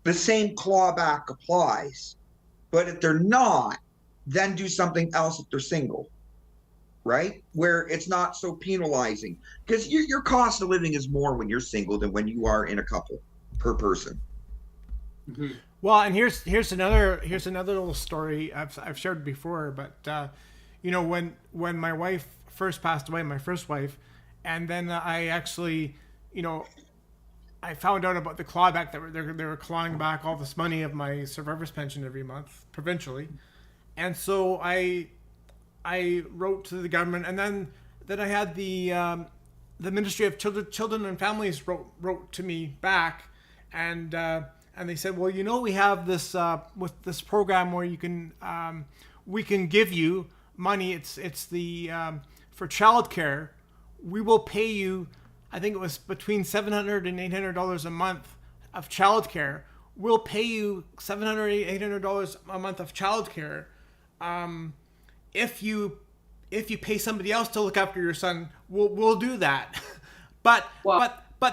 the same clawback applies. But if they're not, then do something else if they're single, right? Where it's not so penalizing. Because your cost of living is more when you're single than when you are in a couple per person. Well, and here's another little story I've shared before, but when my wife first passed away, my first wife, and then I actually, I found out about the clawback that they were clawing back all this money of my survivor's pension every month provincially, and so I wrote to the government, and then I had the Ministry of Children and Families wrote to me back, and they said, well, we have this with this program where you can we can give you money. It's the for childcare. We will pay you. I think it was between $700 and $800 a month of childcare. We'll pay you $700, $800 a month of childcare. If you pay somebody else to look after your son, we'll do that. but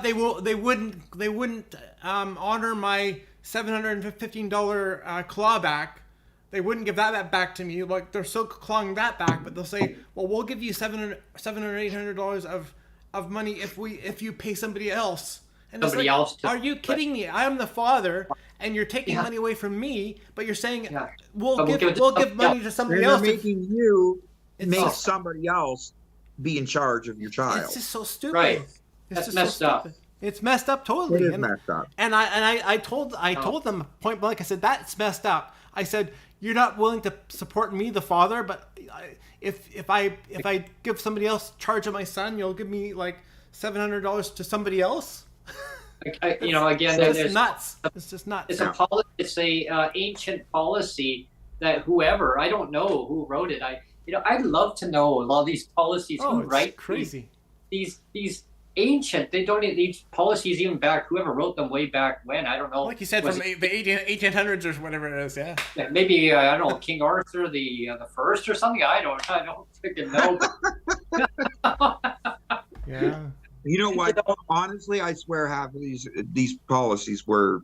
they wouldn't honor my $715 clawback. They wouldn't give that back to me. Like, they're still clawing that back, but they'll say, well, we'll give you $700, $800 of money if you pay somebody else. And somebody else. Are you kidding me? I am the father, and you're taking money away from me, but you're saying we'll give money to somebody else. They're making you make somebody else be in charge of your child. It's just so stupid. Right. It's That's messed up. It's messed up It totally. is messed up. And I told them point blank. I said, that's messed up. I said, you're not willing to support me, the father, but if I give somebody else charge of my son, you'll give me like $700 to somebody else. Again, It's there's just nuts. It's just nuts. It's a ancient policy that whoever, I don't know who wrote it. I'd love to know a lot of these policies. Oh, Who it's write crazy. These ancient, they don't, these policies even back, whoever wrote them way back when, I don't know. Like you said, from the 1800s or whatever it is, yeah. Maybe, I don't know, King Arthur the first or something. I don't freaking know. Yeah. You know what? Honestly, I swear half of these policies were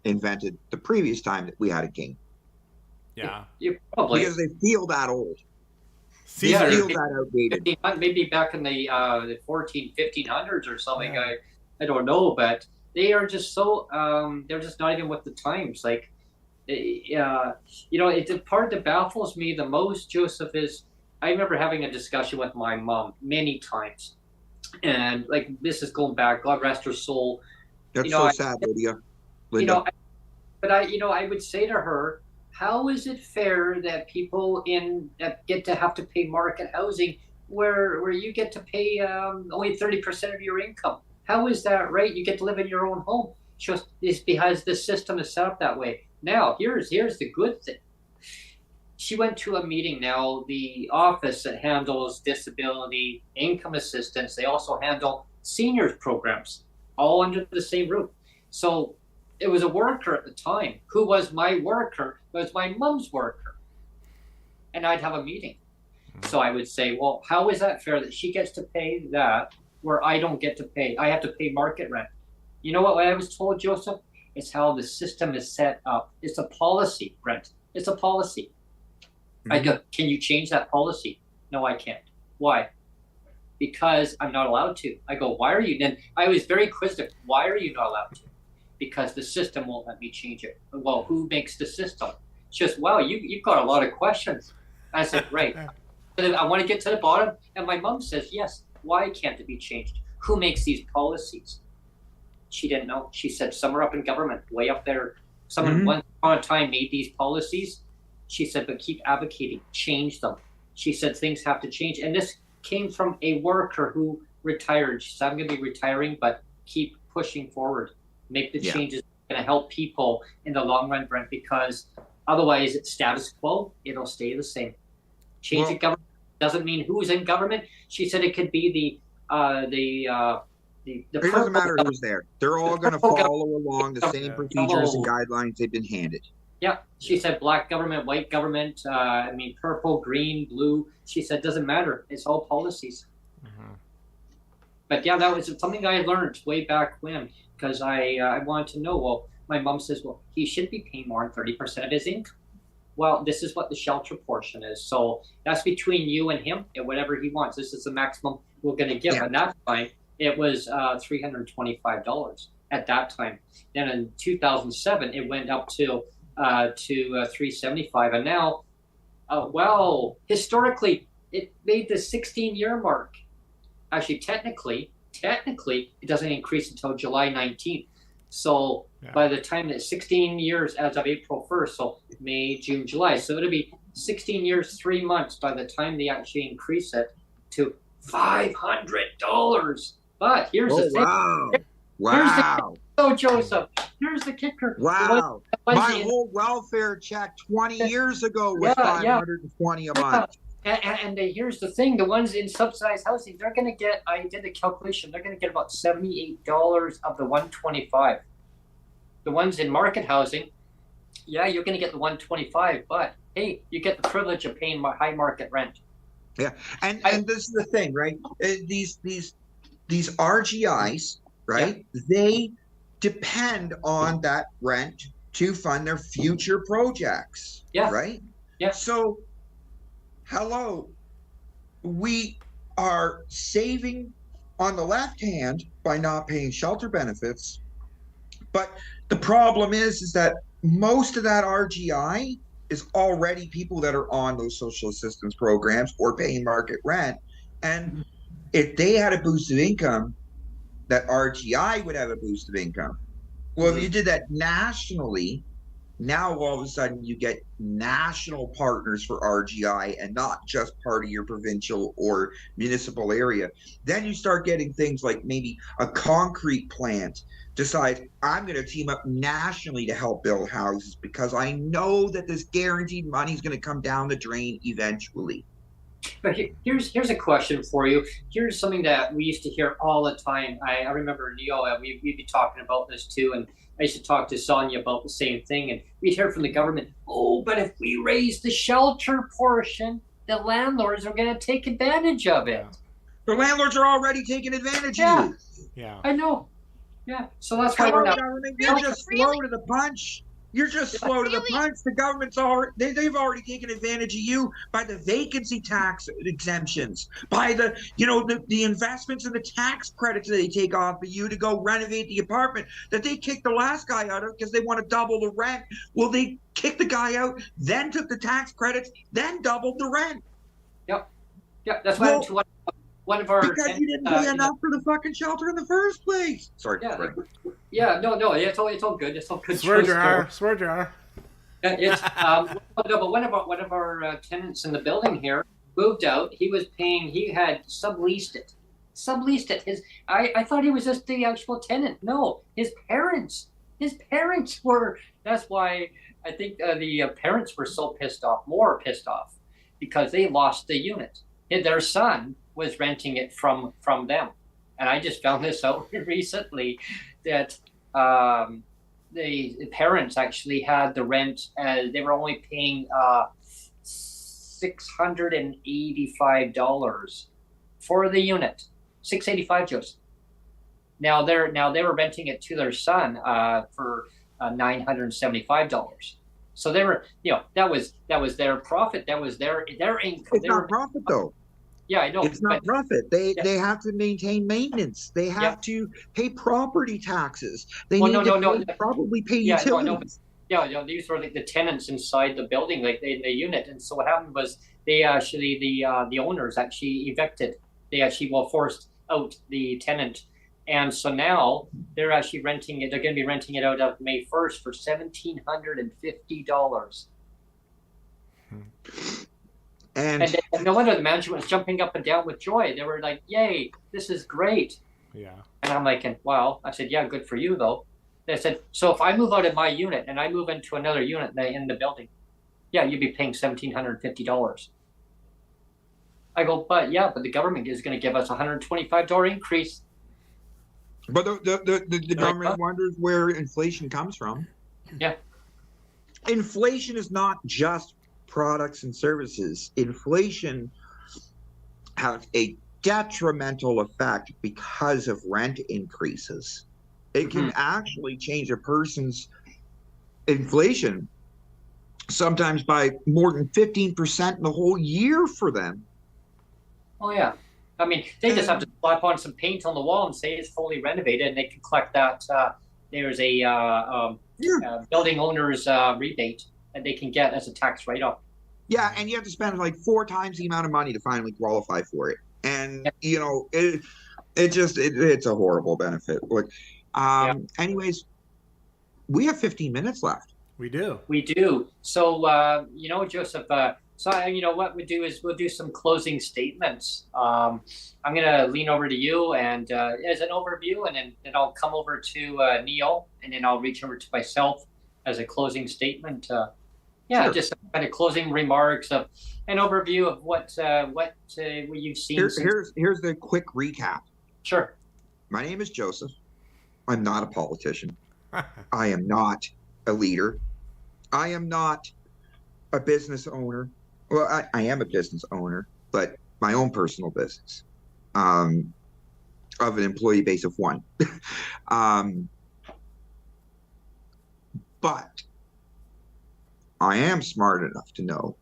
invented the previous time that we had a king. Yeah. You probably. Because they feel that old. Caesar. They feel that outdated. Maybe back in the 1500s or something. Yeah. I don't know, but they are just so they're just not even with the times. Like, it's the part that baffles me the most, Joseph, is I remember having a discussion with my mom many times, and like this is going back, God rest her soul. That's so sad, Lydia. Linda. I would say to her, how is it fair that people get to have to pay market housing where you get to pay only 30% of your income? How is that right? You get to live in your own home. It's because the system is set up that way. Now, here's the good thing. She went to a meeting now, the office that handles disability income assistance, they also handle seniors programs, all under the same roof. So it was a worker at the time. Who was my worker? It was my mom's worker. And I'd have a meeting. So I would say, well, how is that fair that she gets to pay that where I don't get to pay? I have to pay market rent. You know what I was told, Joseph? It's how the system is set up. It's a policy, Brent. It's a policy. Mm-hmm. I go, can you change that policy? No, I can't. Why? Because I'm not allowed to. I go, why are you? Then I was very inquisitive. Why are you not allowed to? Because the system won't let me change it. Well, who makes the system? It's just, wow, you've got a lot of questions. I said, right. I want to get to the bottom. And my mom says, yes, why can't it be changed? Who makes these policies? She didn't know. She said, somewhere up in government, way up there, someone once upon a time made these policies. She said, but keep advocating, change them. She said, things have to change. And this came from a worker who retired. She said, I'm going to be retiring, but keep pushing forward. Make the changes going to help people in the long run, Brent, because otherwise it's status quo. It'll stay the same. Change the government doesn't mean who's in government. She said it could be it doesn't matter who's there. They're all going to follow along the same procedures and guidelines they've been handed. Yeah, she said black government, white government, purple, green, blue. She said doesn't matter. It's all policies. Mm-hmm. But yeah, that was something I learned way back when, because I wanted to know, well, my mom says, well, he should be paying more than 30% of his income. Well, this is what the shelter portion is. So that's between you and him and whatever he wants. This is the maximum we're going to give. And that time, it was $325 at that time. Then in 2007, it went up to $375. And now, historically, it made the 16-year mark. Actually, technically, it doesn't increase until July 19th. So by the time that 16 years as of April 1st, so May, June, July. So it'll be 16 years, 3 months by the time they actually increase it to $500. But here's the thing. Wow. So Joseph, here's the kicker. Wow. My whole welfare check 20 years ago was $520 a month. And here's the thing, the ones in subsidized housing, they're going to get, I did the calculation, they're going to get about $78 of the $125. The ones in market housing, you're going to get the $125, but hey, you get the privilege of paying high market rent. Yeah, and this is the thing, right? These RGIs, right? Yeah. They depend on that rent to fund their future projects. Yeah. Right? Yeah. So hello, we are saving on the left hand by not paying shelter benefits, but the problem is that most of that RGI is already people that are on those social assistance programs or paying market rent, and if they had a boost of income, that RGI would have a boost of income. Well, if you did that nationally, now all of a sudden you get national partners for RGI and not just part of your provincial or municipal area. Then you start getting things like maybe a concrete plant decides, I'm going to team up nationally to help build houses because I know that this guaranteed money is going to come down the drain eventually. But here's a question for you. Here's something that we used to hear all the time. I remember, Neil, we'd be talking about this too, and I used to talk to Sonia about the same thing, and we'd hear from the government, oh, but if we raise the shelter portion, the landlords are going to take advantage of it. The landlords are already taking advantage Yeah. of you. Yeah. I know. Yeah. So that's why Come we're on, not. government, you're just slow to the punch. You're just slow to the punch. The government's already, they've already taken advantage of you by the vacancy tax exemptions, by the, you know, the investments and the tax credits that they take off of you to go renovate the apartment that they kicked the last guy out of because they want to double the rent. Well, they kicked the guy out, then took the tax credits, then doubled the rent. Yep. Yeah. That's why one of our because you didn't pay enough for the fucking shelter in the first place. Sorry. Yeah. Yeah. No. It's all good. It's all good. Swear jar. It's no, but one of our tenants in the building here moved out. He was paying. He had subleased it. I thought he was just the actual tenant. No, his parents were. That's why I think the parents were so more pissed off, because they lost the unit. Their son was renting it from them, and I just found this out recently that the parents actually had the rent. They were only paying $685 for the unit. $685, Joseph. Now they were renting it to their son for $975. So they were, that was their profit. That was their income. It's not profit though. Yeah, I know. It's not profit. They have to maintain maintenance. They have to pay property taxes. They probably pay utilities. These were the tenants inside the building, like the unit. And so what happened was they actually the owners actually evicted. They actually forced out the tenant, and so now they're actually renting it. They're going to be renting it out of May 1st for $1,750. And no wonder the management was jumping up and down with joy. They were like, "Yay, this is great!" Yeah. And I'm like, "Wow!" I said, "Yeah, good for you, though." They said, "So if I move out of my unit and I move into another unit in the building, yeah, you'd be paying $1,750." I go, but the government is going to give us a $125 increase. But the government wonders where inflation comes from. Yeah. Inflation is not just products and services. Inflation has a detrimental effect because of rent increases. It can actually change a person's inflation sometimes by more than 15% in the whole year for them. Oh yeah. I mean, they just have to slap on some paint on the wall and say it's fully renovated, and they can collect that. There's a building owner's rebate that they can get as a tax write-off. Yeah, and you have to spend like 4 times the amount of money to finally qualify for it. And it's a horrible benefit. Look, anyways, we have 15 minutes left. We do. So, Joseph, what we do is we'll do some closing statements. I'm going to lean over to you and as an overview, and then I'll come over to Neil, and then I'll reach over to myself as a closing statement. Sure. Just some kind of closing remarks of an overview of what you've seen. Here's the quick recap. Sure. My name is Joseph. I'm not a politician. I am not a leader. I am not a business owner. Well, I am a business owner, but my own personal business of an employee base of 1. But I am smart enough to know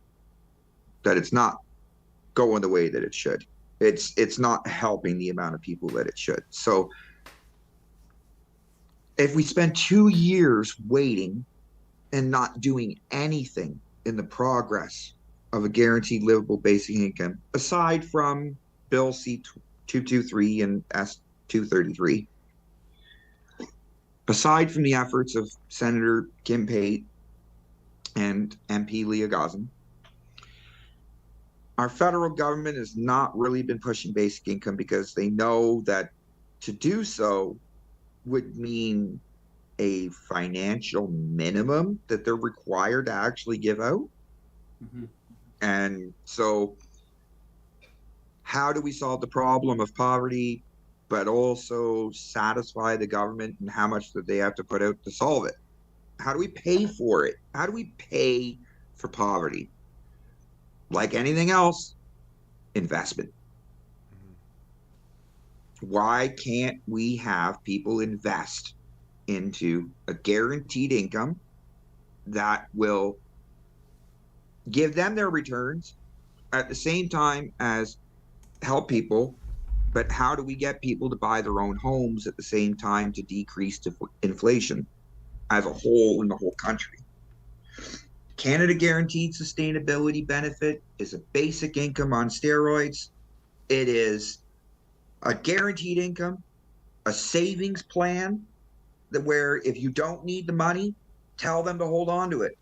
that it's not going the way that it should. It's not helping the amount of people that it should. So if we spend 2 years waiting and not doing anything in the progress of a guaranteed livable basic income, aside from Bill C-223 and S-233, aside from the efforts of Senator Kim Pate and MP Leah Gosn, our federal government has not really been pushing basic income because they know that to do so would mean a financial minimum that they're required to actually give out. Mm-hmm. And so how do we solve the problem of poverty, but also satisfy the government and how much that they have to put out to solve it? How do we pay for it? How do we pay for poverty? Like anything else, investment. Why can't we have people invest into a guaranteed income that will give them their returns at the same time as help people? But how do we get people to buy their own homes at the same time to decrease inflation as a whole in the whole country? Canada Guaranteed Sustainability Benefit is a basic income on steroids. It is a guaranteed income, a savings plan that where if you don't need the money, tell them to hold on to it.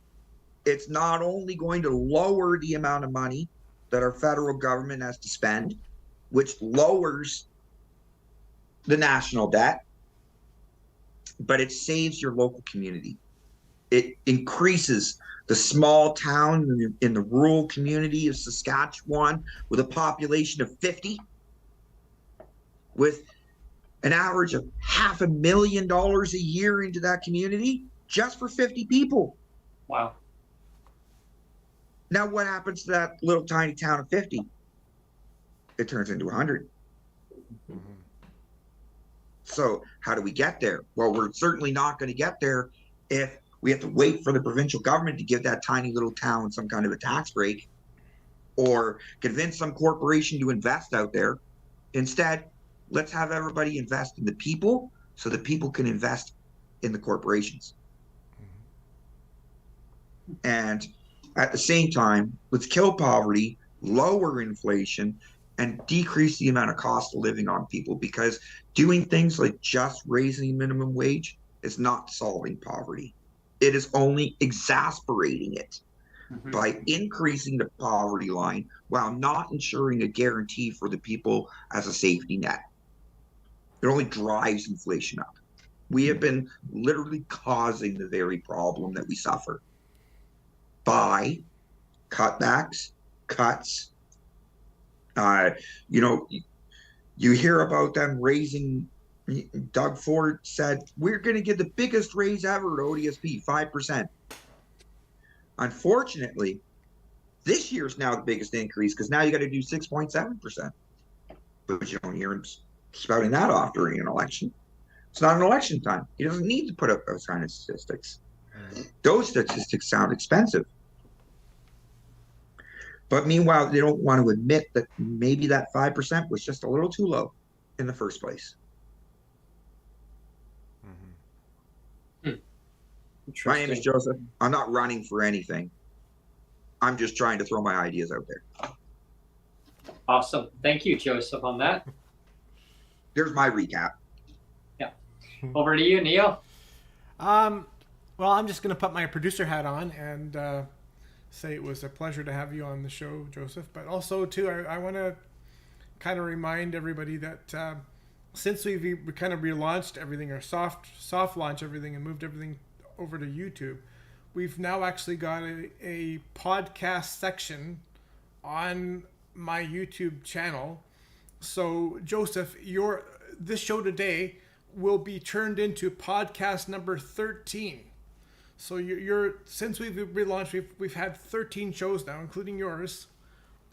It's not only going to lower the amount of money that our federal government has to spend, which lowers the national debt, but it saves your local community. It increases the small town in the rural community of Saskatchewan with a population of 50, with an average of $500,000 a year into that community just for 50 people. Wow. Now what happens to that little tiny town of 50? It turns into 100. Mm-hmm. So how do we get there? Well, we're certainly not going to get there if we have to wait for the provincial government to give that tiny little town some kind of a tax break or convince some corporation to invest out there. Instead, let's have everybody invest in the people so that people can invest in the corporations. Mm-hmm. And at the same time, let's kill poverty, lower inflation, and decrease the amount of cost of living on people, because doing things like just raising minimum wage is not solving poverty. It is only exacerbating it by increasing the poverty line while not ensuring a guarantee for the people as a safety net. It only drives inflation up. We have been literally causing the very problem that we suffer by cutbacks, cuts. You hear about them raising. Doug Ford said, we're going to get the biggest raise ever at ODSP, 5%. Unfortunately, this year's now the biggest increase because now you got to do 6.7%. But you don't hear him spouting that off during an election. It's not an election time. He doesn't need to put up those kind of statistics. Those statistics sound expensive. But meanwhile, they don't want to admit that maybe that 5% was just a little too low in the first place. My name is Joseph. I'm not running for anything. I'm just trying to throw my ideas out there. Awesome. Thank you, Joseph, on that. There's my recap. Yeah. Over to you, Neil. Well, I'm just going to put my producer hat on and say it was a pleasure to have you on the show, Joseph. But also, too, I want to kind of remind everybody that since we kind of relaunched everything, or soft launch everything and moved everything over to YouTube, we've now actually got a podcast section on my YouTube channel. So Joseph, this show today will be turned into podcast number 13. So since we've relaunched, we've had 13 shows now, including yours.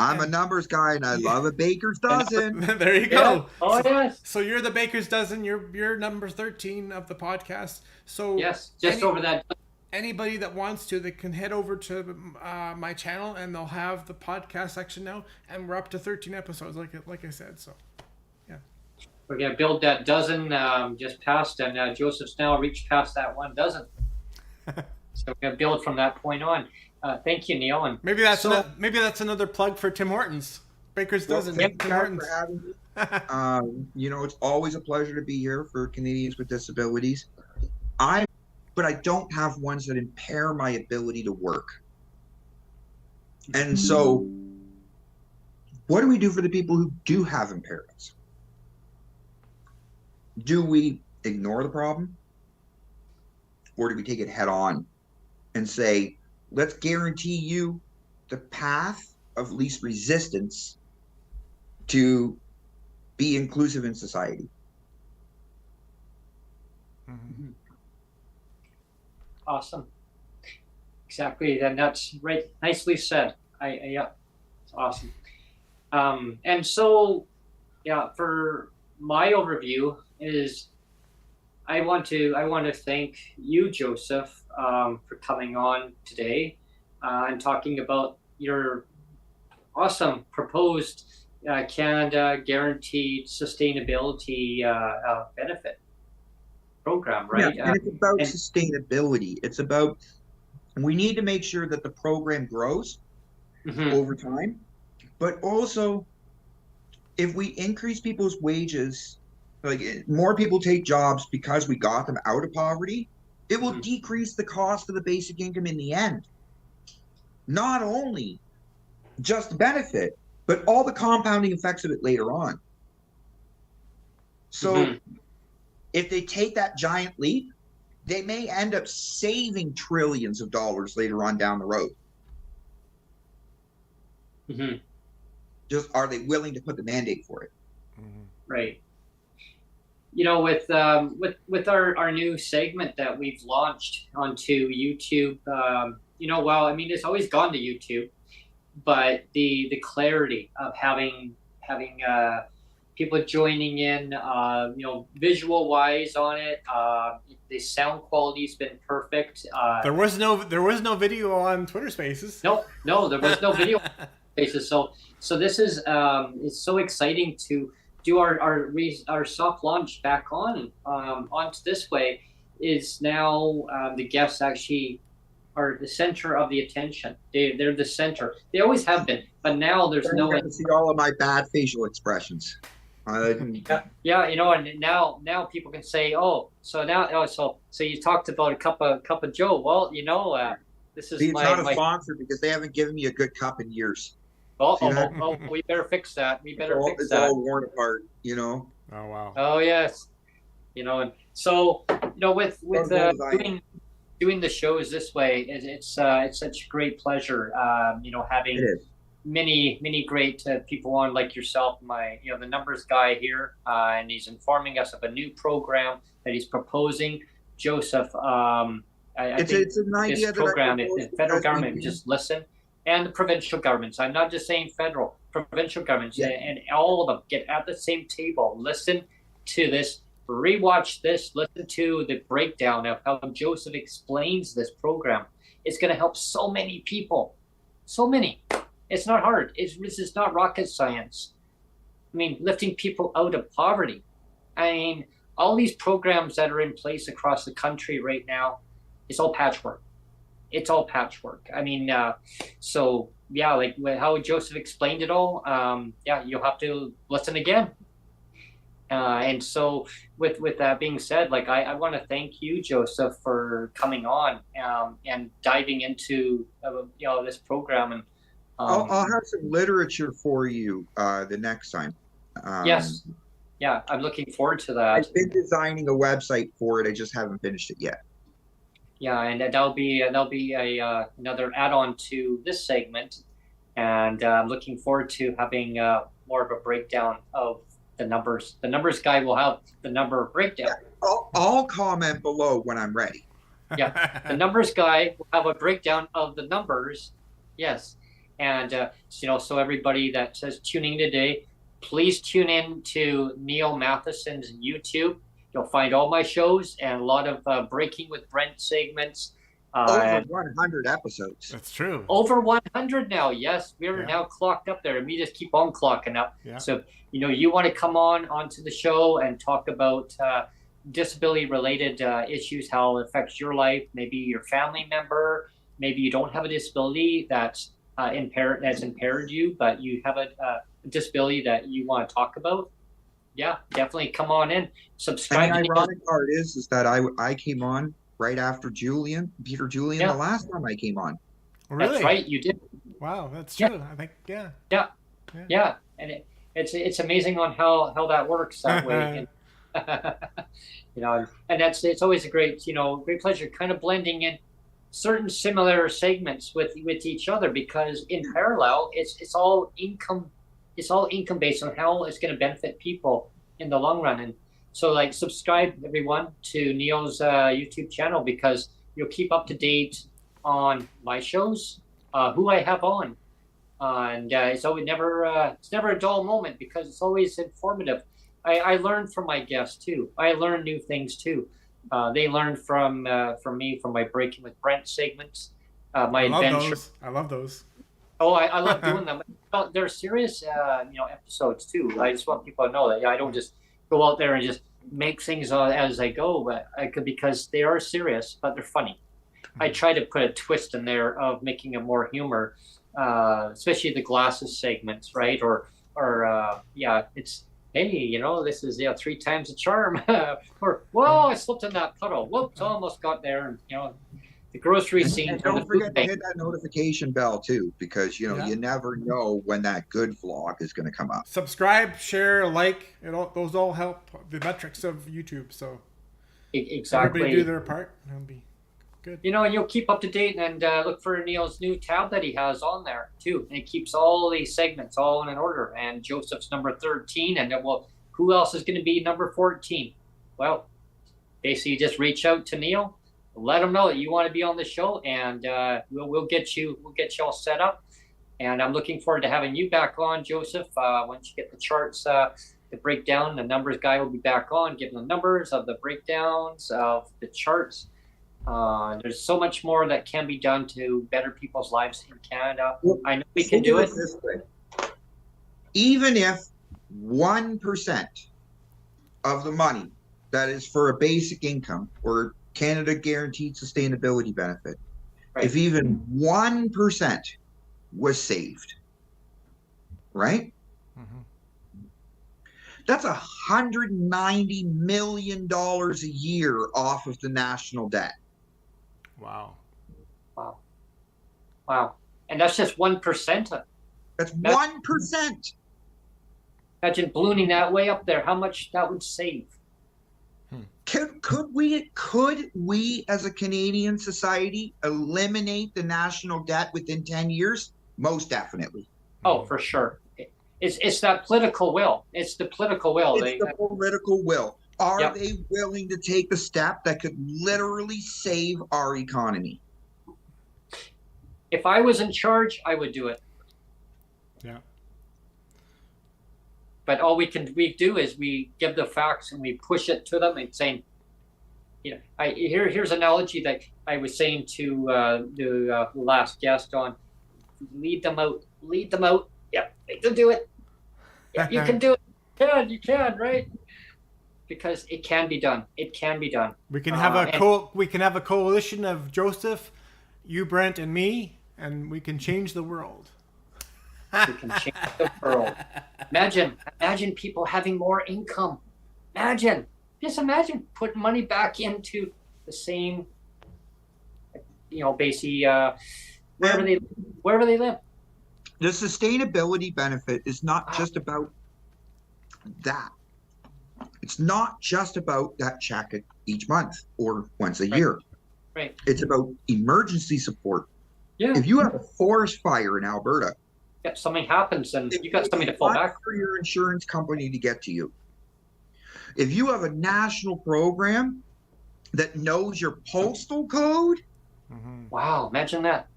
I'm a numbers guy and I love a baker's dozen. There you go. Yeah. Oh, yes. So you're the baker's dozen. You're number 13 of the podcast. So yes, just over that. Anybody that wants to, they can head over to my channel and they'll have the podcast section now, and we're up to 13 episodes, like I said. So, yeah. We're gonna build that dozen just past, and Joseph's now reached past that 1 dozen. So we're gonna build from that point on. Thank you, Neil. And maybe that's another plug for Tim Hortons. Baker's Dozen. Thank Tim you Hortons. for having me. It's always a pleasure to be here for Canadians with Disabilities. but I don't have ones that impair my ability to work. And so what do we do for the people who do have impairments? Do we ignore the problem? Or do we take it head on and say, let's guarantee you the path of least resistance to be inclusive in society? Mm-hmm. Awesome. Exactly. And that's right. Nicely said. Yeah, it's awesome. And so, yeah, for my overview is, I want to thank you, Joseph, for coming on today and talking about your awesome proposed Canada Guaranteed Sustainability benefit program, right? Yeah, and it's about sustainability. It's about, we need to make sure that the program grows over time, but also if we increase people's wages, like more people take jobs because we got them out of poverty, it will decrease the cost of the basic income in the end. Not only just the benefit, but all the compounding effects of it later on. So if they take that giant leap, they may end up saving trillions of dollars later on down the road. Just, are they willing to put the mandate for it? Right. You know, with our new segment that we've launched onto YouTube, you know, well, I mean, it's always gone to YouTube, but the clarity of having people joining in, you know, visual wise on it, the sound quality's been perfect. There was no video on Twitter Spaces. No, there was no video Spaces. So this is it's so exciting to do our soft launch back onto this way. Is now the guests actually are the center of the attention. They're the center. They always have been, but now there's no one to see all of my bad facial expressions. Yeah, you know, and now people can say, oh, so now, so you talked about a cup of Joe. Well, you know, this is it's not a sponsor because they haven't given me a good cup in years. Oh, we better fix that. We better fix it's that. All worn apart, you know. Oh wow. Oh yes, you know, and so you know, with doing the shows this way, it's such a great pleasure. You know, having many great people on like yourself, the numbers guy here, and he's informing us of a new program that he's proposing. Joseph, I think it's an idea this program, if the federal government would just listen, and the provincial governments, I'm not just saying federal, provincial governments, and all of them get at the same table, listen to this, rewatch this, listen to the breakdown of how Joseph explains this program. It's going to help so many people, so many. It's not hard. This is not rocket science. I mean, lifting people out of poverty. I mean, all these programs that are in place across the country right now, it's all patchwork. It's all patchwork. I mean, so yeah, like how Joseph explained it all. Yeah, you'll have to listen again. And so, with that being said, like I want to thank you, Joseph, for coming on and diving into this program. And I'll have some literature for you the next time. Yes. Yeah, I'm looking forward to that. I've been designing a website for it. I just haven't finished it yet. Yeah, and that'll be another add-on to this segment, and I'm looking forward to having more of a breakdown of the numbers. The numbers guy will have the number breakdown. Yeah, I'll comment below when I'm ready. Yeah, the numbers guy will have a breakdown of the numbers. Yes, and so everybody that says tuning today, please tune in to Neil Matheson's YouTube. You'll find all my shows and a lot of Breaking with Brent segments. Over 100 episodes. That's true. Over 100 now. Yes, we're now clocked up there, and we just keep on clocking up. Yeah. So, you want to come onto the show and talk about disability-related issues, how it affects your life, maybe your family member, maybe you don't have a disability that's impaired you, but you have a disability that you want to talk about. yeah, definitely come on in. And Subscribe the to Neil's. ironic part is that I came on right after Peter Julian, Yeah. the last time I came on. Really? That's right, you did. Wow, that's Yeah. true. I think, yeah. Yeah, and it's amazing on how that works that way. And, and it's always a great great pleasure kind of blending in certain similar segments with each other, because in parallel it's all income based on how it's going to benefit people in the long run. And so, like, subscribe everyone to Neil's YouTube channel, because you'll keep up to date on my shows, who I have on. And it's always never a dull moment, because it's always informative. I learn from my guests too. I learn new things too. They learn from me, from my Breaking with Brent segments, my adventure. I love those. Oh, I love doing them. They're serious, episodes too. I just want people to know that I don't just go out there and just make things as I go, but because they are serious, but they're funny. I try to put a twist in there of making it more humor, especially the glasses segments, right? Or it's, hey, this is 3 times the charm, or whoa, I slipped in that puddle. Whoops, almost got there, and the grocery scene. And don't forget to hit that notification bell too, because you never know when that good vlog is going to come up. Subscribe, share, like. Those all help the metrics of YouTube. So exactly, everybody do their part. That'll be good. And you'll keep up to date, and look for Neil's new tab that he has on there too. And it keeps all these segments all in an order. And Joseph's number 13, and then who else is going to be number 14? Well, basically, just reach out to Neil. Let them know that you want to be on the show, and we'll get you all set up. And I'm looking forward to having you back on, Joseph. Once you get the charts, the breakdown, the numbers guy will be back on, giving the numbers of the breakdowns of the charts. There's so much more that can be done to better people's lives in Canada. I know we can do it. This way. Even if 1% of the money that is for a basic income or Canada Guaranteed Sustainability Benefit, right, if even 1% was saved, right? Mm-hmm. That's $190 million a year off of the national debt. Wow. And that's just 1%. That's 1%. Imagine ballooning that way up there, how much that would save. Could we as a Canadian society eliminate the national debt within 10 years? Most definitely. Oh, for sure. It's that political will. It's the political will. It's the political will. Are Yep. they willing to take a step that could literally save our economy? If I was in charge, I would do it. Yeah. But all we do is we give the facts and we push it to them and saying, here's an analogy that I was saying to the last guest on, lead them out. Yeah, make them do it. Yeah, you can do it. You can, right? Because it can be done. It can be done. We can have we can have a coalition of Joseph, you, Brent, and me, and we can change the world. We can change the world. Imagine people having more income. Just imagine putting money back into the same, basically, wherever they live. The sustainability benefit is not just about that. It's not just about that check each month or once a year. Right. It's about emergency support. Yeah. If you have a forest fire in Alberta, if something happens and you got something to fall back for your insurance company to get to you. If you have a national program that knows your postal code, wow, imagine that.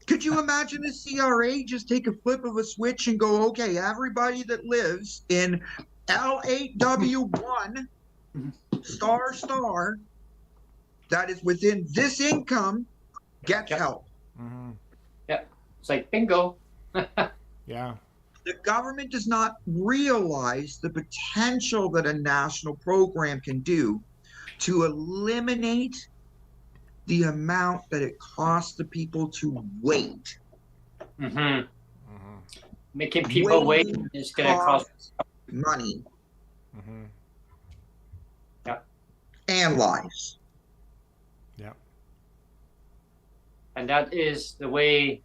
Could you imagine the CRA just take a flip of a switch and go, okay, everybody that lives in L8W1 * that is within this income gets help. Mm-hmm. Yeah, it's like bingo. Yeah. The government does not realize the potential that a national program can do to eliminate the amount that it costs the people to wait. Mm-hmm. Making people wait Waiting is going to cost money Mm-hmm. and lives. Yeah. And that is the way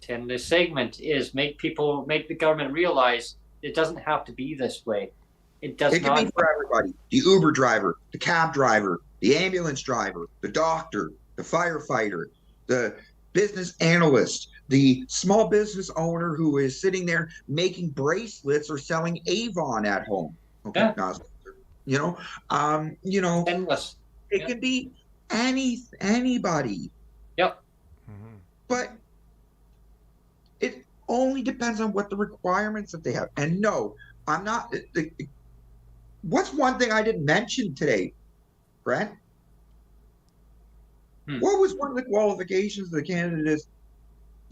to end this segment, is make the government realize it doesn't have to be this way. It does It can not. be for everybody. The Uber driver, the cab driver, the ambulance driver, the doctor, the firefighter, the business analyst, the small business owner who is sitting there making bracelets or selling Avon at home. Okay, Yeah. Endless. It can be anybody. Yep. Mm-hmm. But it only depends on what the requirements that they have. And no, I'm not. What's one thing I didn't mention today, Brent? What was one of the qualifications of the candidate's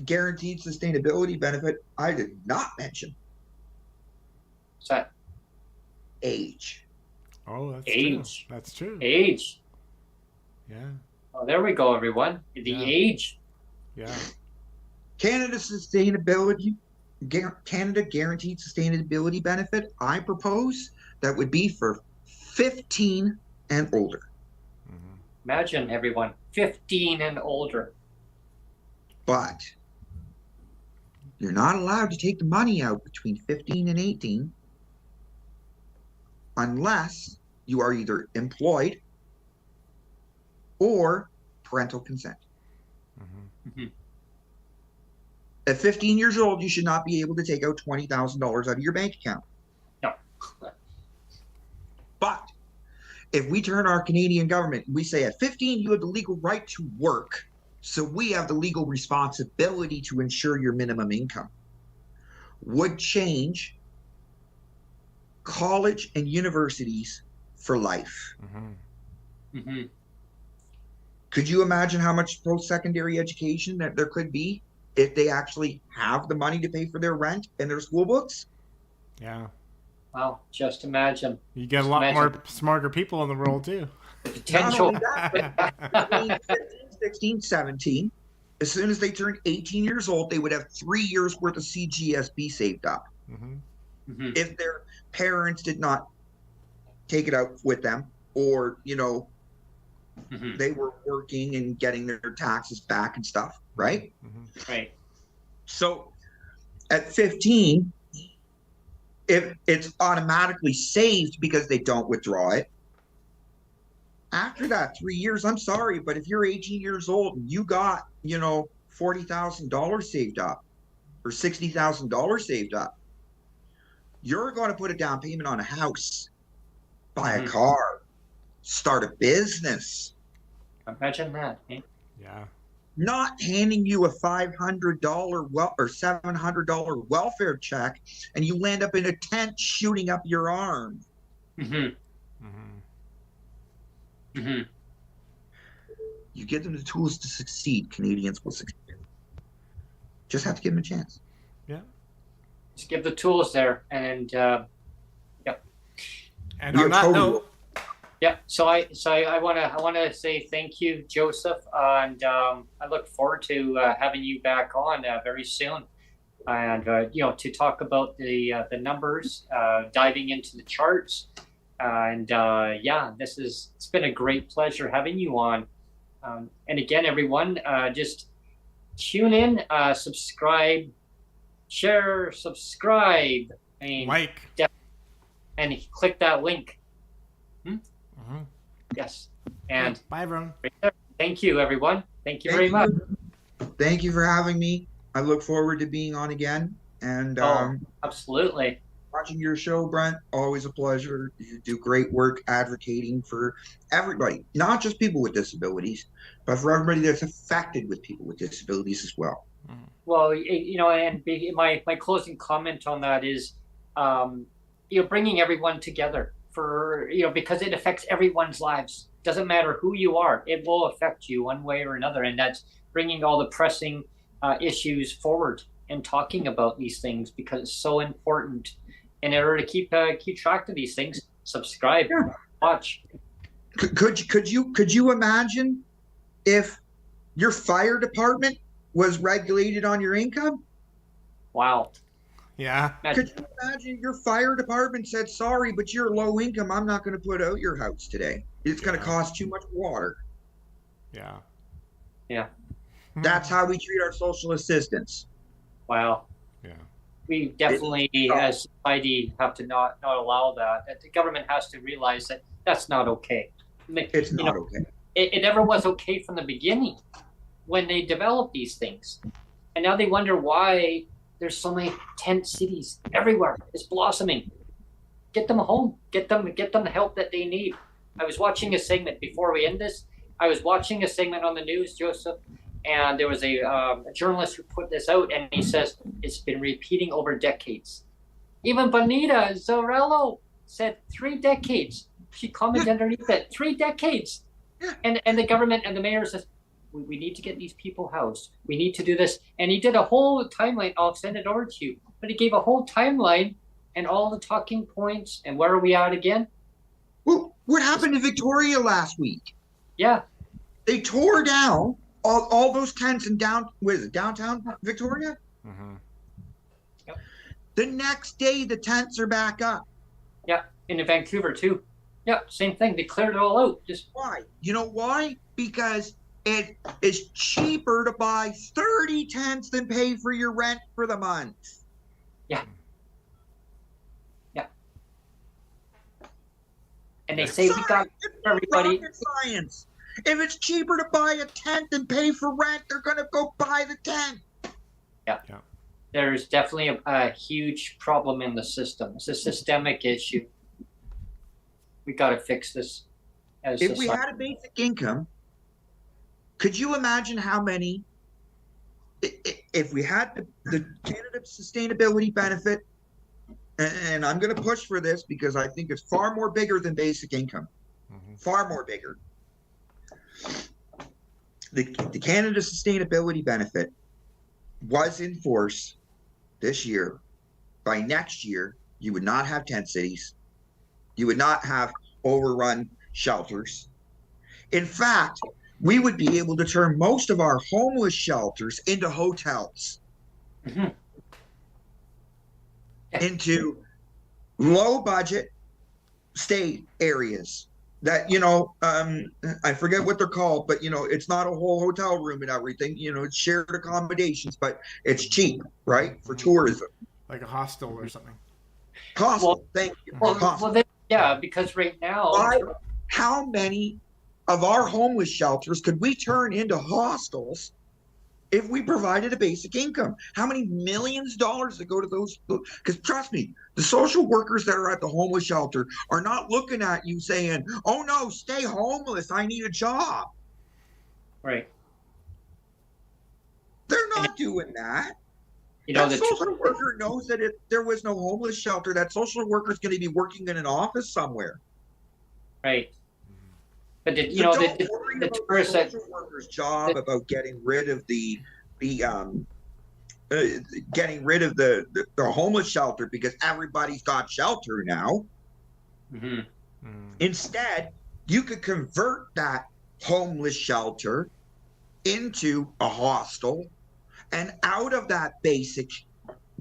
guaranteed sustainability benefit I did not mention? What's that? Age. Oh, that's Age. true. That's true. Age. Yeah. Oh, there we go, everyone. The age. Yeah. Canada guaranteed sustainability benefit I propose that would be for 15 and older. Mm-hmm. Imagine, everyone, 15 and older. But you're not allowed to take the money out between 15 and 18 unless you are either employed or parental consent. Mm-hmm. Mm-hmm. At 15 years old, you should not be able to take out $20,000 out of your bank account. No. But if we turn our Canadian government, we say at 15, you have the legal right to work. So we have the legal responsibility to ensure your minimum income. Would change college and universities for life. Mm-hmm. Mm-hmm. Could you imagine how much post-secondary education that there could be if they actually have the money to pay for their rent and their school books? Yeah. Wow, just imagine. You get a lot more smarter people in the world too. The potential. Not only that, but between 15, 16, 17, as soon as they turned 18 years old, they would have 3 years worth of CGSB saved up. Mm-hmm. Mm-hmm. If their parents did not take it out with them, or, Mm-hmm. they were working and getting their taxes back and stuff, right? Mm-hmm. Right. So at 15, if it's automatically saved because they don't withdraw it, after that 3 years, I'm sorry, but if you're 18 years old and you got, $40,000 saved up or $60,000 saved up, you're going to put a down payment on a house, buy a car, start a business. Imagine that. Eh? Yeah. Not handing you a $500 or $700 welfare check and you land up in a tent shooting up your arm. Mm-hmm. Mm-hmm. Mm-hmm. You give them the tools to succeed, Canadians will succeed. Just have to give them a chance. Yeah. Just give the tools there, and And on that note, yeah. So I want to say thank you, Joseph, and I look forward to having you back on very soon, and to talk about the numbers, diving into the charts, and it's been a great pleasure having you on. And again, everyone, just tune in, subscribe, share, subscribe, and click that link. Mm-hmm. Yes. And bye, everyone. Thank you, everyone. Thank you very much. Thank you for having me. I look forward to being on again. And absolutely. Watching your show, Brent, always a pleasure. You do great work advocating for everybody, not just people with disabilities, but for everybody that's affected with people with disabilities as well. Well, and my closing comment on that is, bringing everyone together for, because it affects everyone's lives. Doesn't matter who you are, it will affect you one way or another. And that's bringing all the pressing issues forward and talking about these things, because it's so important. In order to keep track of these things, subscribe, watch. Could you imagine if your fire department was regulated on your income? Wow. Yeah. Could you imagine your fire department said, sorry, but you're low income. I'm not going to put out your house today. It's going to cost too much water. Yeah. Yeah. That's how we treat our social assistants. Wow. Yeah. We definitely, as society, have to not allow that. The government has to realize that that's not okay. It's not okay. It never was okay from the beginning when they developed these things. And now they wonder why there's so many tent cities everywhere. It's blossoming. Get them home. Get them the help that they need. I was watching a segment before we end this. I was watching a segment on the news, Joseph, and there was a journalist who put this out, and he says it's been repeating over decades. Even Bonita Zarello said 3 decades. She commented underneath it, 3 decades. And the government and the mayor says, we need to get these people housed. We need to do this. And he did a whole timeline. I'll send it over to you. But he gave a whole timeline and all the talking points. And where are we at again? Well, what happened to Victoria last week? Yeah. They tore down all those tents in downtown Victoria? Mm-hmm. Yep. The next day, the tents are back up. Yeah, in Vancouver too. Yeah, same thing. They cleared it all out. Just why? You know why? Because it is cheaper to buy 30 tents than pay for your rent for the month. Yeah. Yeah. And they say we got everybody. Science. If it's cheaper to buy a tent than pay for rent, they're going to go buy the tent. Yeah. There's definitely a huge problem in the system. It's a systemic issue. We got to fix this. If we had a basic income, could you imagine how many, if we had the Canada Sustainability Benefit, and I'm going to push for this because I think it's far more bigger than basic income, far more bigger. The Canada Sustainability Benefit was in force this year. By next year, you would not have tent cities. You would not have overrun shelters. In fact, we would be able to turn most of our homeless shelters into hotels, into low budget stay areas that, I forget what they're called, but, it's not a whole hotel room and everything, it's shared accommodations, but it's cheap, right? For tourism. Like a hostel or something. Hostel, thank you. Because right now, how many of our homeless shelters could we turn into hostels if we provided a basic income? How many millions of dollars that go to those? Because trust me, the social workers that are at the homeless shelter are not looking at you saying, oh no, stay homeless, I need a job. Right. They're not doing that. The social worker knows that if there was no homeless shelter, that social worker is going to be working in an office somewhere. Right. But the tourist social worker's job about getting rid of the homeless shelter because everybody's got shelter now. Instead, you could convert that homeless shelter into a hostel, and out of that basic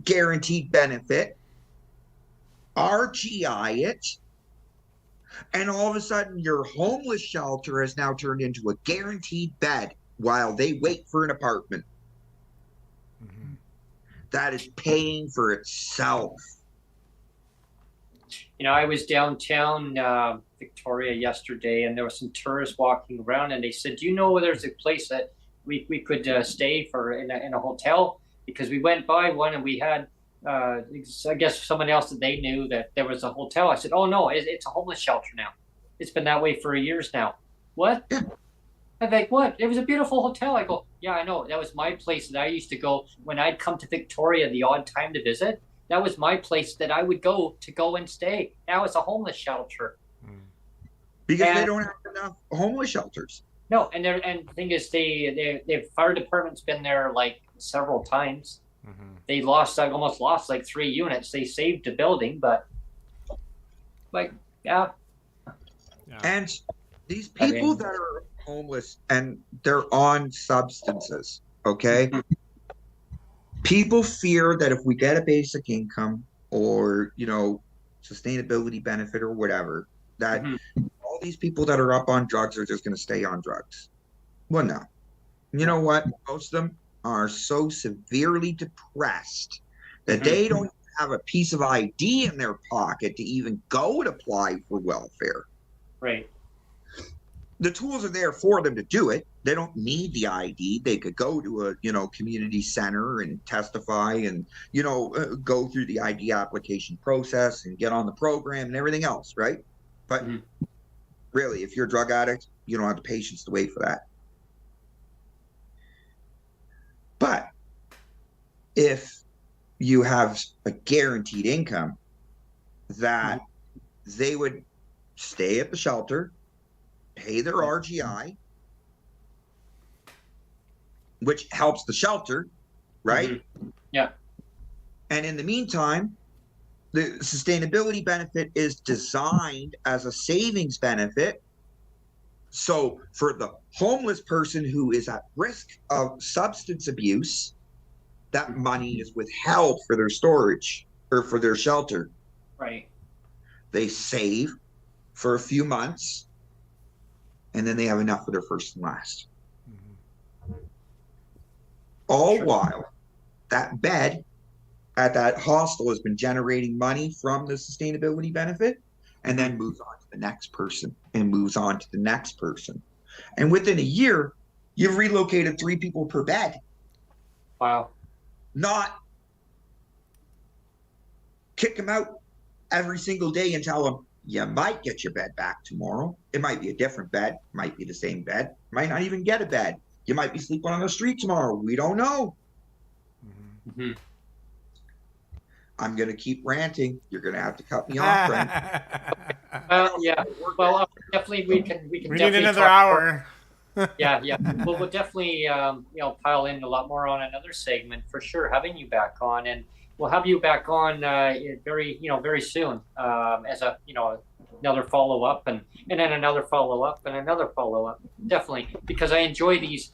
guaranteed benefit, RGI it, and all of a sudden your homeless shelter has now turned into a guaranteed bed while they wait for an apartment. That is paying for itself. I was downtown Victoria yesterday, and there were some tourists walking around, and they said, do you know there's a place that we could stay in a hotel? Because we went by one and we had I guess someone else that they knew that there was a hotel. I said, oh no, it's a homeless shelter now. It's been that way for years now. What? I'm like, what? It was a beautiful hotel. I go, yeah, I know. That was my place that I used to go when I'd come to Victoria the odd time to visit. That was my place that I would go and stay. Now it's a homeless shelter. Because they don't have enough homeless shelters. No, and the thing is, the fire department's been there like several times. They almost lost like 3 units. They saved the building, but yeah. And these people that are homeless and they're on substances, okay? people fear that if we get a basic income or, sustainability benefit or whatever, that all these people that are up on drugs are just going to stay on drugs. Well, no. You know what? Most of them are so severely depressed that they don't have a piece of ID in their pocket to even go and apply for welfare. Right. The tools are there for them to do it. They don't need the ID. They could go to a, community center and testify and, go through the ID application process and get on the program and everything else, right? But really, if you're a drug addict, you don't have the patience to wait for that. But if you have a guaranteed income, that they would stay at the shelter, pay their RGI, which helps the shelter, right? Yeah. And in the meantime, the sustainability benefit is designed as a savings benefit. So for the homeless person who is at risk of substance abuse, that money is withheld for their storage or for their shelter. Right. They save for a few months, and then they have enough for their first and last. All while that bed at that hostel has been generating money from the sustainability benefit, and then moves on to the next person and moves on to the next person. And within a year, you've relocated 3 people per bed. Wow. Not kick them out every single day and tell them, you might get your bed back tomorrow. It might be a different bed, might be the same bed, might not even get a bed. You might be sleeping on the street tomorrow. We don't know. I'm going to keep ranting. You're going to have to cut me off, Brent. Yeah. Well, definitely we can We definitely need another talk hour. Yeah. Well, we'll definitely pile in a lot more on another segment for sure. Having you back on, and we'll have you back on very soon as a another follow up and then another follow up and another follow up. Definitely, because I enjoy these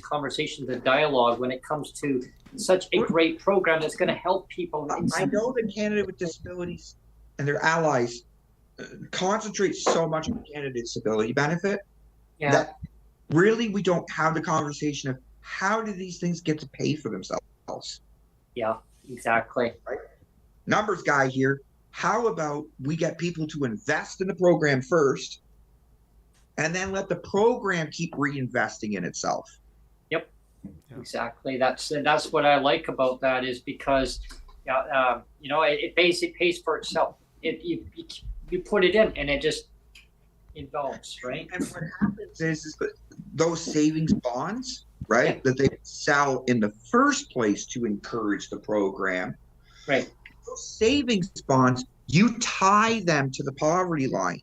conversations and dialogue when it comes to such a great program that's going to help people. I know that Canada with Disabilities and their allies concentrate so much on Canada Disability benefit that really we don't have the conversation of how do these things get to pay for themselves. Yeah, exactly. Right? Numbers guy here. How about we get people to invest in the program first, and then let the program keep reinvesting in itself? Yep. Exactly. That's what I like about that, is because it pays for itself. You put it in and it just involves, right? And what happens is that those savings bonds, right, that they sell in the first place to encourage the program, right? Those savings bonds, you tie them to the poverty line.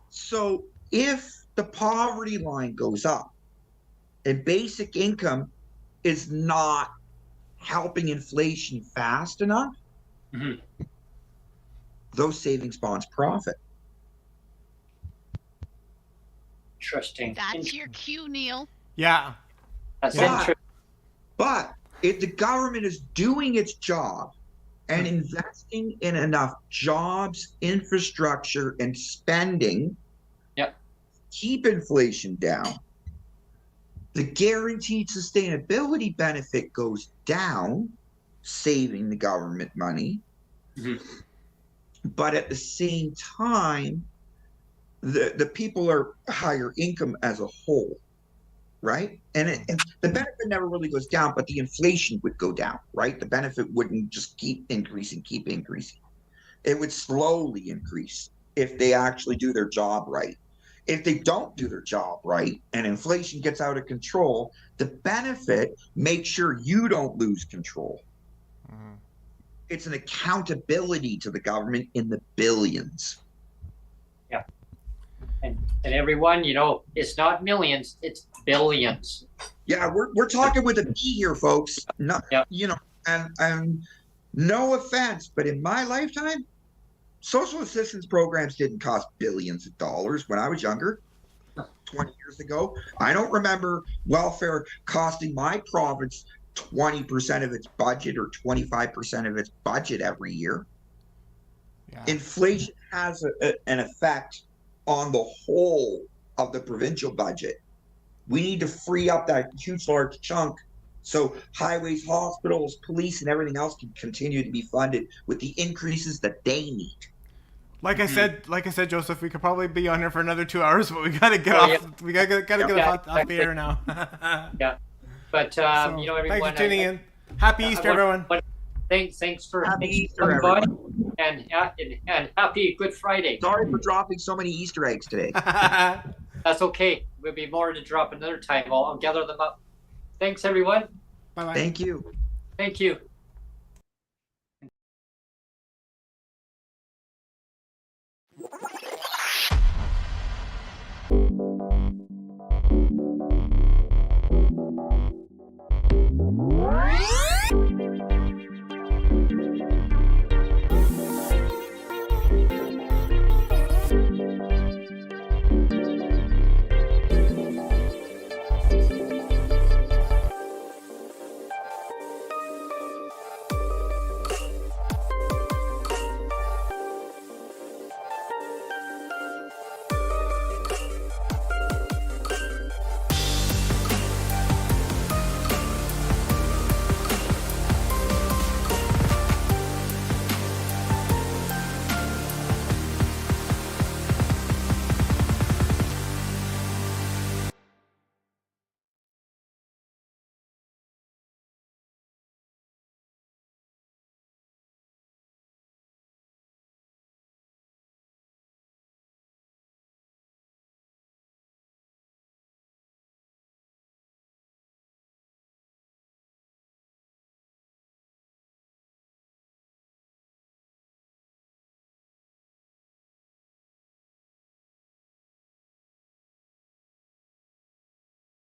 So if the poverty line goes up and basic income is not helping inflation fast enough, those savings bonds profit. Interesting. That's your cue, Neil. Yeah. That's interesting. But if the government is doing its job and investing in enough jobs, infrastructure, and spending, keep inflation down, the guaranteed sustainability benefit goes down, saving the government money. But at the same time, the people are higher income as a whole, right? And the benefit never really goes down, but the inflation would go down, right? The benefit wouldn't just keep increasing. It would slowly increase if they actually do their job right. If they don't do their job right and inflation gets out of control, the benefit makes sure you don't lose control. It's an accountability to the government in the billions. Yeah. And everyone, it's not millions, it's billions. Yeah, we're talking with a B here, folks. Not, and no offense, but in my lifetime, social assistance programs didn't cost billions of dollars when I was younger, 20 years ago. I don't remember welfare costing my province 20% of its budget or 25% of its budget every year. Yeah. Inflation has an effect on the whole of the provincial budget. We need to free up that huge, large chunk so highways, hospitals, police, and everything else can continue to be funded with the increases that they need. Like I said, Joseph, we could probably be on here for another 2 hours, but we gotta get off. Yeah. We gotta get off the air now. Yeah. But So, everyone, thanks for tuning in. Happy Easter, everyone. Thanks for Happy Easter, everybody, and happy Good Friday. Sorry for dropping so many Easter eggs today. That's okay. We'll be more to drop another time. I'll gather them up. Thanks, everyone. Bye-bye. Thank you. Thank you. What?